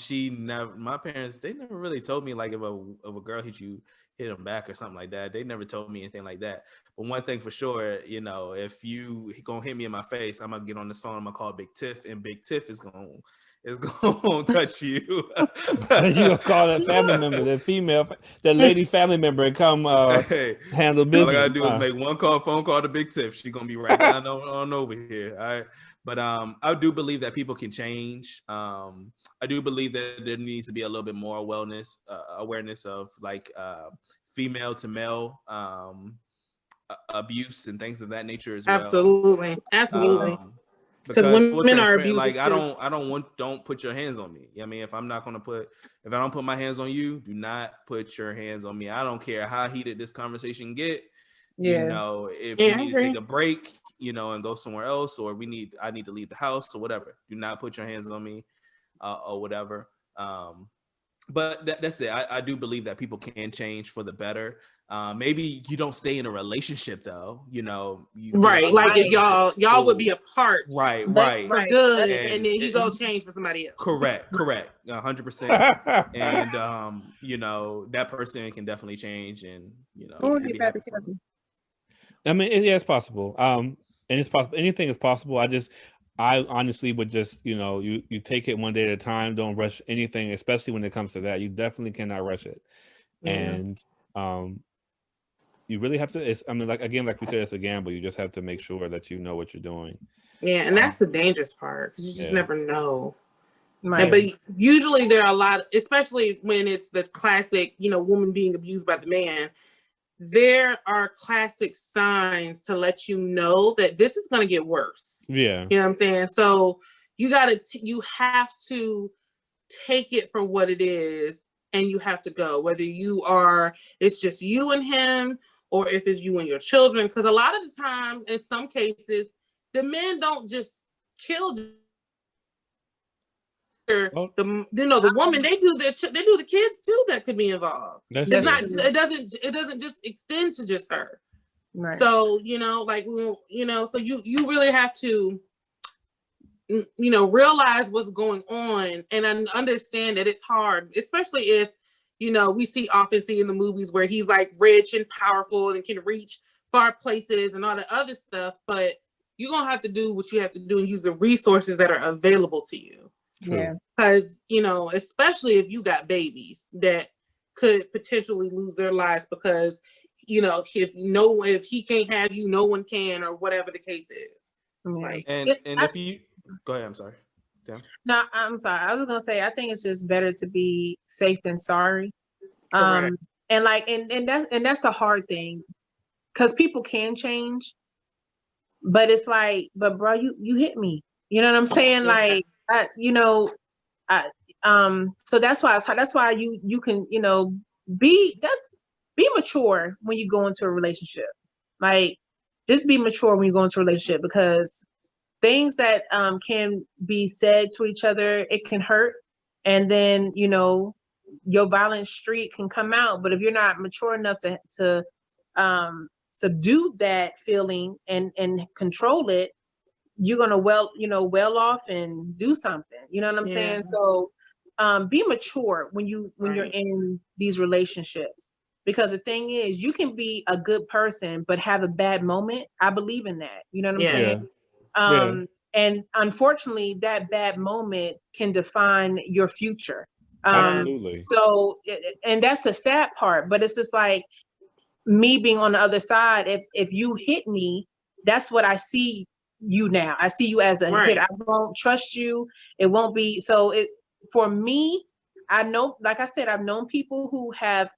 [SPEAKER 4] my parents, they never really told me like if a girl hit you, hit them back or something like that. They never told me anything like that. But one thing for sure, if you gonna hit me in my face, I'm gonna get on this phone, I'm gonna call Big Tiff, and Big Tiff is gonna touch you.
[SPEAKER 1] You gonna call that family member, that lady family member, and come handle business.
[SPEAKER 4] All I gotta do is make one phone call to Big Tiff. She's gonna be right down on over here. All right. But I do believe that people can change. I do believe that there needs to be a little bit more awareness of like female to male abuse and things of that nature as well.
[SPEAKER 2] Absolutely.
[SPEAKER 4] Because women are abused. Like don't put your hands on me. I mean, if I don't put my hands on you, do not put your hands on me. I don't care how heated this conversation get.
[SPEAKER 3] Yeah.
[SPEAKER 4] If you need to take a break, and go somewhere else, or I need to leave the house or whatever. Do not put your hands on me, or whatever. But that's it. I do believe that people can change for the better. Maybe you don't stay in a relationship though,
[SPEAKER 2] right? Like if y'all would be apart,
[SPEAKER 4] right,
[SPEAKER 2] for good, and then you go change for somebody else.
[SPEAKER 4] Correct, 100%. And that person can definitely change, and
[SPEAKER 1] I mean, it's possible. And it's possible. Anything is possible. I honestly would just, you take it one day at a time. Don't rush anything, especially when it comes to that. You definitely cannot rush it. Yeah. And you really have to. Like we said, it's a gamble. You just have to make sure that you know what you're doing.
[SPEAKER 2] Yeah, and that's the dangerous part because you just never know.
[SPEAKER 3] Right.
[SPEAKER 2] But usually there are a lot, especially when it's the classic, woman being abused by the man. There are classic signs to let you know that this is going to get worse.
[SPEAKER 1] Yeah.
[SPEAKER 2] You know what I'm saying? So you have to take it for what it is, and you have to go, whether it's just you and him, or if it's you and your children. Because a lot of the time, in some cases, the men don't just kill the woman. They do the kids too that could be involved. It doesn't just extend to just her. Right. So, so you really have to, realize what's going on, and understand that it's hard, especially if, we often see in the movies where he's like rich and powerful and can reach far places and all the other stuff, but you're going to have to do what you have to do and use the resources that are available to you.
[SPEAKER 3] Yeah.
[SPEAKER 2] Because, especially if you got babies that could potentially lose their lives because, if he can't have you, no one can, or whatever the case is.
[SPEAKER 3] Yeah.
[SPEAKER 4] And if you go ahead, I'm sorry. Damn.
[SPEAKER 3] No, I'm sorry. I was gonna say I think it's just better to be safe than sorry.
[SPEAKER 2] Correct.
[SPEAKER 3] And that's the hard thing, because people can change, but it's like, but bro, you hit me. You know what I'm saying? Yeah. Like, so that's why you can, be mature when you go into a relationship. Like, just be mature when you go into a relationship, because things that can be said to each other, it can hurt, and then your violent streak can come out. But if you're not mature enough to subdue that feeling and control it, you're gonna well off and do something. You know what I'm saying? So be mature when you're in these relationships, because the thing is, you can be a good person but have a bad moment. I believe in that. You know what I'm saying? And unfortunately, that bad moment can define your future.
[SPEAKER 1] Absolutely.
[SPEAKER 3] So, and that's the sad part. But it's just like me being on the other side. If you hit me, that's what I see you now. I see you as a hit. I won't trust you. It won't be. So for me, I know, like I said, I've known people who have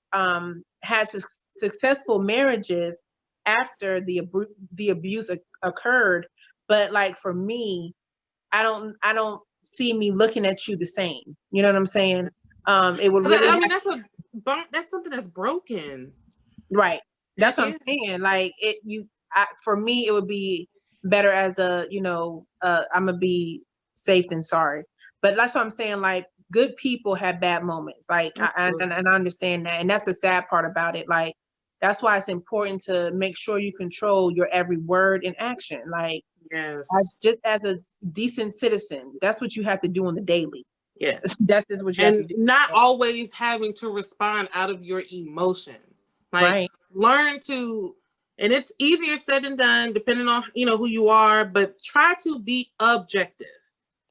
[SPEAKER 3] had successful marriages after the abuse occurred. But like, for me, I don't see me looking at you the same. You know what I'm saying? It would really.
[SPEAKER 2] That's something that's broken.
[SPEAKER 3] Right. That's what I'm saying. Like, for me, it would be better as I'm gonna be safe than sorry. But that's what I'm saying. Like, good people have bad moments. Like, I understand that, and that's the sad part about it. Like, that's why it's important to make sure you control your every word and action. Like, just as a decent citizen, that's what you have to do on the daily.
[SPEAKER 2] Yes,
[SPEAKER 3] that's just what you have to do.
[SPEAKER 2] Not always having to respond out of your emotion. Like, learn to, and it's easier said than done, depending on who you are. But try to be objective,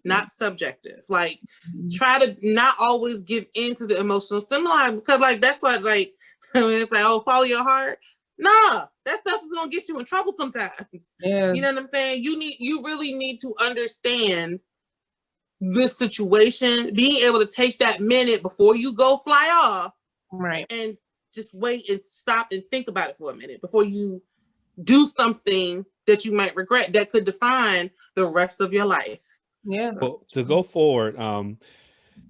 [SPEAKER 2] not subjective. Like, try to not always give in to the emotional stimuli, because that's what it's like, oh, follow your heart. Nah, that stuff is gonna get you in trouble sometimes.
[SPEAKER 3] Yeah.
[SPEAKER 2] You know what I'm saying? You really need to understand this situation, being able to take that minute before you go fly off, and just wait and stop and think about it for a minute before you do something that you might regret, that could define the rest of your life.
[SPEAKER 3] Yeah.
[SPEAKER 1] Well, to go forward,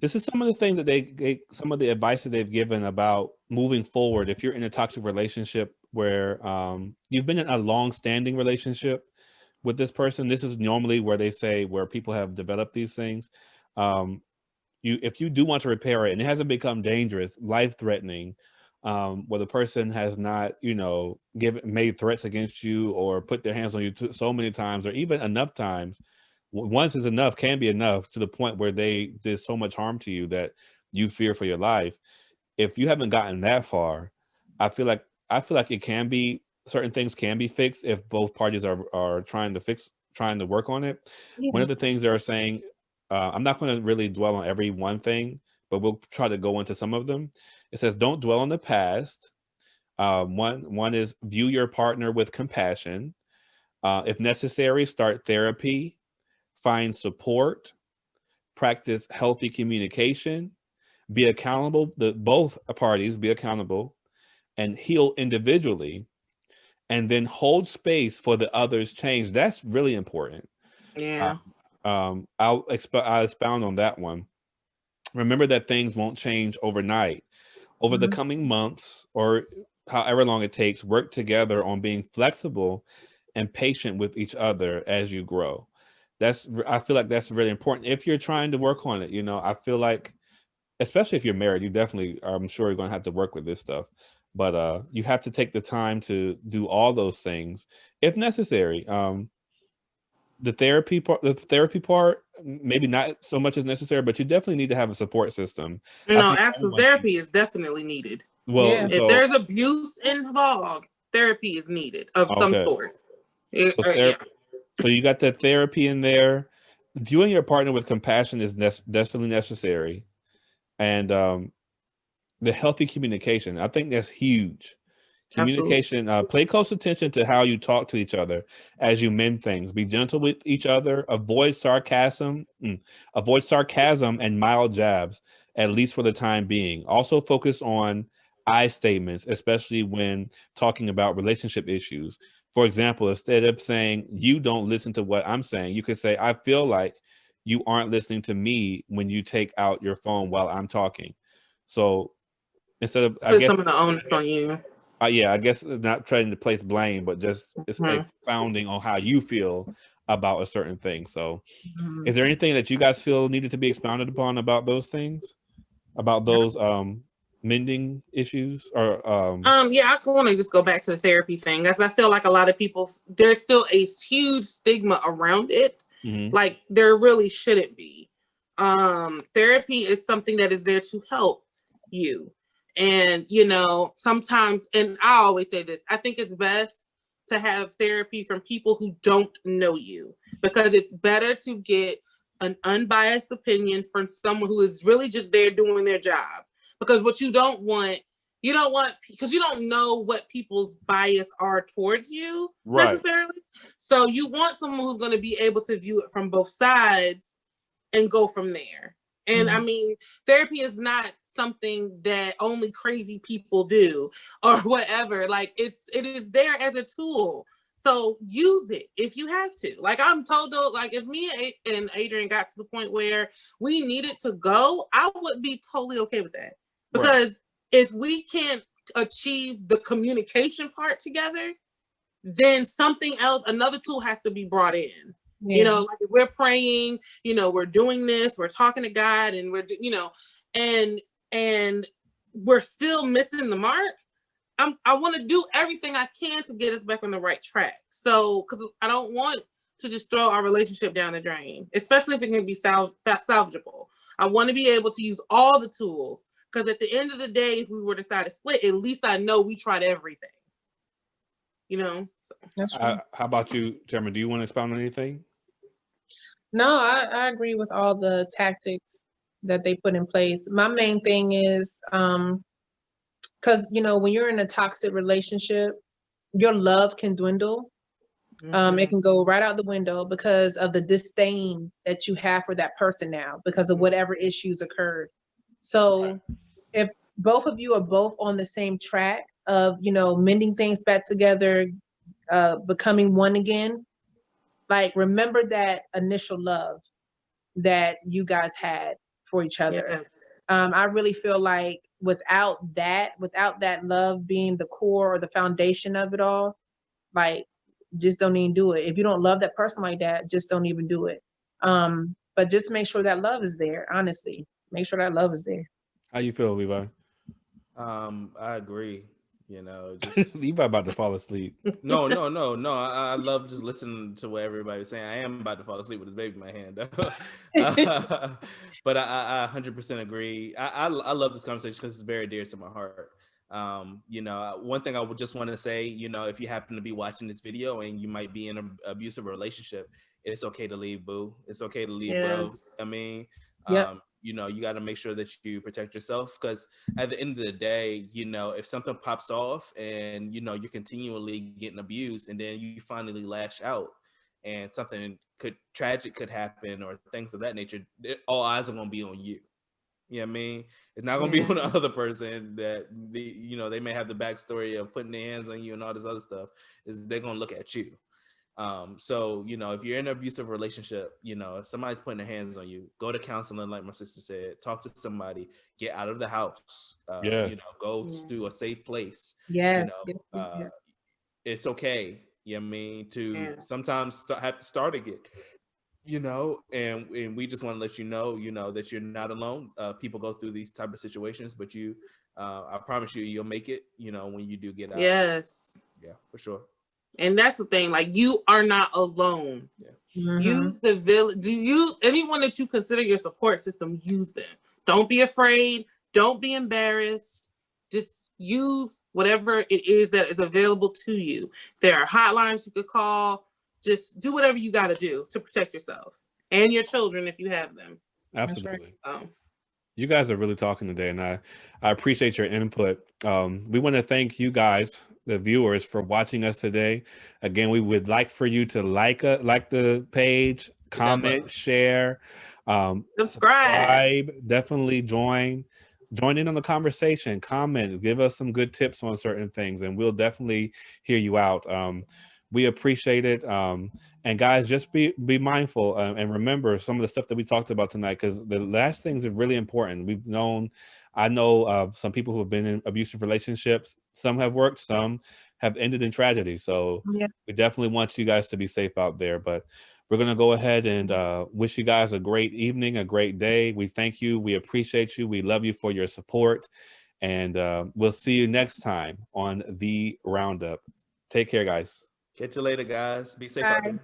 [SPEAKER 1] this is some of the things that some of the advice that they've given about moving forward. If you're in a toxic relationship where you've been in a long-standing relationship with this person, this is normally where they say where people have developed these things. If you do want to repair it and it hasn't become dangerous, life-threatening, where the person has not, made threats against you or put their hands on you so many times, or even enough times. Once is enough, can be enough, to the point where they did so much harm to you that you fear for your life. If you haven't gotten that far, I feel like it can be, certain things can be fixed if both parties are trying to work on it. Yeah. One of the things they're saying, I'm not going to really dwell on every one thing, but we'll try to go into some of them. It says, don't dwell on the past. One is view your partner with compassion. If necessary, start therapy. Find support, practice healthy communication, be accountable, both parties be accountable, and heal individually, and then hold space for the other's change. That's really important.
[SPEAKER 2] Yeah.
[SPEAKER 1] I'll expound on that one. Remember that things won't change overnight. Over the coming months, or however long it takes, work together on being flexible and patient with each other as you grow. I feel like that's really important if you're trying to work on it. I feel like, especially if you're married, you definitely, I'm sure you're going to have to work with this stuff. But you have to take the time to do all those things if necessary. The therapy part, maybe not so much as necessary, but you definitely need to have a support system. I
[SPEAKER 2] No,
[SPEAKER 1] think
[SPEAKER 2] absolute
[SPEAKER 1] everyone
[SPEAKER 2] therapy
[SPEAKER 1] should.
[SPEAKER 2] is definitely needed.
[SPEAKER 1] Well,
[SPEAKER 3] Yeah.
[SPEAKER 2] If
[SPEAKER 1] so
[SPEAKER 2] there's abuse involved, therapy is needed of some
[SPEAKER 1] okay,
[SPEAKER 2] sort.
[SPEAKER 1] so
[SPEAKER 2] Yeah.
[SPEAKER 1] so you got that therapy in there. Viewing your partner with compassion is definitely necessary, and the healthy communication. I think that's huge.
[SPEAKER 2] Absolutely.
[SPEAKER 1] Communication. Pay close attention to how you talk to each other as you mend things. Be gentle with each other. Avoid sarcasm and mild jabs, at least for the time being. Also, focus on I statements, especially when talking about relationship issues. For example, instead of saying "you don't listen to what I'm saying," you could say "I feel like you aren't listening to me when you take out your phone while I'm talking." So instead of, I
[SPEAKER 2] Put
[SPEAKER 1] guess,
[SPEAKER 2] some of the onus on you.
[SPEAKER 1] yeah, I guess not trying to place blame, but just it's
[SPEAKER 2] Mhm.
[SPEAKER 1] expounding on how you feel about a certain thing. So,
[SPEAKER 3] Mhm.
[SPEAKER 1] is there anything that you guys feel needed to be expounded upon about those things, about those mending issues, or
[SPEAKER 2] Yeah, I want to just go back to the therapy thing, because I feel like a lot of people, there's still a huge stigma around it.
[SPEAKER 1] mhm.
[SPEAKER 2] Like there really shouldn't be. Therapy is something that is there to help you. And sometimes, and I always say this, I think it's best to have therapy from people who don't know you, because it's better to get an unbiased opinion from someone who is really just there doing their job. Because what you don't want, because you don't know what people's bias are towards you
[SPEAKER 1] Right.
[SPEAKER 2] necessarily. So you want someone who's going to be able to view it from both sides and go from there. And I mean, therapy is not something that only crazy people do or whatever. Like it is there as a tool. So use it if you have to. Like I'm told though, like if me and Adrian got to the point where we needed to go, I would be totally okay with that.
[SPEAKER 1] Right.
[SPEAKER 2] Because if we can't achieve the communication part together, then something else, another tool has to be brought in.
[SPEAKER 3] Yeah.
[SPEAKER 2] Like if we're praying, we're doing this, we're talking to God, and and we're still missing the mark. I want to do everything I can to get us back on the right track. So, because I don't want to just throw our relationship down the drain, especially if it can be salvageable. I want to be able to use all the tools, because at the end of the day, if we were to decide to split, at least I know we tried everything. So.
[SPEAKER 3] That's true.
[SPEAKER 1] How about you, Chairman? Do you want to expound on anything?
[SPEAKER 3] No, I agree with all the tactics that they put in place. My main thing is because when you're in a toxic relationship, your love can dwindle. It can go right out the window because of the disdain that you have for that person now, because of whatever issues occurred. So if both of you are both on the same track of mending things back together, becoming one again, like remember that initial love that you guys had for each other.
[SPEAKER 2] Yeah.
[SPEAKER 3] I really feel like without that love being the core or the foundation of it all, like just don't even do it. If you don't love that person like that, just don't even do it. But just make sure that love is there. Honestly, make sure that love is there.
[SPEAKER 1] How you feel, Levi?
[SPEAKER 4] I agree. Just
[SPEAKER 1] Levi about to fall asleep.
[SPEAKER 4] no. I love just listening to what everybody's saying. I am about to fall asleep with his baby in my hand, but I 100% agree. I love this conversation because it's very dear to my heart. One thing I would just want to say, if you happen to be watching this video and you might be in an abusive relationship, it's okay to leave, boo. It's okay to leave, bro.
[SPEAKER 2] Yes.
[SPEAKER 4] I mean,
[SPEAKER 3] Yep.
[SPEAKER 4] you got to make sure that you protect yourself, because at the end of the day, if something pops off and you're continually getting abused, and then you finally lash out and something tragic could happen or things of that nature, all eyes are going to be on you. You know what I mean? It's not going to be on the other person that they may have the backstory of putting their hands on you and all this other stuff. They're going to look at you. So, you know, if you're in an abusive relationship, you know, if somebody's putting their hands on you, go to counseling, like my sister said, talk to somebody, get out of the house,
[SPEAKER 1] Yes.
[SPEAKER 4] you know, go to a safe place.
[SPEAKER 3] Yes.
[SPEAKER 4] You know, it's okay. You know what I mean? To
[SPEAKER 2] Yeah.
[SPEAKER 4] sometimes have to start again, you know, and we just want to let you know, that you're not alone. People go through these type of situations, but I promise you, you'll make it, you know, when you do get out.
[SPEAKER 2] Yes.
[SPEAKER 4] Yeah, for sure.
[SPEAKER 2] And that's the thing, like, you are not alone.
[SPEAKER 4] Yeah.
[SPEAKER 2] Use the village. Anyone that you consider your support system, use them. Don't be afraid. Don't be embarrassed. Just use whatever it is that is available to you. There are hotlines you could call. Just do whatever you got to do to protect yourself and your children if you have them.
[SPEAKER 1] Absolutely.
[SPEAKER 2] Right.
[SPEAKER 1] You guys are really talking today, and I appreciate your input. We want to thank you guys, the viewers, for watching us today. Again, we would like for you to like the page, comment, share, subscribe. Definitely join in on the conversation. Comment, give us some good tips on certain things, and we'll definitely hear you out. We appreciate it. And guys, just be mindful and remember some of the stuff that we talked about tonight, because the last things are really important. I know some people who have been in abusive relationships. Some have worked, some have ended in tragedy. So we definitely want you guys to be safe out there. But we're going to go ahead and wish you guys a great evening, a great day. We thank you. We appreciate you. We love you for your support. And we'll see you next time on The Roundup. Take care, guys.
[SPEAKER 4] Catch you later, guys. Be safe out there.